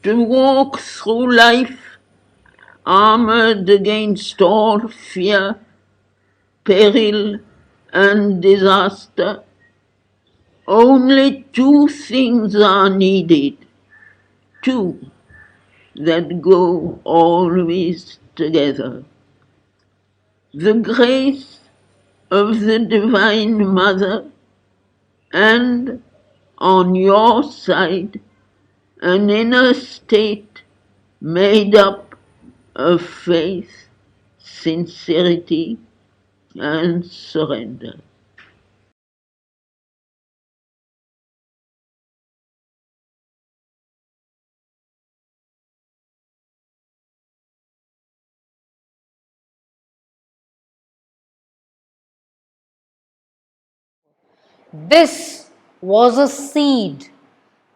to walk through life armored against all fear, peril, and disaster. Only two things are needed, two that go always together. The grace of the Divine Mother, and on your side, an inner state made up of faith, sincerity, and surrender. This was a seed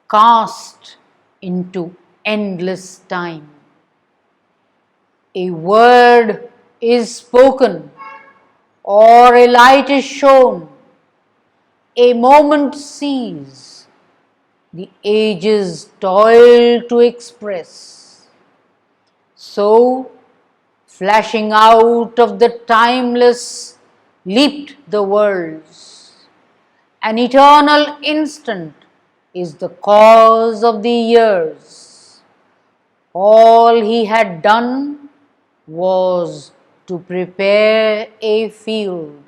cast into endless time. A word is spoken, or a light is shown, a moment sees, the ages toil to express. So, flashing out of the timeless, leaped the worlds. An eternal instant is the cause of the years. All he had done was to prepare a field.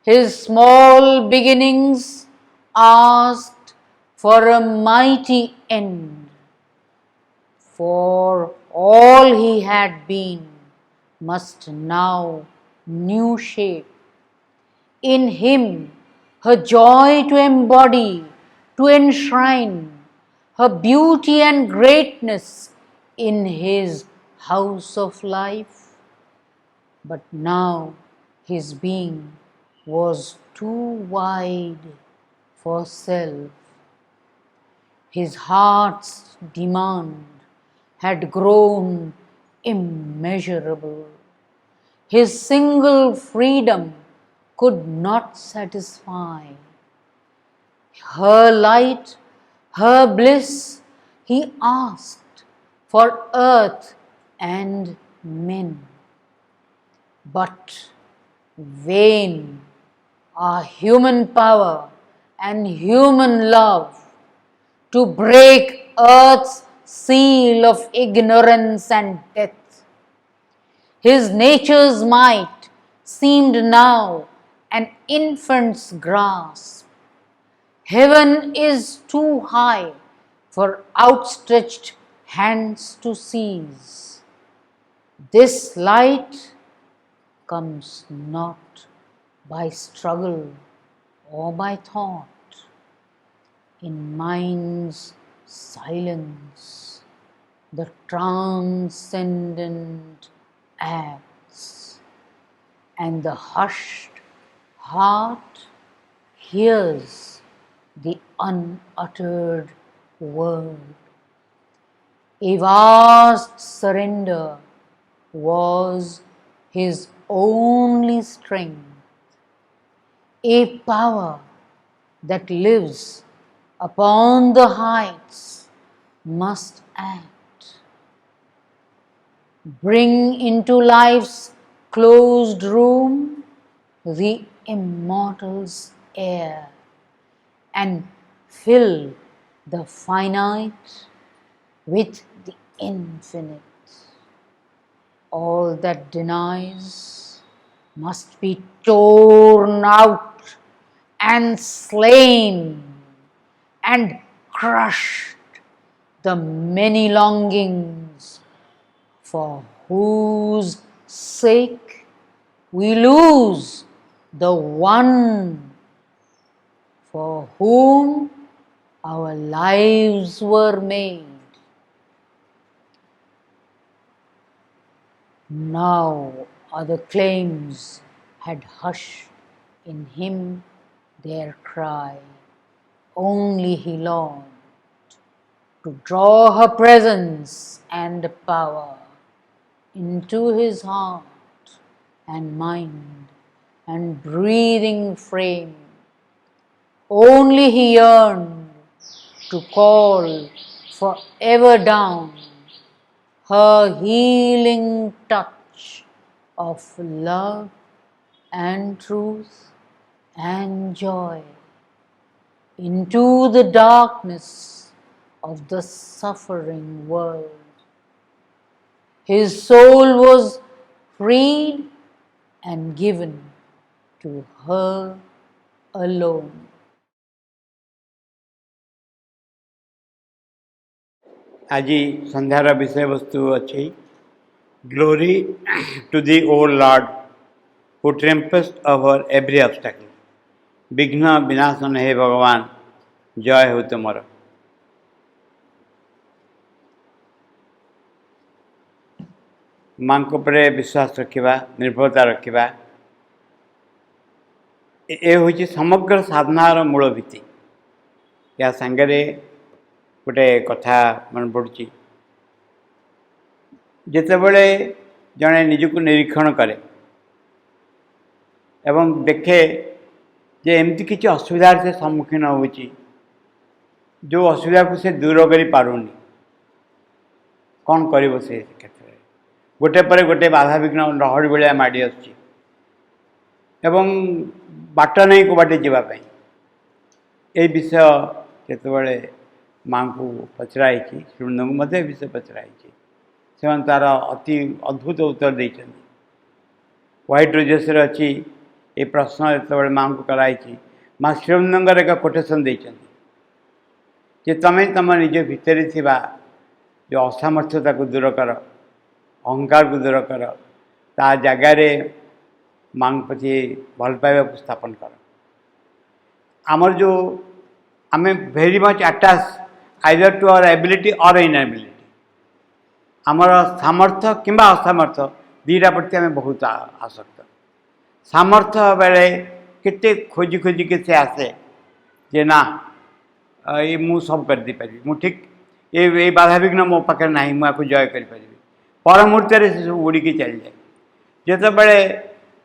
His small beginnings asked for a mighty end, for all he had been must now new shape. In him, her joy to embody, to enshrine, her beauty and greatness in his house of life. But now his being was too wide for self. His heart's demand had grown immeasurable. His single freedom could not satisfy. Her light, her bliss, he asked for earth and men. But vain are human power and human love to break earth's seal of ignorance and death. His nature's might seemed now an infant's grasp. Heaven is too high for outstretched hands to seize. This light comes not by struggle or by thought. In mind's silence, the transcendent acts, and the hushed heart hears the unuttered word. A vast surrender was his only strength, a power that lives upon the heights must act. Bring into life's closed room the immortal's air and fill the finite with the infinite. All that denies must be torn out and slain and crushed the many longings for whose sake we lose the one for whom our lives were made. Now other claims had hushed in him their cry. Only he longed to draw her presence and power into his heart and mind and breathing frame. Only he yearned to call forever down her healing touch of love and truth and joy into the darkness of the suffering world. His soul was freed and given to her alone. आज संध्यार विषय वस्तु अच्छी glory to thee O lord who triumphs over every obstacle विघ्न विनाशन हे भगवान जय हो तुमर। माँ को परे विश्वास रखा निर्भरता रखा ये हूँ समग्र साधनार मूल भित्ति। या सांगरे गोटे कथा मन पड़ी जितेबले जड़े निजक निरीक्षण करे एवं देखे जे एमती किसी असुविधा से सम्मुखीन हो जो असुविधा को से दूर कर पारुनी कौन कर से क्षेत्र में गोटे पर गोटे बाधा विघ्न लहड़ी भाया माड़ी आसुची एवं बाट नहीं को बाटे जावाई ये विषय केतबले माँ को पचराई श्रीवृंद को विषय पचराई से तार अति अद्भुत उत्तर देते व्हाइट रोजेस अच्छी ये प्रश्न जो माँ को कराई माँ श्रीवृंदर एक कोटेसन देते तुम्हें तुम निज भितर जो असामर्थ्यता को दूर कर अहंकार को दूर कर ता जगार माँ प्रति भल पाइबा को स्थापन कर। आमर जो आम very much attach either to our ability or inability आमर सामर्थ्य किंबा असमर्थ दीटा प्रति आम बहुत आसक्त। सामर्थ्य बेले केते खोजी खोजी के से आसे जे ना ये मु सब कर दी पारि मु ठीक ये बाधा विघ्न मो पाखे ना मुझे जय कर पर मुहूर्त से सब उड़िकी चली जाए जितेबले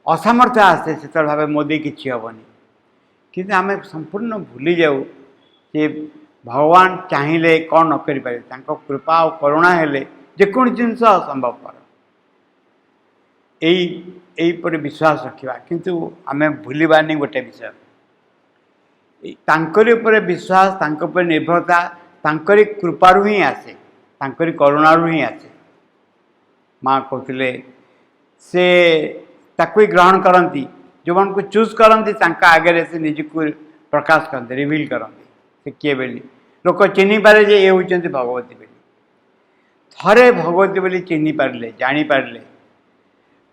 असमर्थ आसे से भाव मोदी किसी हेनी कि आम संपूर्ण भूली जाऊ कि भगवान चाहिए कौन न करें कृपा और करुणा हेले जेको जिनस संभवपर यहीपर विश्वास रखा किंतु आम भूलबानी गोटे विषय तांकरी उपर विश्वास तांक उपर निर्भरता तांकरी कृपारू ही आसे तांकरी करुणारू ही आसे। माँ कहते से ताकू ग्रहण करती जो मन को चूज करती आगे से निजक प्रकाश करते रिविल करते से किए बोली लोक चिन्ह पारे जे ये होती भगवती बोली थरे भगवती बोली चिन्ह पारे जापारे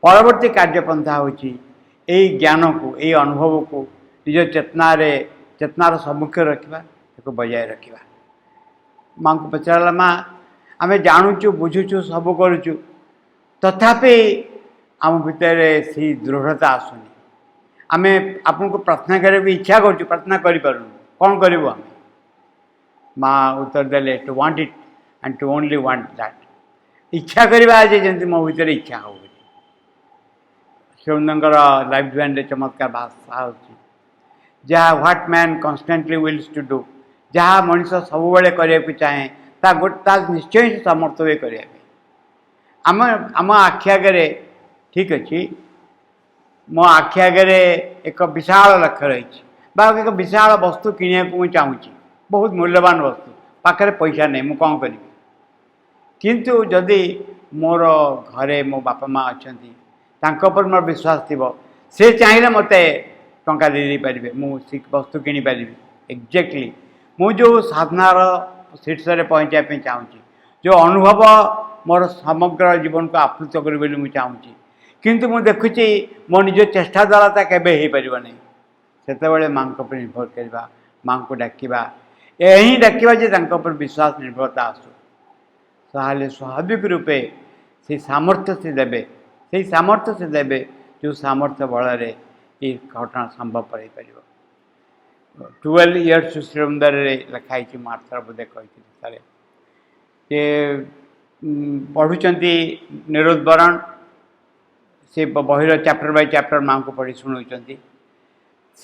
परवर्ती कार्यपंथा हूँ यही ज्ञान को यही अनुभव को निज चेतनार सम्मुख रखा बजाय रखा। माँ को पचारा माँ आम जानूचु बुझुचु सब करुचु तथापि आम भितर से दृढ़ता आसुनी आम आपन को प्रार्थना करे भी इच्छा करुँ प्रार्थना करूँ कौन करूँ आम माँ उत्तर देले to want it and to only want that इच्छा करवा आज जमी मो भर इच्छा हो श्रीवृंदर लाइफ बैंड चमत्कार भाषा हो जहाँ what man constantly wills to do जहाँ मनीष सब बेले करने को चाहे निश्चय सामर्थ्य हुए करने आम आम आखि आगे ठीक अच्छे मो आखि आगे एक विशाल लक्ष्य रही एक विशाल वस्तु किनिया को मुझे चाहूँगी बहुत मूल्यवान वस्तु पाखे पैसा नहीं मुझे कौन करी किंतु जदि मोर घरे मो बापा माँ अच्छा मोर विश्वास थी से चाहिए मत टंका दे पारे मुझे वस्तु किनी पारि एक्जाक्टली मु जो साधनार शीर्ष पहुँचापी चाहूँगी जो अनुभव मोर समग्र जीवन को आप्लुत करी मुझे चाहूँगी किंतु मुझे देखुची मो निज चेष्टा द्वारा केवे हो पार नहीं से माँ को निर्भर करवा माँ को डाकवा यही डाकवा जे विश्वास निर्भरता आसू ताहले स्वाभाविक रूपे से सामर्थ्य से देवे से सामर्थ्य से देवे जो सामर्थ्य बल ये घटना संभव हो पार 12 इयर्स श्रीवृंदर लिखाई मार्था बोधे कही से पढ़ुंट निरुद्वरण से बहिर चैप्टर बाय चैप्टर माँ को पढ़ी शुणुंट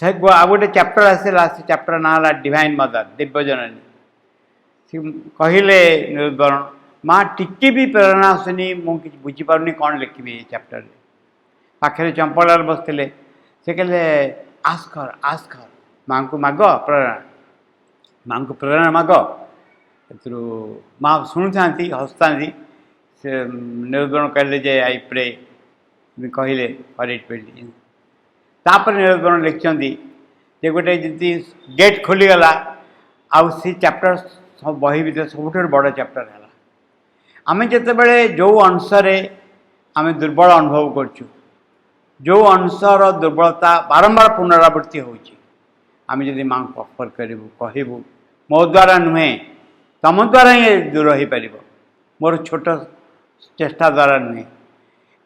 से आ गोटे चैप्टर आसला से चैप्टर ना डिवाइन मदर दिव्य जननी से कहले निरुद्वरण माँ टिके भी प्रेरणा आसुनी मुझे बुझीपार कौन लिखी ये चैप्टर पाखे चंपलाल बसते से कहले आस कर माँ को माग प्रेरणा माँ को प्रेरणा माग माँ शुणु था हसता से निरुद्वरण कहले जे आई प्रे कहले फॉर इट विल तापर निरुद्वरण लिखिं जे गोटे जी गेट खोलीगला आउ सी चैप्टर सब बही भर सब बड़ चैप्टर है आम जिते जो अंशर आम दुर्बल अनुभव करछु जो अंशर दुर्बलता बारंबार पुनरावृत्ति होम जदि माँ को अफर करूँ कहबू मो द्वारा नुहे तुम द्वारा ही दूर हो पार मोर छोट चेष्टा द्वारा नुहे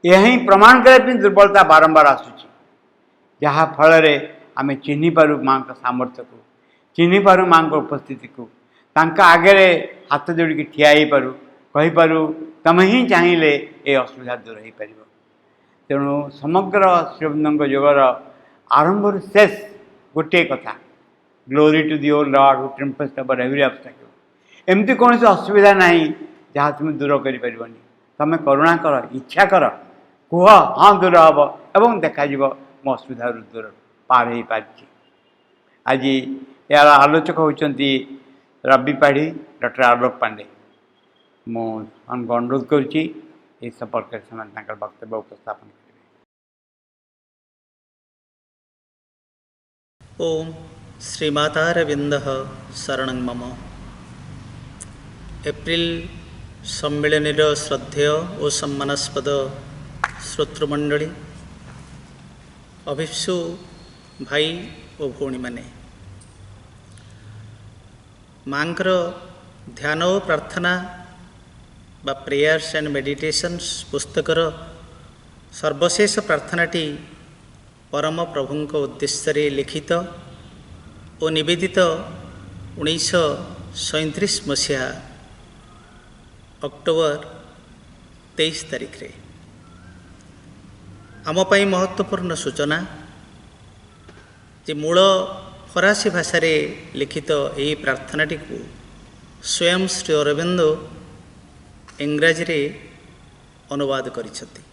यही प्रमाण करने दुर्बलता बारंबार आसूची जहाँफल आम चिन्ह पारू माँ का सामर्थ्य को चिन्ह पारू माँ को उपस्थिति को आगे हाथ जोड़ी ठिया पारू कहीपरू तुम ही चाहिए ये असुविधा दूर हो पार तेणु समग्र श्रीअरविंद योगर आरंभ शेष गोटे कथा glory to thee old lord who triumphest over every obstacle एमती कौन असुविधा ना जहाँ तुम दूर कर तुम करुणा कर इच्छा कर कह हाँ दूर हम एवं देखा मो असुविधा दूर पार हो पार आज यार आलोचक होती रवि पाढ़ी डॉक्टर आलोक पांडे मुझे अनुरोध करुच्ची संपर्क से वक्तव्य उपस्थापन करेंगे। ओम श्रीमातारविंद शरणं मम एप्रिल सम्मेलन श्रद्धेय और सम्मानास्पद श्रोतृमंडली अभिप्सु भाई और भौणी माने मांकर ध्यान और प्रार्थना बा प्रेयर्स एंड मेडिटेशंस पुस्तकर सर्वशेष प्रार्थनाटी परम प्रभुंक उद्देश्य लिखित और निवेदित 1937 मसीहा अक्टोबर 23 तारिख रे आम पाई महत्वपूर्ण सूचना जे मूल फरासी भाषा रे लिखित यही प्रार्थनाटी को स्वयं श्री अरविंद इंग्राजी रे अनुवाद करिसथि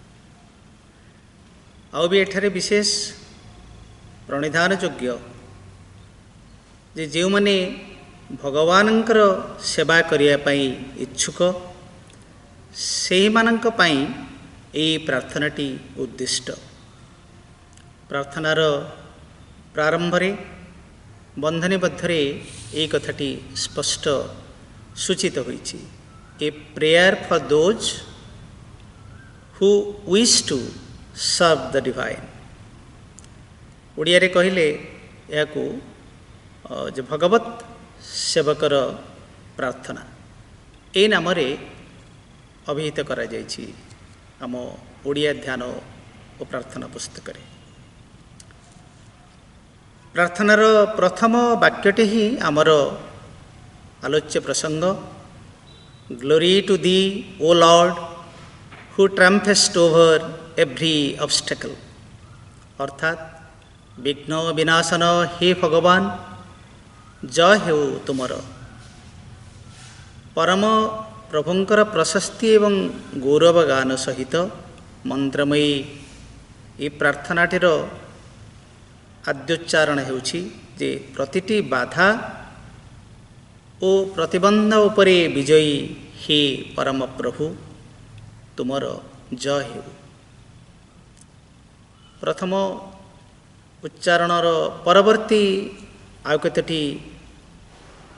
आउ भी एठारे विशेष प्रणिधान योग्य जे जो माने भगवानंकर सेवा करिया पई इच्छुक सेही मानंक पई एही प्रार्थनाटी उद्दिष्ट प्रार्थनार प्रारंभ रे बंधनीबद्धरे एही कथाटी स्पष्ट सूचित होइछि a prayer for those who wish to serve the divine Odia रे कहिले याकू जे भगवत सेवकर प्रार्थना ए नाम रे अभिहित करा जायछि आम ओडिया ध्यान और प्रार्थना पुस्तक रे प्रार्थनार प्रथम वाक्यटी ही आमर आलोच्य प्रसंग glory to thee O lord who triumphest over every obstacle अर्थात विघ्न विनाशन हे भगवान जय हेउ तुमर परम प्रभुंकर प्रशस्ति एवं गौरव गान सहित मंत्रमयी ये प्रार्थनाटीर आद्योच्चारण हेउछि जे प्रतिटी बाधा ओ प्रतिबंध उपरे विजयी हे परम प्रभु तुमर जय हेउ प्रथम उच्चारणर परवर्ती आउ केतोटी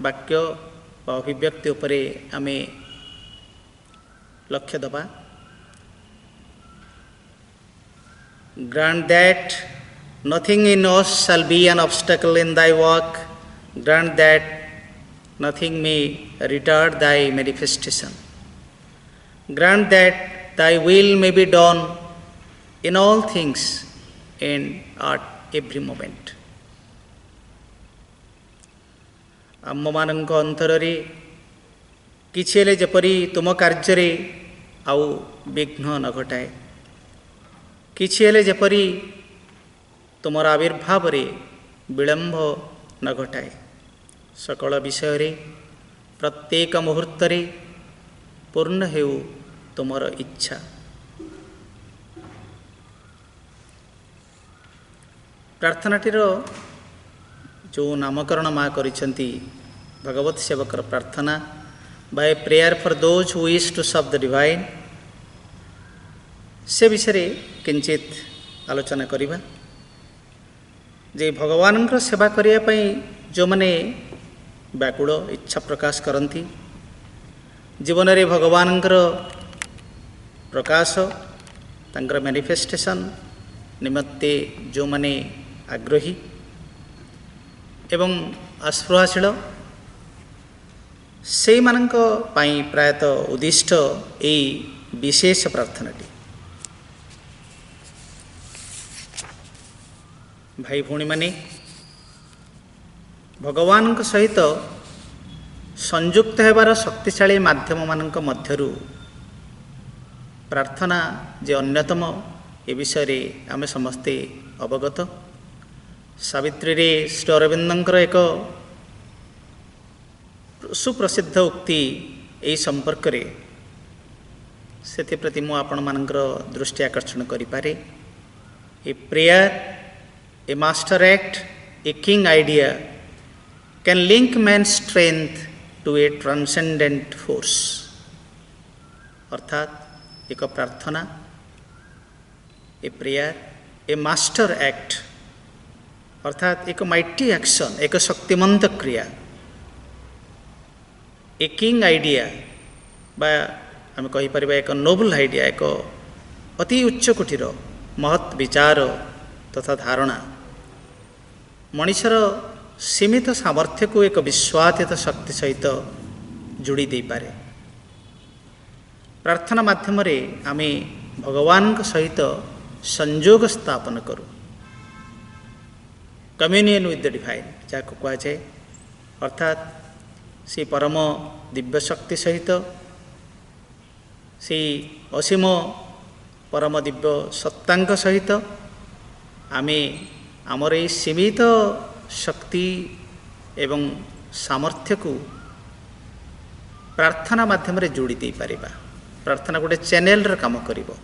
वाक्य वा अभिव्यक्ति उपरे आमे लक्ष्य दबा grant that nothing in us shall be an obstacle in thy work. Grant that nothing may retard thy manifestation. Grant that thy will may be done in all things and at every moment. आममानंक अंतरे किछि हेले जेपरि तुम कार्य आउ विघ्न न घटाए किछि हेले जेपरि तुमर आविर्भाव रे विलंब न घटाए सकल विषय रे प्रत्येक मुहूर्त पूर्ण हेउ तुमर इच्छा। प्रार्थनाटीर जो नामकरण माँ करिसेंती भगवत सेवकर प्रार्थना by prayer for those who wish to serve the divine, से विषय किंचित आलोचना करिबा। जे भगवान सेवा करिया पई जो माने व्याकुल इच्छा प्रकाश करती, जीवन रे भगवान प्रकाश तांकर मैनिफेस्टेशन निमत्ते जो माने आग्रही एवं आस्पृहाशील से मानक पाई प्रायतः उद्दिष्ट यही विशेष प्रार्थनाटी। भाई भौणी माने भगवान सहित संयुक्त होबार शक्तिशाली माध्यम मानक मध्यरु प्रार्थना जे अन्यतम ए विषय आम समस्ते अवगत। सावित्री रे श्री अरविंदर एक सुप्रसिद्ध उक्ति यही संपर्क से प्रति मु आपण मानकर दृष्टि आकर्षण करिपारे। A prayer, a master act, a king idea can link man strength to a transcendent force. अर्थात एक प्रार्थना, a prayer, a master act अर्थात एक माइटी एक्शन, एक शक्तिमंत क्रिया, ए किंग आइडिया बा आम कहीपर एक नोबल आइडिया, एक अति उच्च कोटीर महत् विचार तथा धारणा मनुष्यर सीमित सामर्थ्य को एक विश्वातीत शक्ति सहित जोड़ी दे पारे। प्रार्थना माध्यम आम भगवान सहित संयोग स्थापन करूँ, कम्युनियन विथ द डिवाइन जहाँ कह जाए। अर्थात से परम दिव्य शक्ति सहित से असीम परम दिव्य सत्तांक सहित आमे आमर ये सीमित शक्ति एवं सामर्थ्य को प्रार्थना माध्यम जोड़ी दे पारिबा। प्रार्थना गोटे चैनल रे काम करिवो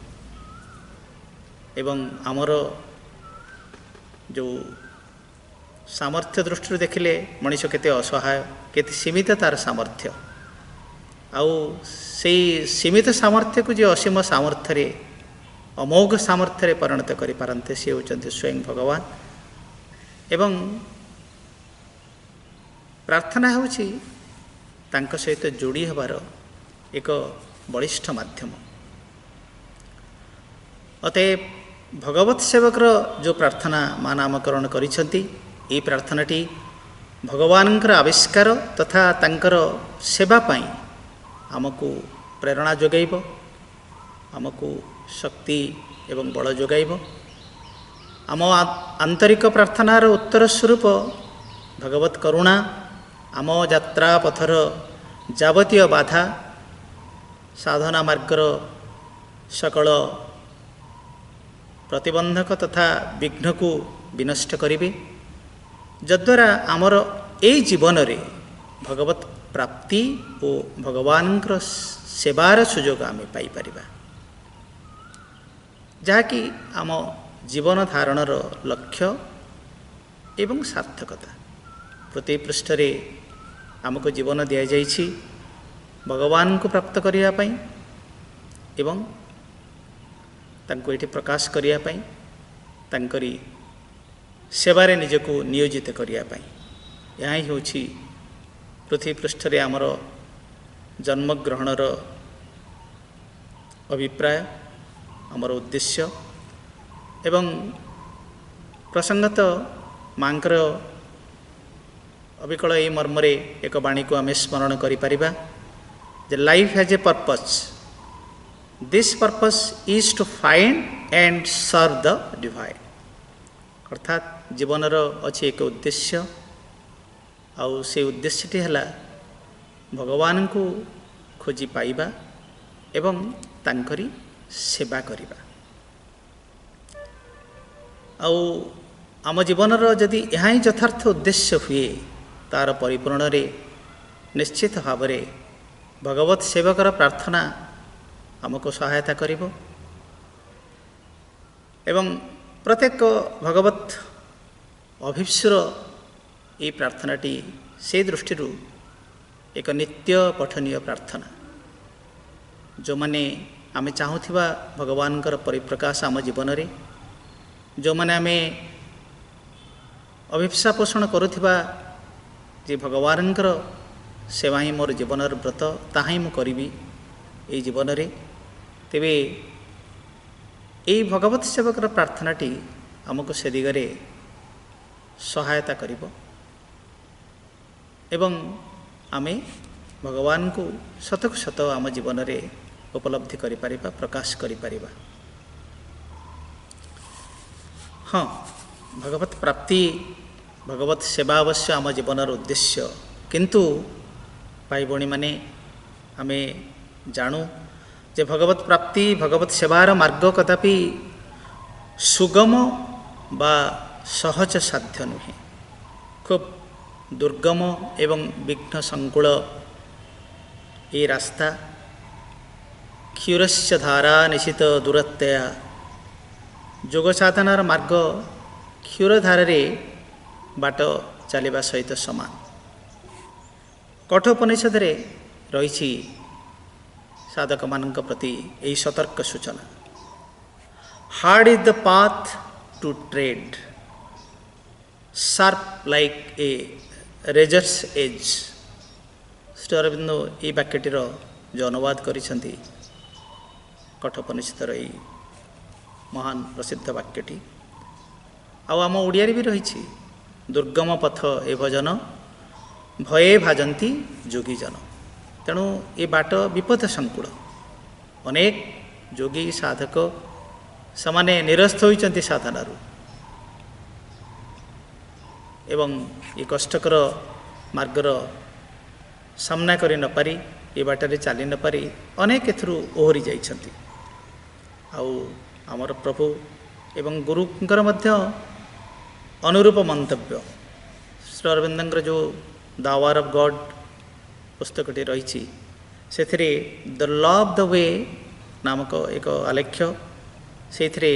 एवं आमर जो सामर्थ्य दृष्टि देखिले मनुष्य केते असहाय, केते सीमित तार सामर्थ्य, आउ से सीमित सामर्थ्य को जो असीम सामर्थ्य रे अमोघ सामर्थ्य रे परिणत करि पारन्ते से होचंती स्वयं भगवान। एवं प्रार्थना होची तांक सहित जोड़ी हबार एक बलिष्ठ माध्यम। अतएव भगवत सेवकर जो प्रार्थना मा नामकरण करिसंती ये प्रार्थनाटी भगवानंकर आविष्कार तथा तांकर सेवा पाई आमको प्रेरणा जोगाइब, आमको शक्ति एवं बल जोगाइब। आम आंतरिक प्रार्थनार उत्तर स्वरूप भगवत करुणा आम यात्रा पथर जावतीय बाधा साधना मार्गर सकल प्रतिबंधक तथा विघ्न को विनष्ट करिवे, जद्वारा आमर ए जीवन रे भगवत प्राप्ति और भगवान सेवार सुजोग आम पाई परिबा, जहाँकि आम जीवन धारणर लक्ष्य एवं सार्थकता। प्रति पृष्ठ रे आमको जीवन दिया जाइछि भगवान को प्राप्त करिया पई एवं तांको एठी प्रकाश करिया पई, तांकरी सेवारे निजको नियोजित करिया पई। यहाँ ही होछि पृथ्वी पृष्ठ रे आमर जन्मग्रहणर अभिप्राय, आमर उद्देश्य एवं प्रसंगत मांकर अविकल ये मर्मरे एक वाणी को आम स्मरण करि परिबा जे life has a purpose, this purpose is to find and serve the divine. अर्थात जीवनर अच्छी एक उद्देश्य आउ से उद्देश्यटी है भगवान को खोजी पाइबा एवं तांकरी सेवा करिबा। आउ आम जीवनर जदि यहाँ यथार्थ उद्देश्य हुए तार परिपूर्ण रे ନିଶ୍ଚିତ ଭାବରେ ଭଗବତ ସେବକର ପ୍ରାର୍ଥନା ଆମକୁ ସହାୟତା କରିବ ଏବଂ ପ୍ରତ୍ୟେକ ଭଗବତ ଅଭିପ୍ସୁର ଏହି ପ୍ରାର୍ଥନାଟି ସେ ଦୃଷ୍ଟିରୁ ଏକ ନିତ୍ୟ ପଠନୀୟ ପ୍ରାର୍ଥନା। ଯେଉଁମାନେ ଆମେ ଚାହୁଁଥିବା ଭଗବାନଙ୍କର ପରିପ୍ରକାଶ ଆମ ଜୀବନରେ, ଯେଉଁମାନେ ଆମେ ଅଭିପ୍ସା ପୋଷଣ କରୁଥିବା ଯେ ଭଗବାନଙ୍କର ସେବା ହିଁ ମୋର ଜୀବନର ବ୍ରତ, ତାହା ହିଁ ମୁଁ କରିବି ଏହି ଜୀବନରେ, ତେବେ ଏହି ଭଗବତ ସେବକର ପ୍ରାର୍ଥନାଟି ଆମକୁ ସେ ଦିଗରେ ସହାୟତା କରିବ ଏବଂ ଆମେ ଭଗବାନଙ୍କୁ ସତକୁ ସତ ଆମ ଜୀବନରେ ଉପଲବ୍ଧି କରିପାରିବା, ପ୍ରକାଶ କରିପାରିବା। ହଁ, ଭଗବତ ପ୍ରାପ୍ତି, ଭଗବତ ସେବା ଅବଶ୍ୟ ଆମ ଜୀବନର ଉଦ୍ଦେଶ୍ୟ, କିନ୍ତୁ ଭାଇ ଭଉଣୀମାନେ ଆମେ ଜାଣୁ ଯେ ଭଗବତ ପ୍ରାପ୍ତି, ଭଗବତ ସେବାର ମାର୍ଗ କଦାପି ସୁଗମ ବା ସହଜ ସାଧ୍ୟ ନୁହେଁ। ଖୁବ୍ ଦୁର୍ଗମ ଏବଂ ବିଘ୍ନ ସଂକୁଳ ଏ ରାସ୍ତା। କ୍ଷୀରସ୍ୟ ଧାରା ନିଶିତ ଦୂରତ୍ୱୟା, ଯୋଗ ସାଧନାର ମାର୍ଗ କ୍ଷୀରଧାରାରେ ବାଟ ଚାଲିବା ସହିତ ସମାନ। କଠୋପନିଷଦରେ ରହିଛି ସାଧକମାନଙ୍କ ପ୍ରତି ଏହି ସତର୍କ ସୂଚନା। Hard is the path to tread, sharp like a razor's edge। Shri Aurobindo ଏହି ବାକ୍ୟଟିର ଯେଉଁ ଅନୁବାଦ କରିଛନ୍ତି କଠୋପନିଷଦର ଏହି ମହାନ ପ୍ରସିଦ୍ଧ ବାକ୍ୟଟି, ଆଉ ଆମ ଓଡ଼ିଆରେ ବି ରହିଛି, ଦୁର୍ଗମ ପଥ ଏ ଭଜନ ଭୟେ ଭାଜନ୍ତି ଯୋଗୀଜନ। ତେଣୁ ଏ ବାଟ ବିପଦ ସଂକୁଳ। ଅନେକ ଯୋଗୀ ସାଧକ ସେମାନେ ନିରସ୍ତ ହୋଇଛନ୍ତି ସାଧନାରୁ ଏବଂ ଏ କଷ୍ଟକର ମାର୍ଗର ସାମ୍ନା କରି ନପାରି, ଏ ବାଟରେ ଚାଲି ନପାରି ଅନେକ ଏଥିରୁ ଓହରି ଯାଇଛନ୍ତି। ଆଉ ଆମର ପ୍ରଭୁ ଏବଂ ଗୁରୁଙ୍କର ମଧ୍ୟ ଅନୁରୂପ ମନ୍ତବ୍ୟ। ଶ୍ରୀ ଅରବିନ୍ଦଙ୍କର ଯେଉଁ ଦ ଆୱାର ଅଫ୍ ଗଡ୍ ପୁସ୍ତକଟି ରହିଛି, ସେଥିରେ ଦ ଲ ଅଫ୍ ଦ ୱେ ନାମକ ଏକ ଆଲେଖ୍ୟ, ସେଇଥିରେ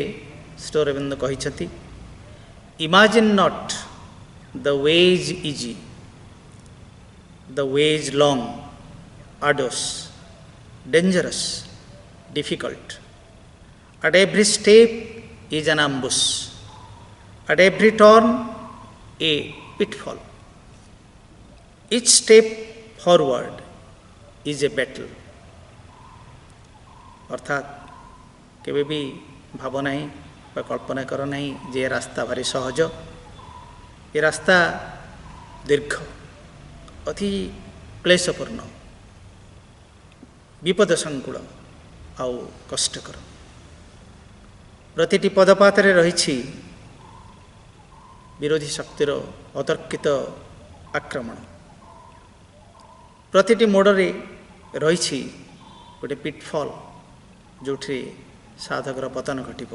ଶ୍ରୀ ଅରବିନ୍ଦ କହିଛନ୍ତି, imagine not the way is easy, the way is long, arduous, dangerous, difficult. At every step is an ambush, at every turn a pitfall. Each step forward is a battle। अर्थात केवे भी भाव नहीं वा कल्पना कर नहीं जे रास्ता भारी सहज, ये रास्ता दीर्घ, अति क्लेशपूर्ण, विपद संकुल आउ कष्टकर। प्रतिटी पदपातरे रही विरोधी शक्तिर अतर्कित आक्रमण, प्रतिटी मोड़े रही गोटे पिटफॉल जो साधकर पतन घटिब।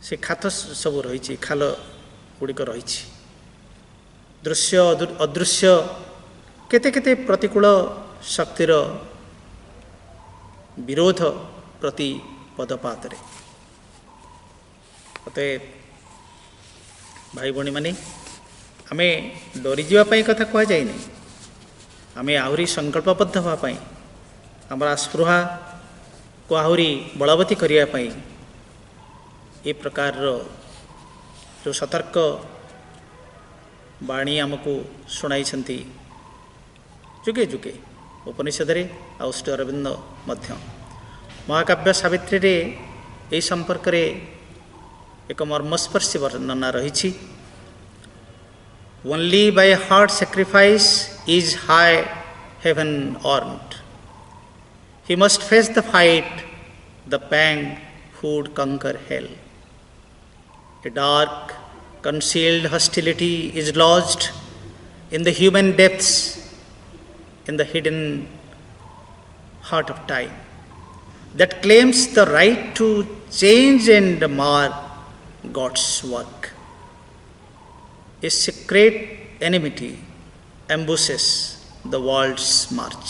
से खात सब रही, खाल गुड़िक रही, दृश्य अदृश्य केते केते प्रतिकूल शक्तिर विरोध प्रति पदपातरे। अतएव भाई भौणी माने आमे डरी जावाई कथा कह जाए नहीं, आमे आहरी संकल्पबद्ध होगापाई, आमर स्पृहा को आहरी बलवती करने ये प्रकार जो सतर्क बाणी आमको शुणाई जुगे जुगे उपनिषद आउ श्री अरविंद मध्य महाकाव्य सावित्री रे यही संपर्क रे एक मर्मस्पर्शी वर्णना रही। Only by hard sacrifice is high heaven earned, he must face the fight, the pang would conquer hell. A dark, concealed hostility is lodged in the human depths, in the hidden heart of time, that claims the right to change and mar God's work. A secret enmity ambushes the world's march.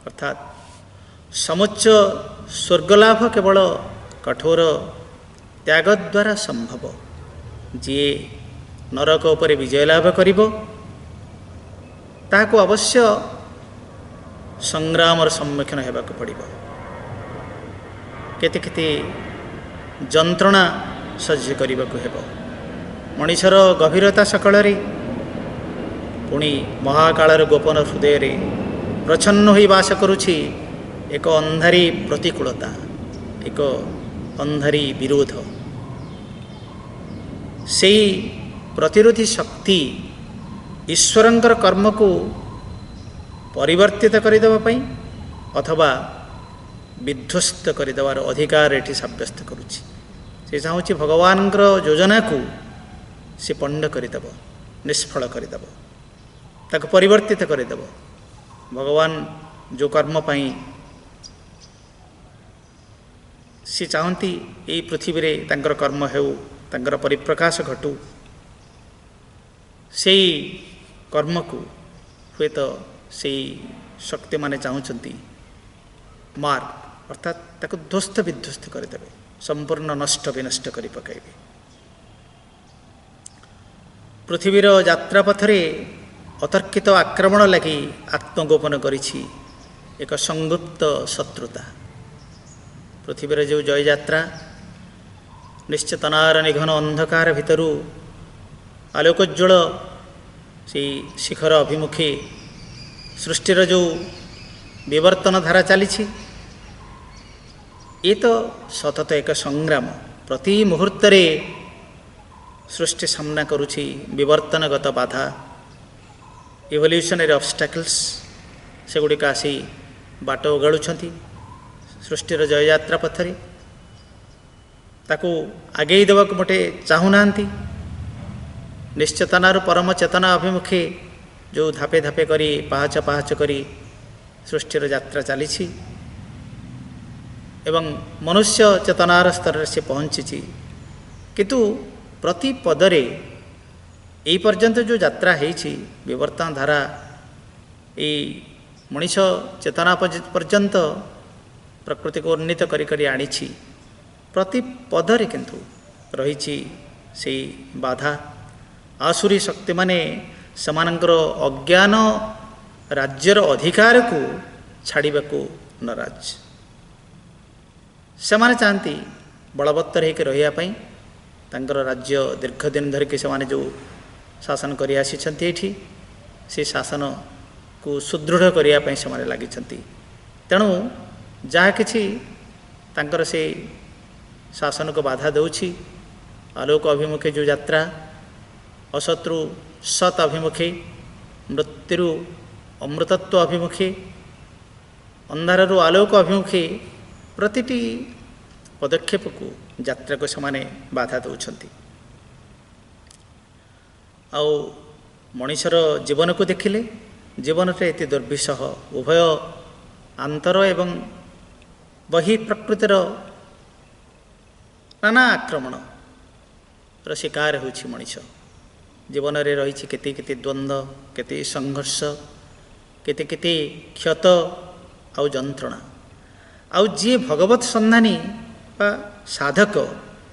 अर्थात समुच्च स्वर्गलाभ केवल कठोर त्याग द्वारा संभव। जी नरक उपर विजय लाभ करिबो ताको अवश्य संग्रामर सम्मुखीन हेबाक पड़िबो। केते केते जंत्रणा सह्य करबाकू हेबो। मनीषर गभीरता सकଳରେ पुणी महाकाଳर गोपन हृदय प्रच्छन्न होई वास करुछि एक अंधारी प्रतिकूलता, एक अंधारी विरोध। से प्रतिरोधी शक्ति ईश्वरंकर कर्म को परिवर्तित करदेवा पई अथवा विध्वस्त करदेवार अधिकार एठी साब्यस्त करुछि। से चाहूँगी भगवान योजना को से पंड करदेव, निष्फल करदेव, ताको परिवर्तित करदेव। भगवान जो कर्म पाई से चाहती यही पृथ्वी रे तांकर कर्म हेउ, तांकर परिप्रकाश घटू। से कर्म को हुए तो से शक्ति माने चाहूँगी मार अर्थात ताको ध्वस्त विध्वस्त करदेवे, संपूर्ण नष्ट विनष्ट करि पकाइबे। पृथ्वीर यात्रा पथरे अतर्कित आक्रमण लगी आत्मगोपन करिछि एक संगुप्त शत्रुता। पृथ्वीर जो जय यात्रा निश्चेतनार निघन अंधकार भितरु आलोकोज्वल से शिखर अभिमुखे सृष्टिर जो विवर्तन धारा चली ये तो सतत एक संग्राम। प्रति मुहूर्त सृष्टि सामना करुछि विवर्तनगत बाधा, इवोल्यूशनरी ऑब्स्टैकल्स से गुड़िक आसी बाट ओगाड़ुछंती सृष्टिर जययात्रा पथरे। ताकू आगे देवाक मोटे चाहूनांती। निश्चेतनार परम चेतना अभिमुखे जो धापे धापे करी पाहाच पाहाच करी सृष्टिर यात्रा चली एवं मनुष्य चेतनार स्तर से पहुँची। किंतु प्रति पदरे यही पर्यंत जो यात्रा है विवर्तन धारा ये मनीष चेतना पर्यंत प्रकृति को उन्नीत करी आनी। प्रति पदरे किंतु रही से बाधा। आसुरी शक्ति माने समानंकर अज्ञान राज्यर अधिकार को छाड़िबा को नाराज। सेमाने चाहती बलवत्तर होकर रहिया पई तांकर राज्य दीर्घ दिन धरिकी से जो शासन करि आसिछंती एठी से शासन को सुदृढ़ करिया पई से लगी। तेणु जहाँ किछि तांकर से शासन को बाधा दउछि। आलोक अभिमुखे जो यात्रा, अशत्रु सत अभिमुखे, मृत्यु अमृतत्व अभिमुखे, अंधारु आलोक अभिमुखे प्रतिटी पदक्षेप को यात्रा को समाने बाधा दउछंती। आउ मनीषर जीवन को देखिले जीवन से एति दुर्विषह उभय आंतर एवं बहि प्रकृतिर नाना आक्रमण शिकार होछि मनीष। जीवन रे रही केते केते द्वंद्व, केते संघर्ष, केते केते क्षत आउ जंत्रणा। आउ जी भगवत संधानी बा साधक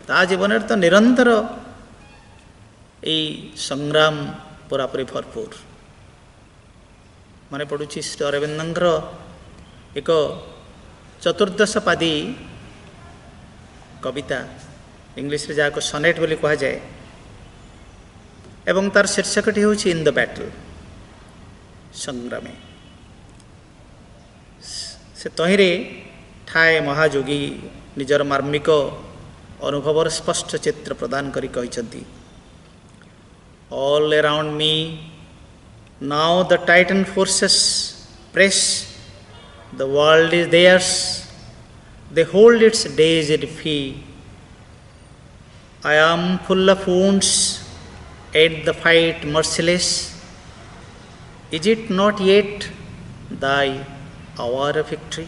ता जीवन तो निरंतर यही संग्राम पूरापूरी भरपूर। मन पड़ुछि श्री अरविंदर एक चतुर्दश पादी कविता इंग्लिश रे जाको सनेट बोली कहा जाए एवं तार शीर्षकटी होछि इन द बैटल, संग्रामे। से तहिरे ठाए महायोगी निजर मार्मिक अनुभवर स्पष्ट चित्र प्रदान करी कहिसंती। All around me now the titan forces press, the world is theirs, they hold its days at fee. I am full of wounds, at the fight merciless. Is it not yet thy hour of victory?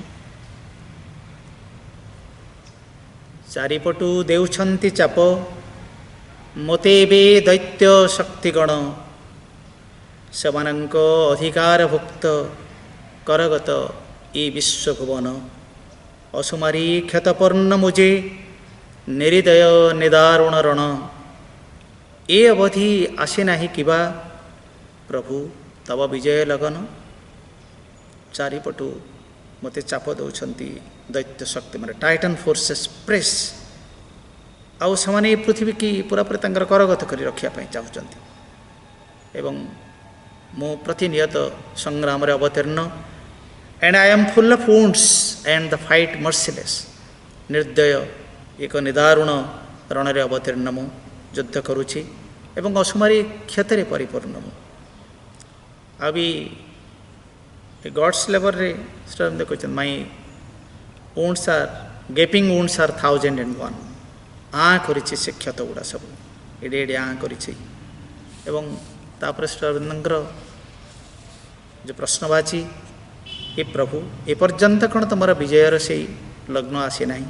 चारिपटु देउछन्ति चाप, मोते बे दैत्य शक्तिगण, ସେମାନଙ୍କ ଅଧିକାରଭୁକ୍ତ କରଗତ ଏ ବିଶ୍ୱଭୁବନ ଅସୁମାରୀ କ୍ଷତପର୍ଣ୍ଣ ମୁଜେ ନିରିଦୟ ନିଦାରୁଣ ରଣ ଏ ଅବଧି ଆସେ ନାହିଁ କିବା ପ୍ରଭୁ ତବ ବିଜୟ ଲଗନ। ଚାରିପଟୁ ମୋତେ ଚାପ ଦେଉଛନ୍ତି ଦୈତ୍ୟ ଶକ୍ତିମାନେ, ଟାଇଟନ୍ ଫୋର୍ସେସ୍ ପ୍ରେସ୍, ଆଉ ସେମାନେ ଏ ପୃଥିବୀକି ପୁରାପୁରି ତାଙ୍କର କରଗତ କରି ରଖିବା ପାଇଁ ଚାହୁଁଛନ୍ତି। ଏବଂ ମୁଁ ପ୍ରତିନିୟତ ସଂଗ୍ରାମରେ ଅବତୀର୍ଣ୍ଣ, and I am full of wounds and the fight merciless। ନିର୍ଦ୍ଦୟ ଏକ ନିଦାରୁଣ ରଣରେ ଅବତୀର୍ଣ୍ଣ ମୁଁ ଯୁଦ୍ଧ କରୁଛି ଏବଂ ଅସୁମାରୀ କ୍ଷତରେ ପରିପୂର୍ଣ୍ଣ ମୁଁ। ଆଉ ବି ଗଡ୍ସ ଲେବଲ୍ରେ ସେଟା ଦେଖୁଛନ୍ତି, ମାଇ wounds are gaping wounds are 1001। ଆଁ କରିଛି ସେ କ୍ଷତ ଗୁଡ଼ା ସବୁ, ଏଡ଼େ ଏଡ଼େ ଆଁ କରିଛି। ଏବଂ ତାପରେ ଶ୍ରୀଅରବିନ୍ଦଙ୍କର ଯେଉଁ ପ୍ରଶ୍ନବାଚୀ, ଏ ପ୍ରଭୁ ଏପର୍ଯ୍ୟନ୍ତ କ'ଣ ତୁମର ବିଜୟର ସେଇ ଲଗ୍ନ ଆସିନାହିଁ?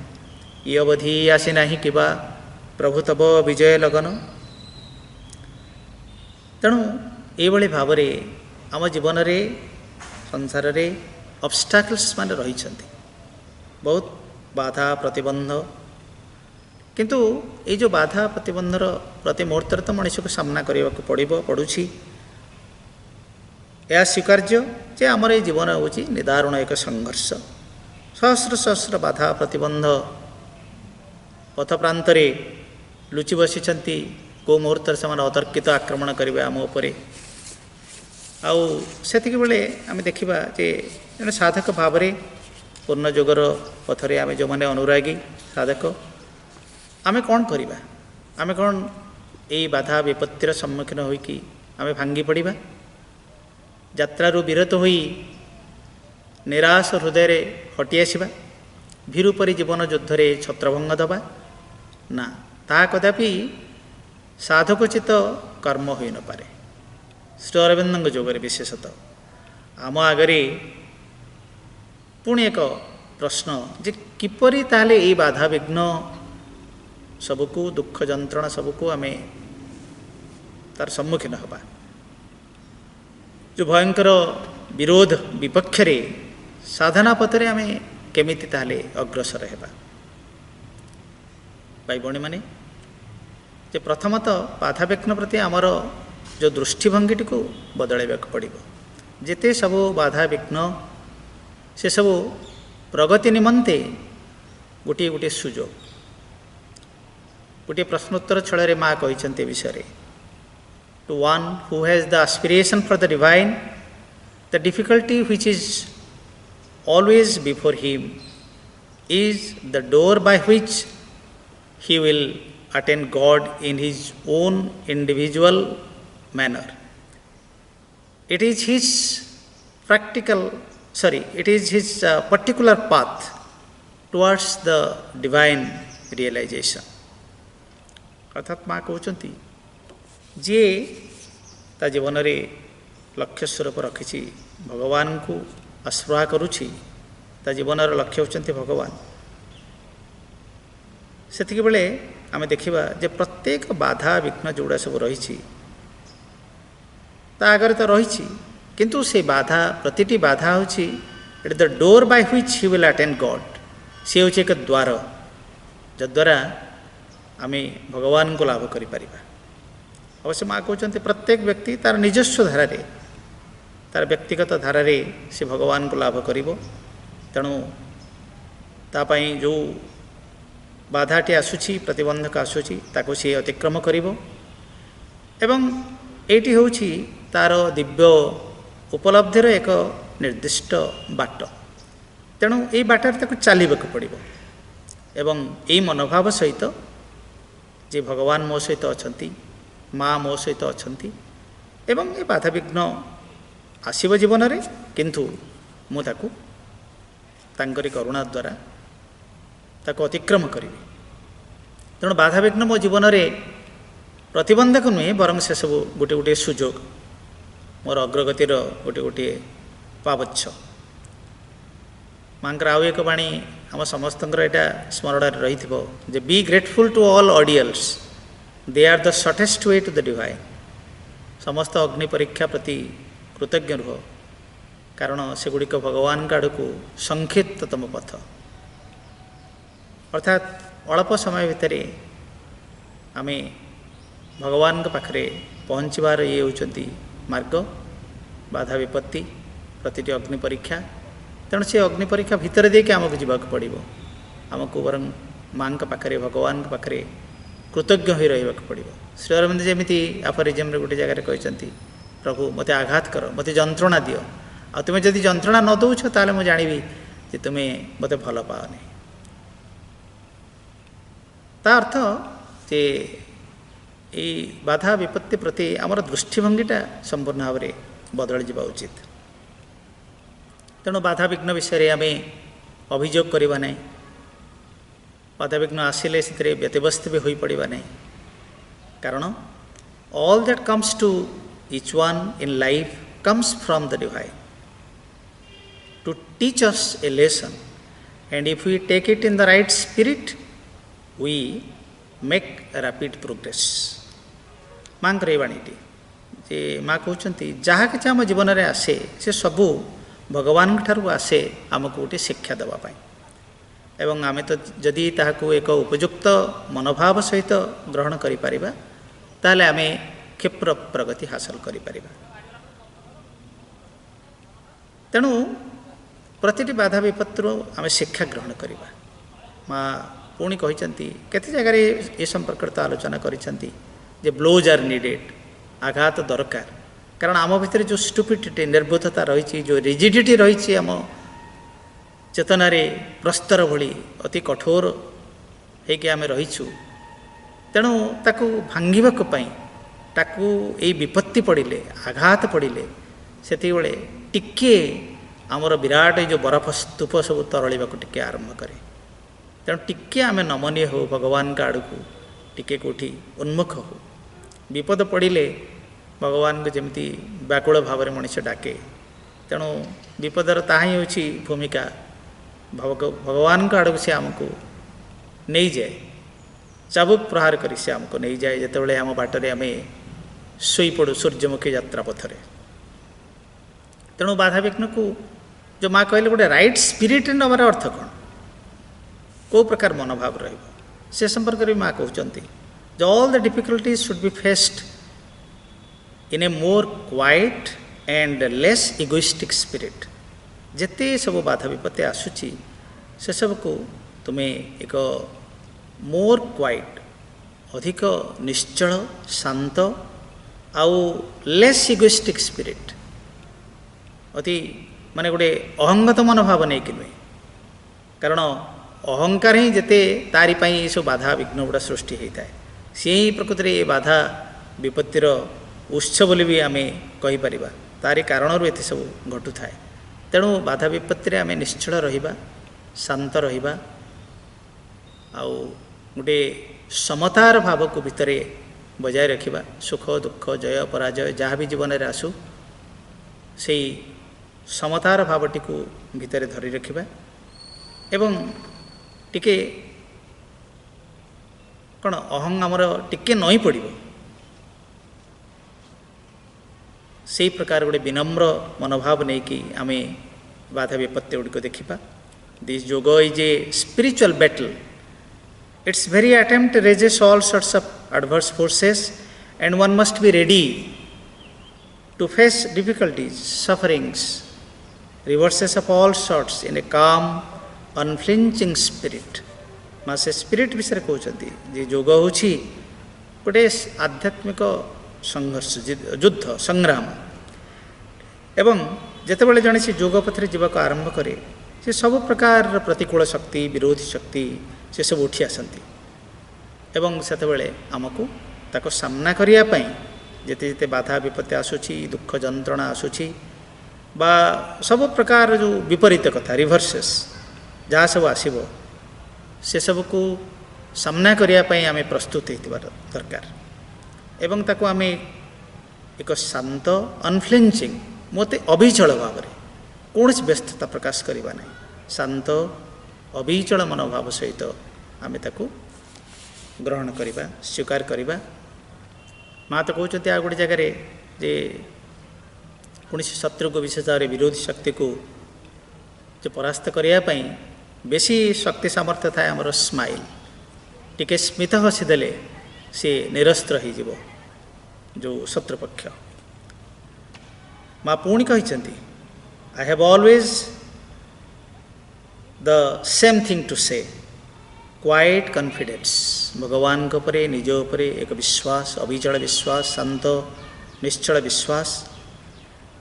ଏ ଅବଧି ଆସିନାହିଁ କିବା ପ୍ରଭୁ ତବ ବିଜୟ ଲଗନ। ତେଣୁ ଏଇଭଳି ଭାବରେ ଆମ ଜୀବନରେ ସଂସାରରେ ଅବଷ୍ଟାକଲ୍ସ ମାନେ ରହିଛନ୍ତି, ବହୁତ ବାଧା ପ୍ରତିବନ୍ଧ। କିନ୍ତୁ ଏଇ ଯେଉଁ ବାଧା ପ୍ରତିବନ୍ଧର ପ୍ରତି ମୁହୂର୍ତ୍ତରେ ତ ମଣିଷକୁ ସାମ୍ନା କରିବାକୁ ପଡ଼ୁଛି। ଏହା ସ୍ୱୀକାର୍ଯ୍ୟ ଯେ ଆମର ଏଇ ଜୀବନ ହେଉଛି ନିଦାରୁଣ ଏକ ସଂଘର୍ଷ। ସହସ୍ର ସହସ୍ର ବାଧା ପ୍ରତିବନ୍ଧ ପଥ ପ୍ରାନ୍ତରେ ଲୁଚି ବସିଛନ୍ତି। କେଉଁ ମୁହୂର୍ତ୍ତରେ ସେମାନେ ଅତର୍କିତ ଆକ୍ରମଣ କରିବେ ଆମ ଉପରେ। ଆଉ ସେତିକି ବେଳେ ଆମେ ଦେଖିବା ଯେ ଜଣେ ସାଧକ ଭାବରେ ପୂର୍ଣ୍ଣ ଯୋଗର ପଥରେ ଆମେ ଯେଉଁମାନେ ଅନୁରାଗୀ ସାଧକ, ଆମେ କ'ଣ କରିବା? ଆମେ କ'ଣ ଏଇ ବାଧା ବିପତ୍ତିର ସମ୍ମୁଖୀନ ହୋଇକି ଆମେ ଭାଙ୍ଗି ପଡ଼ିବା? ଯାତ୍ରାରୁ ବିରତ ହୋଇ ନିରାଶ ହୃଦୟରେ ହଟି ଆସିବା? ଭୀରୁ ପରି ଜୀବନ ଯୁଦ୍ଧରେ ଛତ୍ରଭଙ୍ଗ ଦେବା? ନା, ତାହା କଦାପି ସାଧକୋଚିତ କର୍ମ ହୋଇନପାରେ। ଶ୍ରୀ ଅରବିନ୍ଦଙ୍କ ଯୋଗରେ ବିଶେଷତଃ ଆମ ଆଗରେ ପୁଣି ଏକ ପ୍ରଶ୍ନ ଯେ କିପରି ତାହେଲେ ଏଇ ବାଧାବିଘ୍ନ ସବୁକୁ, ଦୁଃଖ ଯନ୍ତ୍ରଣା ସବୁକୁ ଆମେ ତାର ସମ୍ମୁଖୀନ ହେବା। ଯେଉଁ ଭୟଙ୍କର ବିରୋଧ ବିପକ୍ଷରେ ସାଧନା ପଥରେ ଆମେ କେମିତି ତାହେଲେ ଅଗ୍ରସର ହେବା? ଭାଇ ଭଉଣୀମାନେ, ଯେ ପ୍ରଥମତଃ ବାଧାବିଘ୍ନ ପ୍ରତି ଆମର ଯେଉଁ ଦୃଷ୍ଟିଭଙ୍ଗୀଟିକୁ ବଦଳାଇବାକୁ ପଡ଼ିବ। ଯେତେ ସବୁ ବାଧାବିଘ୍ନ ସେସବୁ ପ୍ରଗତି ନିମନ୍ତେ ଗୋଟିଏ ଗୋଟିଏ ସୁଯୋଗ। ଗୋଟିଏ ପ୍ରଶ୍ନୋତ୍ତର ଛଳରେ ମା କହିଛନ୍ତି ଏ ବିଷୟରେ, to one who has the aspiration for the divine, the difficulty which is always before him is the door by which he will attain God in his own individual manner. It is his particular path towards the divine realization. अर्थात माँ कहते जी ता जीवन में लक्ष्य स्वरूप रखी भगवान को आश्रय करुछि, ता जीवन लक्ष्य होचंती भगवान। सेतिक बेले आमे देखिबा जे प्रत्येक बाधा विघ्न जोड़ा सब रही ता आगे तो रही, किंतु से बाधा प्रतिटी बाधा होछि it the door by which he will attain God. से होछि एक द्वार जद्वारा आमे भगवान को लाभ करि परिबा। अवश्य माँ कहते प्रत्येक व्यक्ति तार निजस्व धारा रे, तार व्यक्तिगत धारा रे से भगवान को लाभ करिवो। तेणु तापाई जो बाधाटी आसुछि, प्रतिबंधक आसुछि, ताको से अतिक्रम करिवो। एवं एटी होछि तार दिव्य उपलब्धिर एक निर्दिष्ट बाट। तेणु ये बाटर ताको चलिबाकु पड़िबो एवं यही मनोभाव सहित जे भगवान मो सहित अछंती, माँ मो सहित अछंती एवं ये बाधा विघ्न आसीब जीवन रे, किंतु मु ताकू तांकरी करुणा द्वारा ताको अतिक्रम करिवि। तेणु बाधा विघ्न मो जीवन रे प्रतिबंधक नुहे, बरं से सब गोटे गोटे सुजोग, मोर अग्रगतिर गोटे गोटे पावच्छ। मांकर आउ एक बाणी आम समस्तंकर एटा स्मरण रही जे be grateful to all ordeals, they are the shortest way to the divine. समस्त अग्नि परीक्षा प्रति कृतज्ञ रुह कारण सेगुड़िक भगवान आड़ को संक्षिप्ततम पथ अर्थात अल्प समय भितर आम भगवान पाखे पहुँचबार ये होती मार्ग बाधा विपत्ति प्रति अग्नि परीक्षा तेणु से अग्नि परीक्षा भितर देके आमको जीवाक पड़ो आमको वर माँ पाखे भगवान पाखे कृतज्ञ हो रहा पड़ो श्री अरविंद जमी आफरिजम गोटे जगह कहते प्रभु मत आघात कर मत जंत्रणा दियो आ तुम्हें जदि जंत्रणा न दौच ताले मुझे जानिबी जे तुम्हें मत भल पाओनी ता अर्थ जे ये बाधा विपत्ति प्रति आमर दृष्टिभंगीटा संपूर्ण भाव में बदल जा उचित तेणु बाधा विघ्न विषय आम अभियोग करवा नहीं बाधा विघ्न आसिले से व्यतिव्यस्त भी हो पड़ा नहीं कारण all that comes to each one in life comes from the divine to teach us a lesson and if we take it in the right spirit we make rapid progress माँ बाणीटी जे माँ कहते जहाँ कि आम जीवन में आसे से सबू भगवान ठारू आसे आमको गोटे शिक्षा देवाई एवं आमे तो जदि ताहाको एक उपयुक्त मनोभाव सहित ग्रहण करि परिबा ताले आमे क्षिप्र प्रगति हासिल करि परिबा तेणु प्रतिटी बाधा विपत्तिरो आमे शिक्षा ग्रहण करिबा माँ पुणी कहिसंती केते जगह ये संपर्क तो आलोचना करिसंती जे ब्लोज आर नीडेड आघात दरकार कारण आम भितर जो स्टुपिडिटी निर्बोधता रही जो रिजिडिटी रही आम चेतना प्रस्तर भली अति कठोर होकि आम रहीचु तेणु ताकू भांगापी ताकू ये विपत्ति पड़े आघात पड़े से टिके आमर विराट जो बरफ स्तूप सब तरलिबा टिके आरंभ करे तेणु टिके आम नमनीय हो भगवान का आड़ को टिके कोठी उन्मुख हो विपद पड़े भगवान को जमी व्याकुल भाव में मनुष्य डाके तेणु विपदर ताही होची भूमिका भगवान का आड़ को से आमको नहीं जाए चाबुक प्रहार करी से आमको नहीं जाए जिते आम बाटरे आम शोपड़ू सूर्यमुखी यात्रा पथरे तेणु बाधा विघ्न को जो माँ कहले गोटे राइट स्पिरिट नबार अर्थ कौन कौ प्रकार मनोभाव से संपर्क में माँ कहते all the difficulties should be faced in A more quiet and less egoistic spirit जिते सब बाधा विपत्ति आसूची से सब को तुम्हें एक मोर क्वाइट अधिक निश्चल शांत आउ लेस इगोइस्टिक स्पिरिट अति माने गोटे अहंगत मनोभाव नहीं कि नुहे कारण अहंकार ही जिते तारी पाई सब बाधा विघ्न गुड़ा सृष्टि होता है सी ही प्रकृति में बाधा विपत्तिर उत्स बोली भी आम कहीपर तारी कारण ये सब घटू थाए तेणु बाधा विपत्ति आम निश्चल रहिबा शांत रहिबा आउ गोटे समतार भाव को भितर बजाय रखिबा सुख दुख जय पराजय जहाँ भी जीवन में आसू से समतार भावटी को भितर धरी रखिबा एवं टिके कौन अहं आमर टिके नई पड़ो से प्रकार गोटे विनम्र मनोभाव नहीं कि आम बाधा विपत्ति गुड़िक देखा this yoga is a spiritual battle its very attempt raises all sorts of adverse forces and one must be ready to face difficulties sufferings reverses of all sorts in a calm unflinching spirit माँ से spirit विषय कहते जे योग हूँ गोटे आध्यात्मिक संघर्ष युद्ध संग्राम एवं जितेबाला जड़े से योग पथरे जीवाक आरंभ करे से सब प्रकार प्रतिकूल शक्ति विरोधी शक्ति से सब उठी आसती एवं सेतबेले आमको ताको सामना करने जिते जिते बाधा विपत्ति आसूची दुख जंत्रणा आसूची बा सब प्रकार जो विपरीत कथा रिभर्सेस जहाँ सब आसब से सबको सामना करने आम प्रस्तुत होता दरकार एवं ताको आम एक शांत अनफ्लिंचिंग मते अभिचल भाव में कौन व्यस्तता प्रकाश करवा ना शांत अभिचल मनोभाव सहित आम ताको ग्रहण करवा स्वीकार करवा माँ तो कहते आ गोटे जगह जे कौनसी शत्रु को विशेष भाव विरोधी शक्ति को जो परास्त करने बेसी शक्ति सामर्थ्य थाए आमर स्माइल टिके स्मित हसीदेले सी निरस्त्र हो जो शत्रुपक्ष माँ पुणी कही I have always the same thing to say quite confidence भगवान को परे निज उपरे एक विश्वास अविचल विश्वास शांत निश्चल विश्वास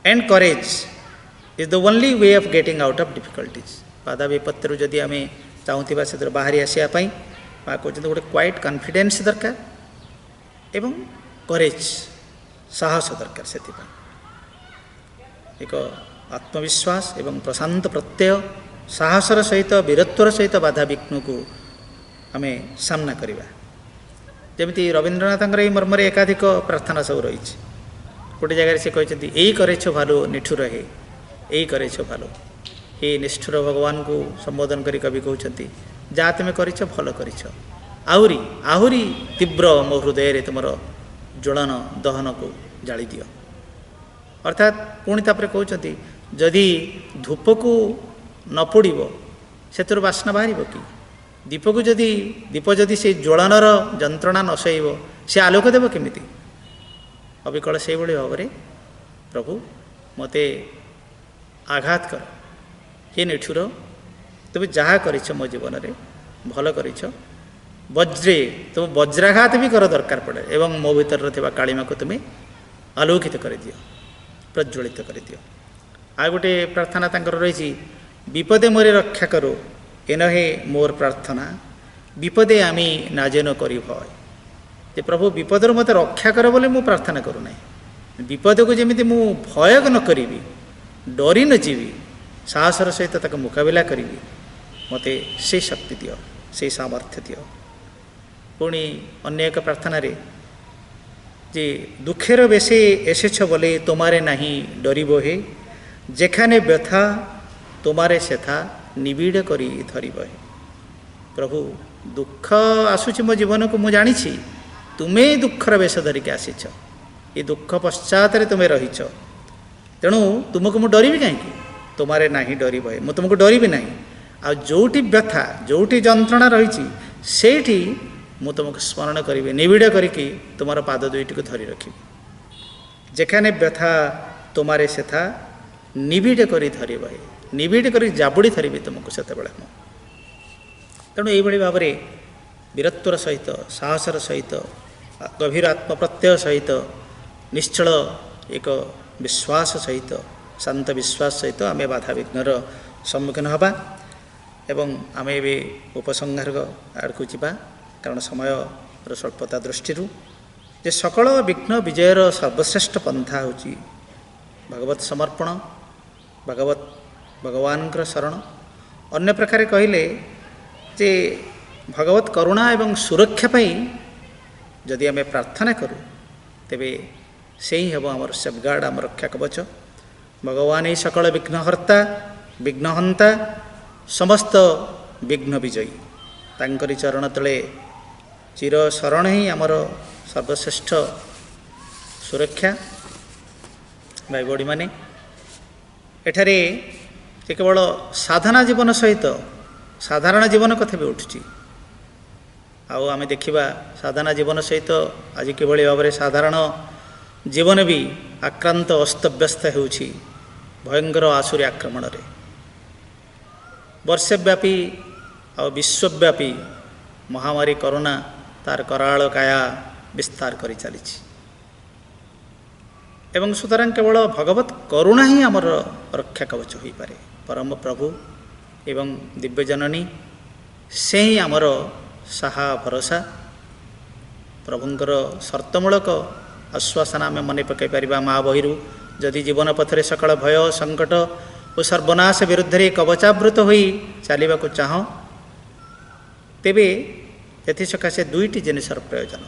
and courage is the only way of getting out of difficulties बाधा विपत्ति जदि आम चाहूबा से बाहरी आसापी माँ कहते गोटे क्वाइट कॉन्फिडेंस दरकार एवं करेज साहस दरकार से एक आत्मविश्वास एवं प्रशांत प्रत्यय साहसर सहित वीरत्वर सहित बाधा विघ्न को आम सामना करवा जमी रवींद्रनाथ मर्म एकाधिक प्रार्थना सब रही गोटे जगह से कहते यही करेछ भालू निठुर हे यही करेछ भालू हे निष्ठुर भगवान को संबोधन करी कवि कहते जहाँ तुम करिछ भल करिछ आहुरी आहुरी तीव्र मो हृदय तुमर ज्वलन दहन को जाली दियो अर्थात पुणी तापर कहते जदि धूप को न पोड़ब से बास्ना बाहर कि दीप को जदि दीप जदि से ज्वलनर जंत्रणा न सह से आलोक देव केमिति अविकल से भाव में प्रभु मते आघात कर हे निठुर तुम जहाँ करिछ मो जीवन में भल करिछ वज्रे तुम वज्राघात भी कर दरकार पड़े एवं मो भीतर थिबा कालिमा को तुम्हें आलोकित कर दियो प्रज्वलित कर दियो आ गोटे प्रार्थना तांकर रही विपदे मोरे रक्षा करो एनहे मोर प्रार्थना विपदे आमी नाजेन करी भय जे प्रभु विपदर मत रक्षा कर बोले मु प्रार्थना करूना विपद को जमी मु भय न करी डरी न जीवी साहसर सहित तक मुकाबला करी मते से शक्ति दियो से सामर्थ्य दियो पुणी अन्य एक प्रार्थना रे जे दुखेर बेसे एसेछ बोले तुम्हारे नहीं डरिबो हे जेखाने व्यथा तुम्हारे सेथा निबिड़ करी धरिब हे प्रभु दुख आसुची मो जीवन को मु जानी तुम्हें दुखर बेश धरिक आसीच ये दुख पश्चात तुम्हें रहीच तेणु तुमको मु डरबी कहीं तुम्हारे नहीं डरिब हे मु तुमको डरबी ना आ जोटी व्यथा जोटी जंत्रणा रही सेठी मु तुमको स्मरण करी निबिड़ करी तुमार पाद दुईटी को धरी रखी जेखाने व्यथा तुम्हारे सेथा निबिड़ करी धरिब हे निबिड़ करी जाबुड़ी धरबी तुमको से तेणु यही भाव में वीरत्वर सहित साहसर सहित गभीर आत्मप्रत्यय सहित निश्चल एक विश्वास सहित शांत विश्वास सहित आम बाधा विघ्नर सम्मुखीन हवा एवं आम ए उपसंहार आड़क जा कारण समय स्वल्पता दृष्टि जे सकल विघ्न विजयर सर्वश्रेष्ठ पंथा हूँ भगवत समर्पण भगवान शरण अन्य प्रकार कहले जे भगवत करुणा एवं सुरक्षा पाई जदि आम प्रार्थना करूँ तेबे से ही हम आमर सेफगार्ड आम रक्षा कवच भगवान ही सकल विघ्नहर्ता विघ्नहंता समस्त विघ्न विजयी तांकरी चरण तले चिर शरण ही आमर सर्वश्रेष्ठ सुरक्षा भाई बड़ी माने एठारे केवल साधना जीवन सहित साधारण जीवन कथा भी उठुची आउ आम देखा साधना जीवन सहित आज किभली भाव में साधारण जीवन भी आक्रांत अस्तव्यस्त होउछि भयंकर आसुरी आक्रमण रे वर्षव्यापी और विश्वव्यापी महामारी कोरोना तार कराल काया विस्तार करी चली एवं सुतरां केवल भगवत करुणा ही आमर रक्षा कवच हो पारे परम प्रभु एवं दिव्यजननी से ही आमर साहा भरोसा प्रभुंकर शर्तमूलक आश्वासना आम मन पकई पार माँ बहिरू जदि जीवन पथरे सकल भय संकट और सर्वनाश विरुद्ध कवचावृत हो चलने को चाह तेबे एसकाशे दुईटी जिनिसर प्रयोजन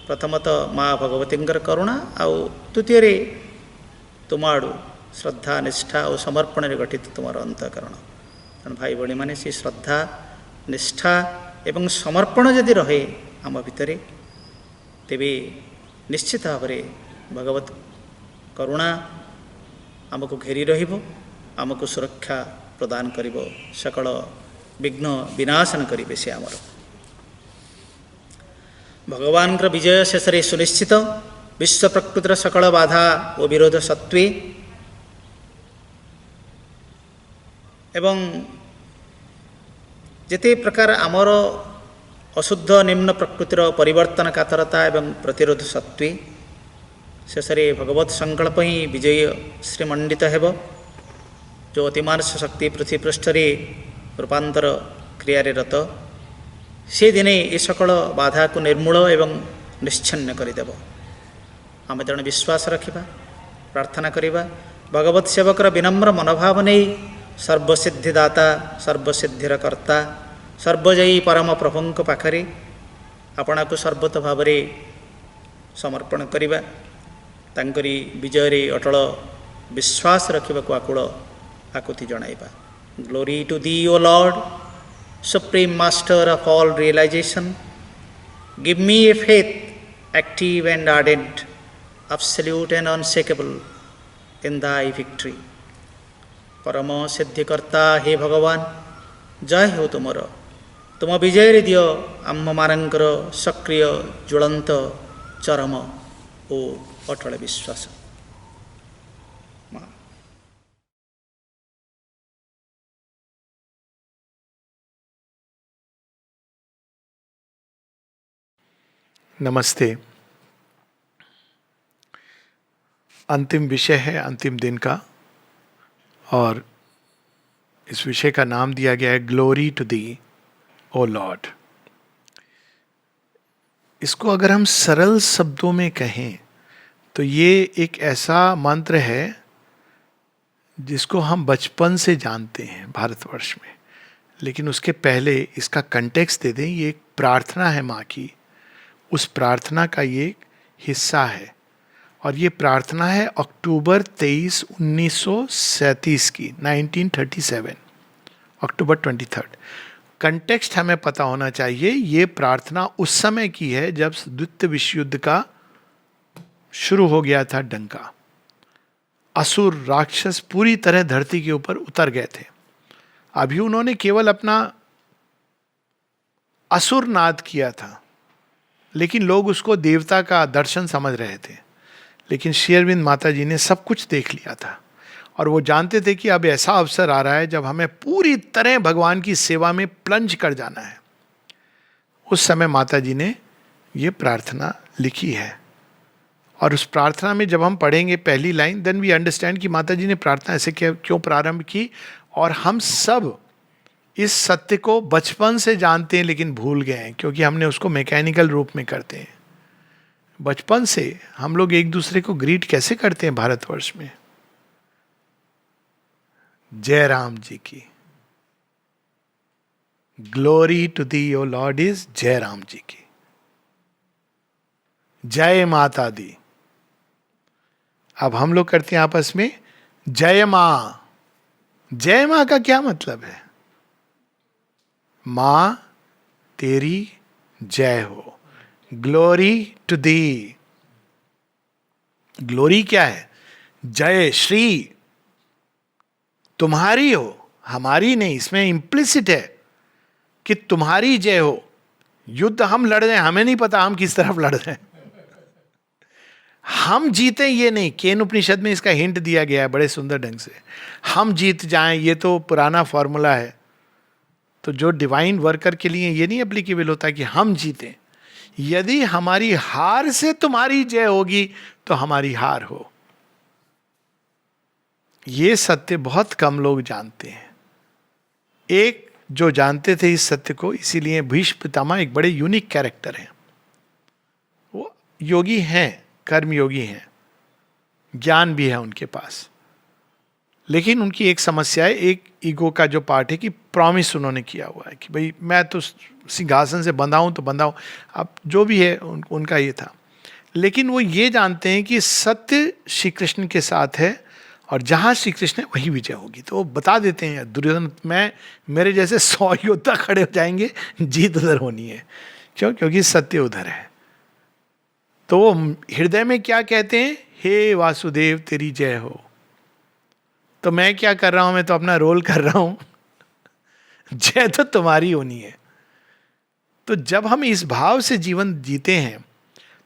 प्रथमतः माँ भगवती करुणा आउ द्वितीय तुम आड़ू श्रद्धा निष्ठा और समर्पण गठित तुम अंतकरण तेणु भाई भाई मैंने से श्रद्धा निष्ठा एवं समर्पण जदि रहे आम भितर तेबे निश्चित भाव में भगवत କରୁଣା ଆମକୁ ଘେରି ରହିବ, ଆମକୁ ସୁରକ୍ଷା ପ୍ରଦାନ କରିବ, ସକଳ ବିଘ୍ନ ବିନାଶନ କରିବେ ସେ ଆମର। ଭଗବାନଙ୍କର ବିଜୟ ଶେଷରେ ସୁନିଶ୍ଚିତ। ବିଶ୍ୱ ପ୍ରକୃତିର ସକଳ ବାଧା ଓ ବିରୋଧ ସତ୍ତ୍ୱେ ଏବଂ ଯେତେ ପ୍ରକାର ଆମର ଅଶୁଦ୍ଧ ନିମ୍ନ ପ୍ରକୃତିର ପରିବର୍ତ୍ତନ କାତରତା ଏବଂ ପ୍ରତିରୋଧ ସତ୍ତ୍ୱେ ଶେଷରେ ଭଗବତ ସଂକଳ୍ପ ହିଁ ବିଜୟ ଶ୍ରୀମଣ୍ଡିତ ହେବ। ଯେଉଁ ଅତିମାନସ ଶକ୍ତି ପୃଥିବୀ ପୃଷ୍ଠରେ ରୂପାନ୍ତର କ୍ରିୟାରେ ରତ, ସେ ଦିନେ ଏ ସକଳ ବାଧାକୁ ନିର୍ମୂଳ ଏବଂ ନିଶ୍ଚନ୍ନ କରିଦେବ। ଆମେ ତେଣୁ ବିଶ୍ୱାସ ରଖିବା, ପ୍ରାର୍ଥନା କରିବା। ଭଗବତ ସେବକର ବିନମ୍ର ମନୋଭାବ ନେଇ ସର୍ବସିଦ୍ଧିଦାତା, ସର୍ବସିଦ୍ଧିର କର୍ତ୍ତା, ସର୍ବଜୟୀ ପରମ ପ୍ରଭୁଙ୍କ ପାଖରେ ଆପଣାକୁ ସର୍ବତ ଭାବରେ ସମର୍ପଣ କରିବା। ତାଙ୍କରି ବିଜୟରେ ଅଟଳ ବିଶ୍ୱାସ ରଖିବାକୁ ଆକୁତି ଜଣାଇବା। Glory to thee O Lord, supreme master of all realisation, give me a faith active and ardent, absolute and unshakable in thy victory। ପରମ ସିଦ୍ଧିକର୍ତ୍ତା ହେ ଭଗବାନ, ଜୟ ହେଉ ତୁମର। ତୁମ ବିଜୟରେ ଦିଅ ଆମ୍ଭମାନଙ୍କର ସକ୍ରିୟ, ଜ୍ୱଳନ୍ତ, ଚରମ ଓ ଅଟଳ ବିଶ୍ୱାସ। नमस्ते। अंतिम विषय है अंतिम दिन का, और इस विषय का नाम दिया गया है glory to thee O lord. इसको अगर हम सरल शब्दों में कहें तो ये एक ऐसा मंत्र है जिसको हम बचपन से जानते हैं भारतवर्ष में, लेकिन उसके पहले इसका कंटेक्स्ट दे दें। ये एक प्रार्थना है माँ की, उस प्रार्थना का ये हिस्सा है, और ये प्रार्थना है अक्टूबर 23, 1937 की, 1937, अक्टूबर 23। कंटेक्स्ट हमें पता होना चाहिए। ये प्रार्थना उस समय की है जब द्वितीय विश्व युद्ध का शुरू हो गया था डंका। असुर राक्षस पूरी तरह धरती के ऊपर उतर गए थे। अभी उन्होंने केवल अपना असुर नाद किया था, लेकिन लोग उसको देवता का दर्शन समझ रहे थे। लेकिन श्री अरविंद माता जी ने सब कुछ देख लिया था, और वो जानते थे कि अब ऐसा अवसर आ रहा है जब हमें पूरी तरह भगवान की सेवा में प्लंज कर जाना है। उस समय माता जी ने ये प्रार्थना लिखी है, और उस प्रार्थना में जब हम पढ़ेंगे पहली लाइन, देन वी अंडरस्टैंड कि माता जी ने प्रार्थना ऐसे क्यों प्रारंभ की। और हम सब इस सत्य को बचपन से जानते हैं, लेकिन भूल गए हैं क्योंकि हमने उसको मैकेनिकल रूप में करते हैं। बचपन से हम लोग एक दूसरे को ग्रीट कैसे करते हैं भारतवर्ष में? जय राम जी की। Glory to thee O lord is जय राम जी की। जय माता दी। अब हम लोग करते हैं आपस में जय मां। जय मां का क्या मतलब है? मां तेरी जय हो। Glory to the. ग्लोरी क्या है? जय श्री तुम्हारी हो, हमारी नहीं। इसमें इंप्लिसिट है कि तुम्हारी जय हो। युद्ध हम लड़ रहे हैं, हमें नहीं पता हम किस तरफ लड़ रहे हैं। हम जीते ये नहीं। केन उपनिषद में इसका हिंट दिया गया है बड़े सुंदर ढंग से। हम जीत जाएं ये तो पुराना फॉर्मूला है, तो जो डिवाइन वर्कर के लिए ये नहीं एप्लीकेबल होता कि हम जीतें। यदि हमारी हार से तुम्हारी जय होगी तो हमारी हार हो। ये सत्य बहुत कम लोग जानते हैं। एक जो जानते थे इस सत्य को, इसीलिए भीष्म पितामह एक बड़े यूनिक कैरेक्टर हैं। वो योगी हैं, कर्म योगी हैं, ज्ञान भी है उनके पास, लेकिन उनकी एक समस्या है, एक ईगो का जो पार्ट है कि प्रॉमिस उन्होंने किया हुआ है कि भाई मैं तो सिंहासन से बंधा हूं तो बंधा हूं। अब जो भी है उनका ये था, लेकिन वो ये जानते हैं कि सत्य श्री कृष्ण के साथ है, और जहां श्री कृष्ण है वही विजय होगी। तो वो बता देते हैं दुर्योधन, मेरे जैसे 100 योद्धा खड़े हो जाएंगे, जीत उधर होनी है। क्यों? क्योंकि सत्य उधर है। तो वो हृदय में क्या कहते हैं? हे वासुदेव तेरी जय हो। तो मैं क्या कर रहा हूं, मैं तो अपना रोल कर रहा हूं, जय तो तुम्हारी होनी है। तो जब हम इस भाव से जीवन जीते हैं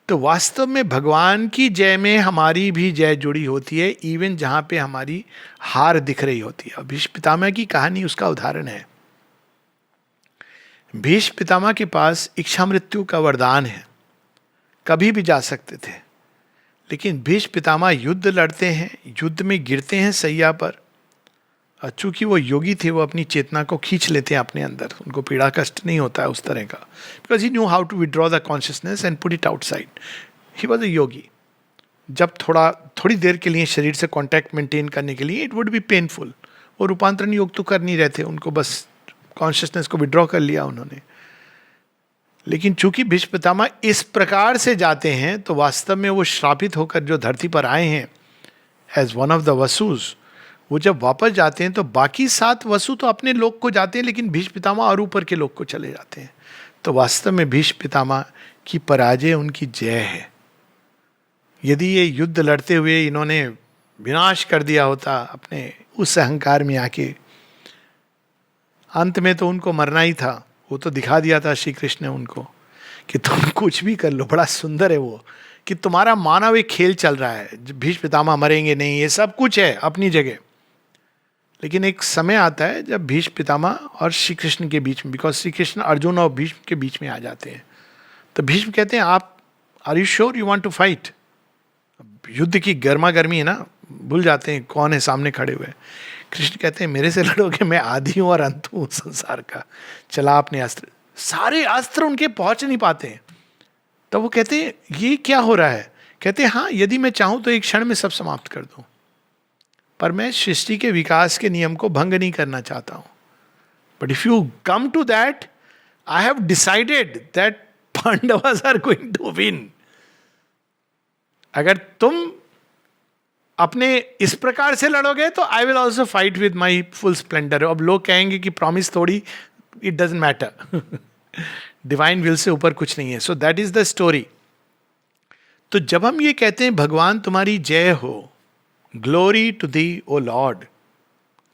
तो वास्तव में भगवान की जय में हमारी भी जय जुड़ी होती है, इवन जहां पे हमारी हार दिख रही होती है। भीष्म पितामह की कहानी उसका उदाहरण है। भीष्म पितामह के पास इच्छा मृत्यु का वरदान है, कभी भी जा सकते थे, लेकिन भीष्म पितामह युद्ध लड़ते हैं, युद्ध में गिरते हैं सैया पर। और चूंकि वो योगी थे, वो अपनी चेतना को खींच लेते हैं अपने अंदर, उनको पीड़ा कष्ट नहीं होता है उस तरह का, because he knew how to withdraw the consciousness and put it outside. He was a yogi. जब थोड़ी देर के लिए शरीर से कांटेक्ट मेंटेन करने के लिए इट वुड बी पेनफुल, वो रूपांतरण योग तो कर नहीं रहे थे, उनको बस कॉन्शियसनेस को विड्रॉ कर लिया उन्होंने। लेकिन चूंकि भीष्म पितामह इस प्रकार से जाते हैं, तो वास्तव में वो श्रापित होकर जो धरती पर आए हैं एज वन ऑफ द वसुस, वो जब वापस जाते हैं तो बाकी 7 वसु तो अपने लोक को जाते हैं, लेकिन भीष्म पितामह और ऊपर के लोक को चले जाते हैं। तो वास्तव में भीष्म पितामह की पराजय उनकी जय है। यदि ये युद्ध लड़ते हुए इन्होंने विनाश कर दिया होता अपने उस अहंकार में आके, अंत में तो उनको मरना ही था। वो तो दिखा दिया था श्री कृष्ण ने उनको कि तुम कुछ भी कर लो, बड़ा सुंदर है वो, कि तुम्हारा मानव एक खेल चल रहा है, भीष्म पितामह मरेंगे नहीं, ये सब कुछ है अपनी जगह। लेकिन एक समय आता है जब भीष्म पितामह और श्री कृष्ण के बीच में, बिकॉज श्री कृष्ण अर्जुन और भीष्म के बीच में आ जाते हैं, तो भीष्म कहते हैं आप are you sure you want to fight. युद्ध की गर्मा गर्मी है ना, भूल जाते हैं कौन है सामने खड़े हुए। कृष्ण कहते हैं मेरे से लड़ोगे, मैं आदि हूं और अंत हूं संसार का, चला अपने अस्त्र। सारे अस्त्र उनके पहुंच नहीं पाते हैं। तो वो कहते हैं ये क्या हो रहा है। कहते हैं हाँ, यदि मैं चाहूं तो एक क्षण में सब समाप्त कर दूं, पर मैं सृष्टि के विकास के नियम को भंग नहीं करना चाहता हूं। But if you come to that, I have decided that Pandavas are going to win. अगर तुम अपने इस प्रकार से लड़ोगे तो I will also fight with my full splendour. अब लोग कहेंगे कि प्रॉमिस थोड़ी, it doesn't matter, divine will से ऊपर कुछ नहीं है। So that is the story. तो जब हम ये कहते हैं भगवान तुम्हारी जय हो, glory to thee O lord,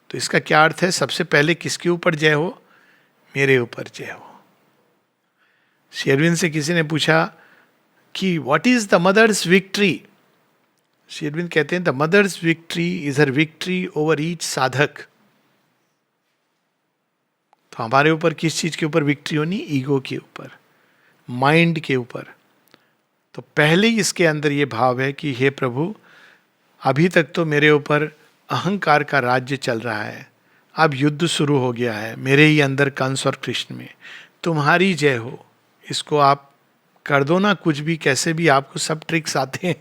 तो इसका क्या अर्थ है। सबसे पहले किसके ऊपर जय हो, मेरे ऊपर जय हो। श्री अरविंद से किसी ने पूछा कि what is the mother's victory. Shri Aurobindo कहते हैं the mother's victory is her victory over each sadhak. तो हमारे ऊपर किस चीज के ऊपर विक्ट्री होनी, ईगो के ऊपर, माइंड के ऊपर। तो पहले ही इसके अंदर ये भाव है कि हे प्रभु, अभी तक तो मेरे ऊपर अहंकार का राज्य चल रहा है, अब युद्ध शुरू हो गया है मेरे ही अंदर कंस और कृष्ण में, तुम्हारी जय हो। इसको आप कर दो ना कुछ भी, कैसे भी, आपको सब ट्रिक्स आते हैं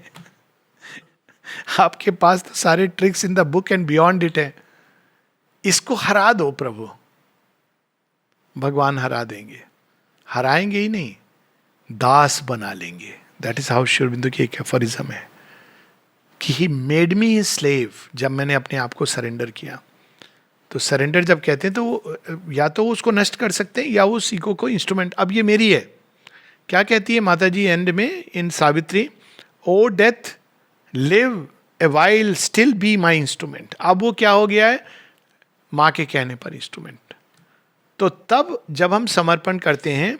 आपके पास तो सारे tricks in the book and beyond it है। इसको हरा दो प्रभु। भगवान हरा देंगे, हराएंगे ही नहीं, दास बना लेंगे। That is how Shri Aurobindo की एक एफोरिज्म है कि he made me his slave. जब मैंने अपने आप को सरेंडर किया, तो सरेंडर जब कहते हैं तो वो या तो उसको नष्ट कर सकते हैं या उस ईगो को इंस्ट्रूमेंट, अब ये मेरी है। क्या कहती है माता जी एंड में in Savitri, O death live a while still be my instrument. अब वो क्या हो गया है, माँ के कहने पर इंस्ट्रूमेंट। तो तब जब हम समर्पण करते हैं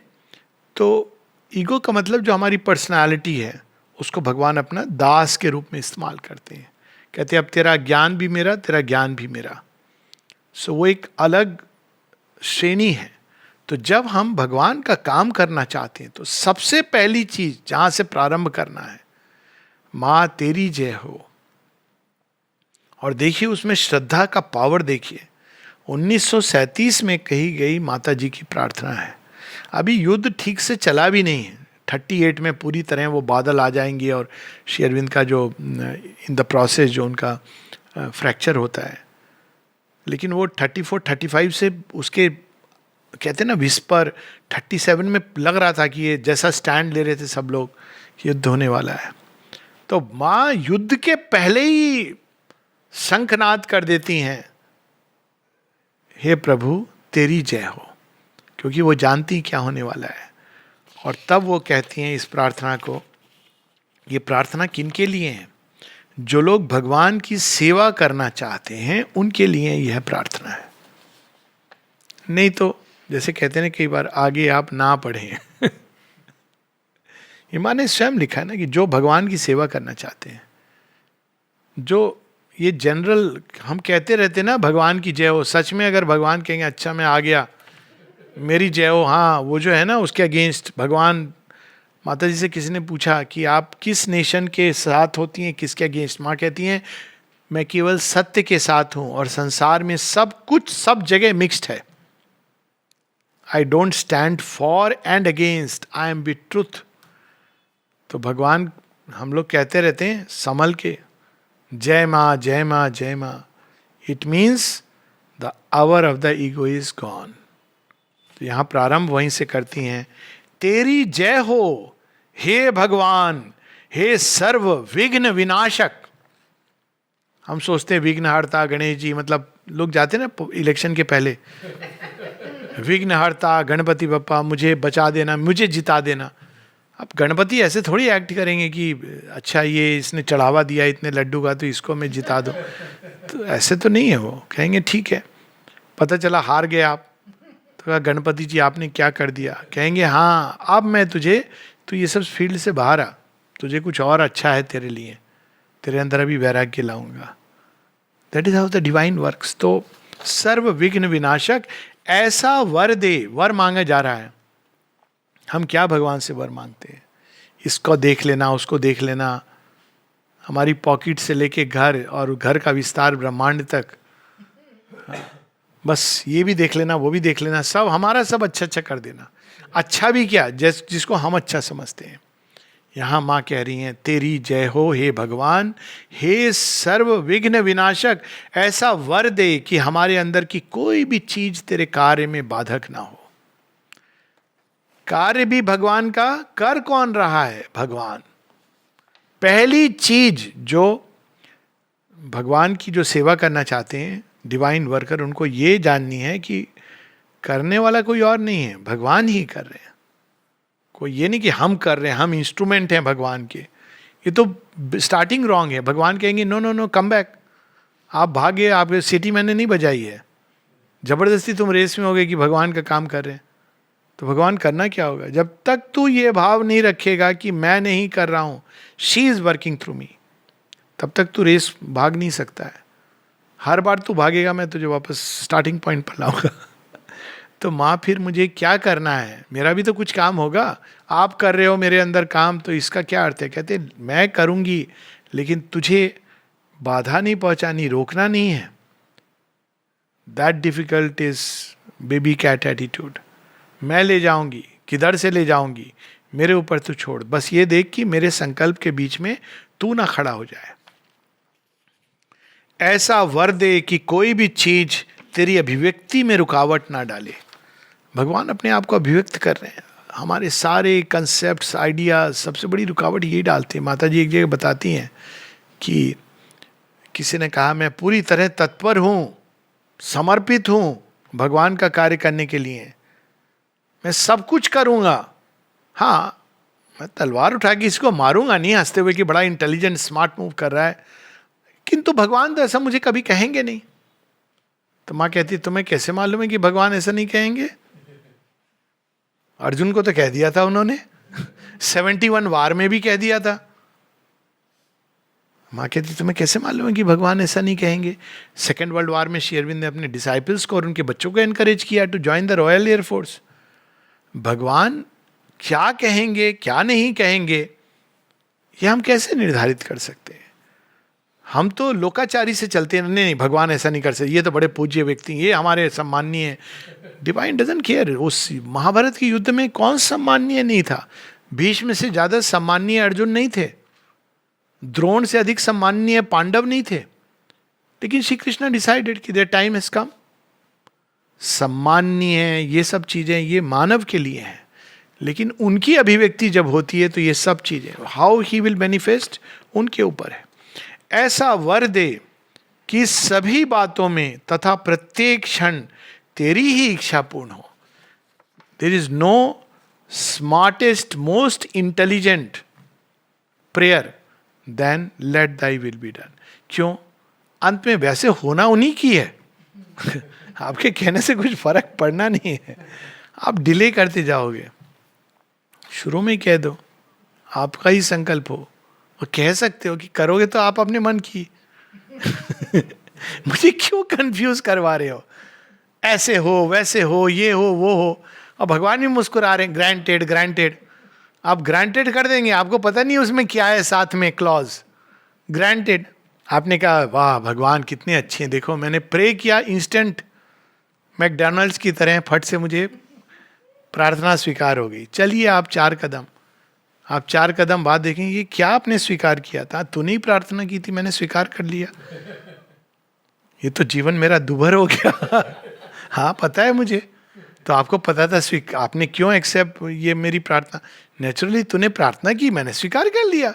तो ईगो का मतलब जो हमारी पर्सनालिटी है उसको भगवान अपना दास के रूप में इस्तेमाल करते हैं। कहते हैं अब तेरा ज्ञान भी मेरा, तेरा ज्ञान भी मेरा। सो वो एक अलग श्रेणी है। तो जब हम भगवान का काम करना चाहते हैं तो सबसे पहली चीज जहां से प्रारंभ करना है, माँ तेरी जय हो। और देखिए उसमें श्रद्धा का पावर देखिए। 1937 में कही गई माता जी की प्रार्थना है। अभी युद्ध ठीक से चला भी नहीं है। 38 में पूरी तरह वो बादल आ जाएंगे और श्री अरविंद का जो इन द प्रोसेस जो उनका फ्रैक्चर होता है, लेकिन वो 34-35 से उसके कहते हैं ना विस्पर, 37 में लग रहा था कि ये जैसा स्टैंड ले रहे थे सब लोग, युद्ध होने वाला है। तो माँ युद्ध के पहले ही शंखनाद कर देती हैं, हे प्रभु तेरी जय हो, क्योंकि वो जानती क्या होने वाला है। और तब वो कहती हैं इस प्रार्थना को, ये प्रार्थना किन के लिए है, जो लोग भगवान की सेवा करना चाहते हैं उनके लिए यह प्रार्थना है। नहीं तो जैसे कहते हैं कई बार, आगे आप ना पढ़ें। ये माँ ने स्वयं लिखा है ना कि जो भगवान की सेवा करना चाहते हैं, जो ये जनरल हम कहते रहते ना भगवान की जय हो, सच में अगर भगवान कहेंगे अच्छा मैं आ गया, मेरी जय हो, हाँ वो जो है ना उसके अगेंस्ट भगवान। माता जी से किसी ने पूछा कि आप किस नेशन के साथ होती हैं, किसके अगेंस्ट? माँ कहती हैं मैं केवल सत्य के साथ हूं और संसार में सब कुछ सब जगह मिक्स्ड है। I don't stand for and against, I am with truth. तो भगवान हम लोग कहते रहते हैं संभल के, जय माँ जय माँ जय माँ। It means the hour of the ego is gone. तो यहां प्रारंभ वहीं से करती हैं, तेरी जय हो हे भगवान, हे सर्व विघ्न विनाशक। हम सोचते हैं विघ्नहर्ता गणेश जी, मतलब लोग जाते हैं ना इलेक्शन के पहले, विघ्नहर्ता गणपति बप्पा मुझे बचा देना, मुझे जिता देना। अब गणपति ऐसे थोड़ी एक्ट करेंगे कि अच्छा ये इसने चढ़ावा दिया इतने लड्डू का तो इसको मैं जिता दूं। तो ऐसे तो नहीं है। वो कहेंगे ठीक है, पता चला हार गए आप, तो कहा गणपति जी आपने क्या कर दिया? कहेंगे हाँ अब मैं तुझे, तू ये सब फील्ड से बाहर आ, तुझे कुछ और अच्छा है तेरे लिए, तेरे अंदर अभी वैराग्य लाऊंगा। That is how the divine works. तो सर्व विघ्न विनाशक, ऐसा वर दे। वर मांगा जा रहा है। हम क्या भगवान से वर मांगते हैं? इसको देख लेना, उसको देख लेना, हमारी पॉकेट से लेके घर और घर का विस्तार ब्रह्मांड तक, बस ये भी देख लेना वो भी देख लेना, सब हमारा सब अच्छा अच्छा कर देना। अच्छा भी क्या, जिसको हम अच्छा समझते हैं। यहाँ माँ कह रही हैं तेरी जय हो हे भगवान, हे सर्व विघ्न विनाशक, ऐसा वर दे कि हमारे अंदर की कोई भी चीज तेरे कार्य में बाधक ना हो। कार्य भी भगवान का, कर कौन रहा है? भगवान। पहली चीज जो भगवान की जो सेवा करना चाहते हैं डिवाइन वर्कर, उनको ये जाननी है कि करने वाला कोई और नहीं है, भगवान ही कर रहे हैं। कोई ये नहीं कि हम कर रहे हैं, हम इंस्ट्रूमेंट हैं भगवान के। ये तो स्टार्टिंग रॉन्ग है। भगवान कहेंगे no no no come back, आप भागे, आप सिटी मैंने नहीं बजाई है, जबरदस्ती तुम रेस में हो गए कि भगवान का काम कर रहे हैं। तो भगवान करना क्या होगा? जब तक तू ये भाव नहीं रखेगा कि मैं नहीं कर रहा हूं, शी इज वर्किंग थ्रू मी, तब तक तू रेस भाग नहीं सकता है। हर बार तू भागेगा मैं तुझे वापस स्टार्टिंग पॉइंट पर लाऊंगा। तो माँ फिर मुझे क्या करना है? मेरा भी तो कुछ काम होगा। आप कर रहे हो मेरे अंदर काम, तो इसका क्या अर्थ है? कहते मैं करूंगी लेकिन तुझे बाधा नहीं पहुंचानी, रोकना नहीं है। That difficult is baby cat attitude. मैं ले जाऊंगी, किधर से ले जाऊंगी, मेरे ऊपर तू छोड़, बस ये देख कि मेरे संकल्प के बीच में तू ना खड़ा हो जाए। ऐसा वर दे कि कोई भी चीज तेरी अभिव्यक्ति में रुकावट ना डाले। भगवान अपने आप को अभिव्यक्त कर रहे हैं। हमारे सारे कंसेप्ट्स, आइडिया, सबसे बड़ी रुकावट यही डालते हैं। माता जी एक जगह बताती हैं कि किसी ने कहा मैं पूरी तरह तत्पर हूँ, समर्पित हूँ भगवान का कार्य करने के लिए, मैं सब कुछ करूँगा। हाँ, मैं तलवार उठा के इसको मारूंगा नहीं, हंसते हुए कि बड़ा इंटेलिजेंट स्मार्ट मूव कर रहा है, किंतु भगवान तो ऐसा मुझे कभी कहेंगे नहीं। तो माँ कहती तुम्हें कैसे मालूम है कि भगवान ऐसा नहीं कहेंगे? अर्जुन को तो कह दिया था उन्होंने, 71 वार में भी कह दिया था। माँ कहती तुम्हें कैसे मालूम है कि भगवान ऐसा नहीं कहेंगे? सेकेंड वर्ल्ड वार में श्री अरविंद ने अपने डिसाइपल्स को और उनके बच्चों को एनकरेज किया to join the Royal Air Force. भगवान क्या कहेंगे क्या नहीं कहेंगे ये हम कैसे निर्धारित कर सकते हैं? हम तो लोकाचारी से चलते हैं, नहीं भगवान ऐसा नहीं कर सकते, ये तो बड़े पूज्य व्यक्ति, ये हमारे सम्माननीय। Divine doesn't care. उस महाभारत के युद्ध में कौन सम्माननीय नहीं था? भीष्म से ज्यादा सम्माननीय अर्जुन नहीं थे, द्रोण से अधिक सम्माननीय पांडव नहीं थे, लेकिन श्री कृष्ण डिसाइडेड कि देयर टाइम हैज कम। सम्माननीय है ये सब चीजें, ये मानव के लिए हैं, लेकिन उनकी अभिव्यक्ति जब होती है तो ये सब चीजें हाउ ही विल मैनिफेस्ट उनके ऊपर है। ऐसा वर दे कि सभी बातों में तथा प्रत्येक क्षण तेरी ही इच्छा पूर्ण हो। There is no smartest most intelligent prayer than let thy will be done. क्यों? अंत में वैसे होना उन्हीं की है. आपके कहने से कुछ फर्क पड़ना नहीं है. आप डिले करते जाओगे. शुरू में कह दो, आपका ही संकल्प हो, और कह सकते हो कि करोगे तो आप अपने मन की. मुझे क्यों कंफ्यूज करवा रहे हो? ऐसे हो, वैसे हो, ये हो, वो हो. और भगवान भी मुस्कुरा रहे हैं, ग्रांटेड ग्रांटेड. आप ग्रांटेड कर देंगे, आपको पता नहीं उसमें क्या है साथ में क्लॉज. ग्रांटेड. आपने कहा वाह भगवान कितने अच्छे हैं, देखो मैंने प्रे किया, इंस्टेंट मैकडॉनल्ड्स की तरह फट से मुझे प्रार्थना स्वीकार हो गई. चलिए आप 4 कदम, आप 4 कदम बाद देखेंगे क्या आपने स्वीकार किया था. तूने ही प्रार्थना की थी, मैंने स्वीकार कर लिया. ये तो जीवन मेरा दुभर हो गया. हाँ पता है मुझे. तो आपको पता था आपने क्यों एक्सेप्ट ये मेरी प्रार्थना. नेचुरली तूने प्रार्थना की, मैंने स्वीकार कर लिया.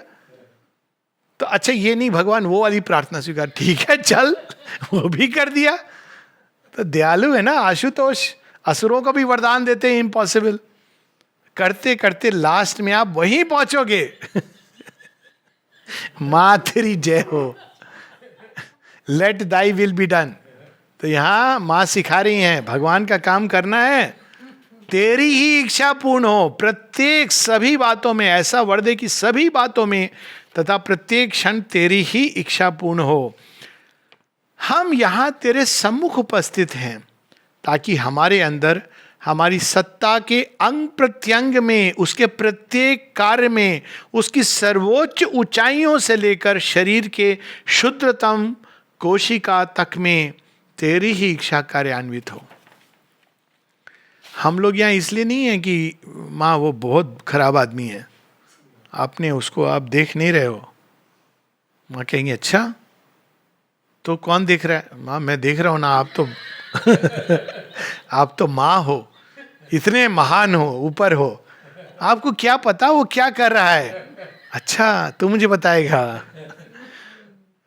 तो अच्छा ये नहीं भगवान वो वाली प्रार्थना स्वीकार, ठीक है चल वो भी कर दिया. तो दयालु है ना आशुतोष. असुरों को भी वरदान देते हैं इम्पॉसिबल. करते करते लास्ट में आप वहीं पहुंचोगे. मां तेरी जय हो. Late thy will be done. तो यहां मां सिखा रही हैं भगवान का काम करना है, तेरी ही इच्छा पूर्ण हो. प्रत्येक सभी बातों में ऐसा वर दे कि सभी बातों में तथा प्रत्येक क्षण तेरी ही इच्छा पूर्ण हो. हम यहां तेरे सम्मुख उपस्थित हैं ताकि हमारे अंदर हमारी सत्ता के अंग प्रत्यंग में, उसके प्रत्येक कार्य में, उसकी सर्वोच्च ऊंचाइयों से लेकर शरीर के शुद्धतम कोशिका तक में तेरी ही इच्छा कार्यान्वित हो. हम लोग यहाँ इसलिए नहीं है कि माँ वो बहुत खराब आदमी है, आपने उसको आप देख नहीं रहे हो. माँ कहेंगे अच्छा तो कौन देख रहा है. माँ मैं देख रहा हूँ ना, आप तो आप तो माँ हो, इतने महान हो, ऊपर हो, आपको क्या पता वो क्या कर रहा है. अच्छा तू मुझे बताएगा.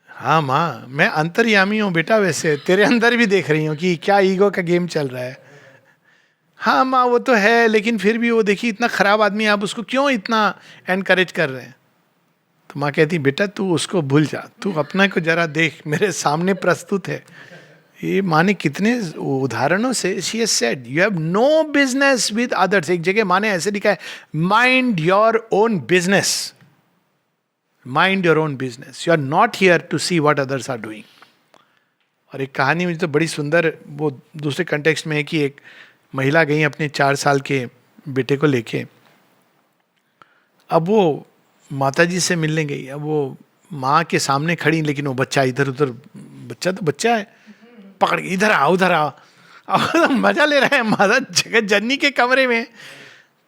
हाँ माँ मैं अंतर्यामी हूँ बेटा, वैसे तेरे अंदर भी देख रही हूँ कि क्या ईगो का गेम चल रहा है. हाँ माँ वो तो है, लेकिन फिर भी वो देखिए इतना खराब आदमी, आप उसको क्यों इतना एनकरेज कर रहे हैं. तो माँ कहती बेटा तू उसको भूल जा, तू अपना को जरा देख, मेरे सामने प्रस्तुत है. ये माँ ने कितने उदाहरणों से she has said you have no business with others. एक जगह माँ ने ऐसे लिखा है mind your own business. Mind your own business. You are not here to see what others are doing. और एक कहानी मुझे तो बड़ी सुंदर, वो दूसरे कंटेक्स्ट में है कि एक महिला गई अपने 4 साल के बेटे को लेके. अब वो माता जी से मिलने गई. अब वो माँ के सामने खड़ी, लेकिन वो बच्चा इधर उधर, बच्चा तो बच्चा है, पकड़ के इधर आओ उधर आओ. अब मजा ले रहा है माता जगत जननी के कमरे में.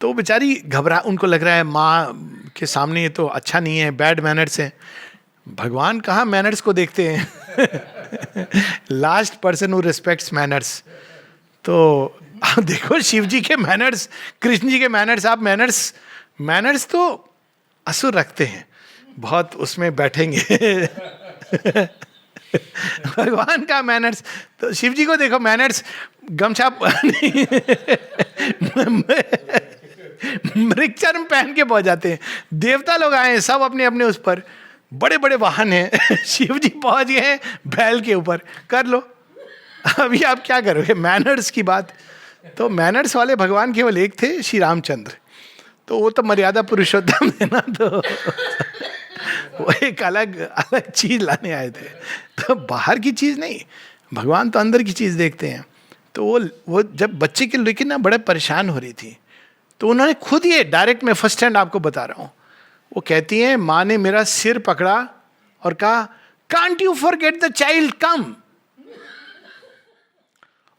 तो बेचारी घबरा, उनको लग रहा है माँ के सामने ये तो अच्छा नहीं है, बैड मैनर्स है. भगवान कहाँ मैनर्स को देखते हैं. Last person who respects manners. तो आप देखो शिव जी के मैनर्स, कृष्ण जी के मैनर्स. आप मैनर्स तो असुर रखते हैं, बहुत उसमें बैठेंगे. भगवान का मैनर्स, तो शिव जी को देखो मैनर्स, गमछा मृगचर्म पहन के पहुंच जाते हैं. देवता लोग आए हैं सब अपने अपने उस पर, बड़े बड़े वाहन हैं. शिव जी पहुंच गए हैं बैल के ऊपर. कर लो अभी आप क्या करोगे. मैनर्स की बात. तो मैनर्स वाले भगवान केवल एक थे, श्री रामचंद्र. तो वो तो मर्यादा पुरुषोत्तम है ना, तो वो एक अलग अलग चीज लाने आए थे. तो बाहर की चीज नहीं, भगवान तो अंदर की चीज देखते हैं. तो वो जब बच्चे के लेकिन ना बड़े परेशान हो रही थी, तो उन्होंने खुद ये डायरेक्ट, मैं फर्स्ट हैंड आपको बता रहा हूँ, वो कहती हैं माँ ने मेरा सिर पकड़ा और कहा can't you forget the child come,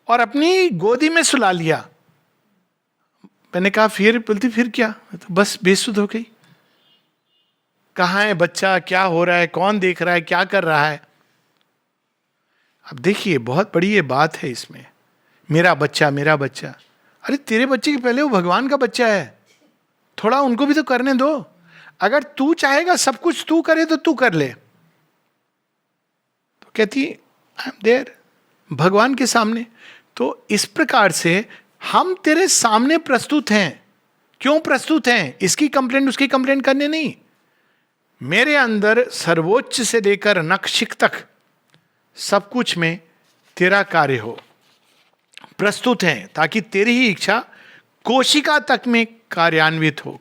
और अपनी गोदी में सुला लिया. मैंने कहा बोलती फिर क्या. तो बस बेसुध हो गई. कहाँ है बच्चा, क्या हो रहा है, कौन देख रहा है, क्या कर रहा है. अब देखिए बहुत बड़ी ये बात है इसमें, मेरा बच्चा मेरा बच्चा. अरे तेरे बच्चे के पहले वो भगवान का बच्चा है, थोड़ा उनको भी तो करने दो. अगर तू चाहेगा सब कुछ तू करे तो तू कर ले. तो कहती आई एम देयर, भगवान के सामने. तो इस प्रकार से हम तेरे सामने प्रस्तुत हैं. क्यों प्रस्तुत हैं? इसकी कंप्लेंट उसकी कंप्लेंट करने नहीं. मेरे अंदर सर्वोच्च से लेकर नखशिख तक सब कुछ में तेरा कार्य हो, प्रस्तुत है ताकि तेरी ही इच्छा कोशिका तक में कार्यान्वित हो।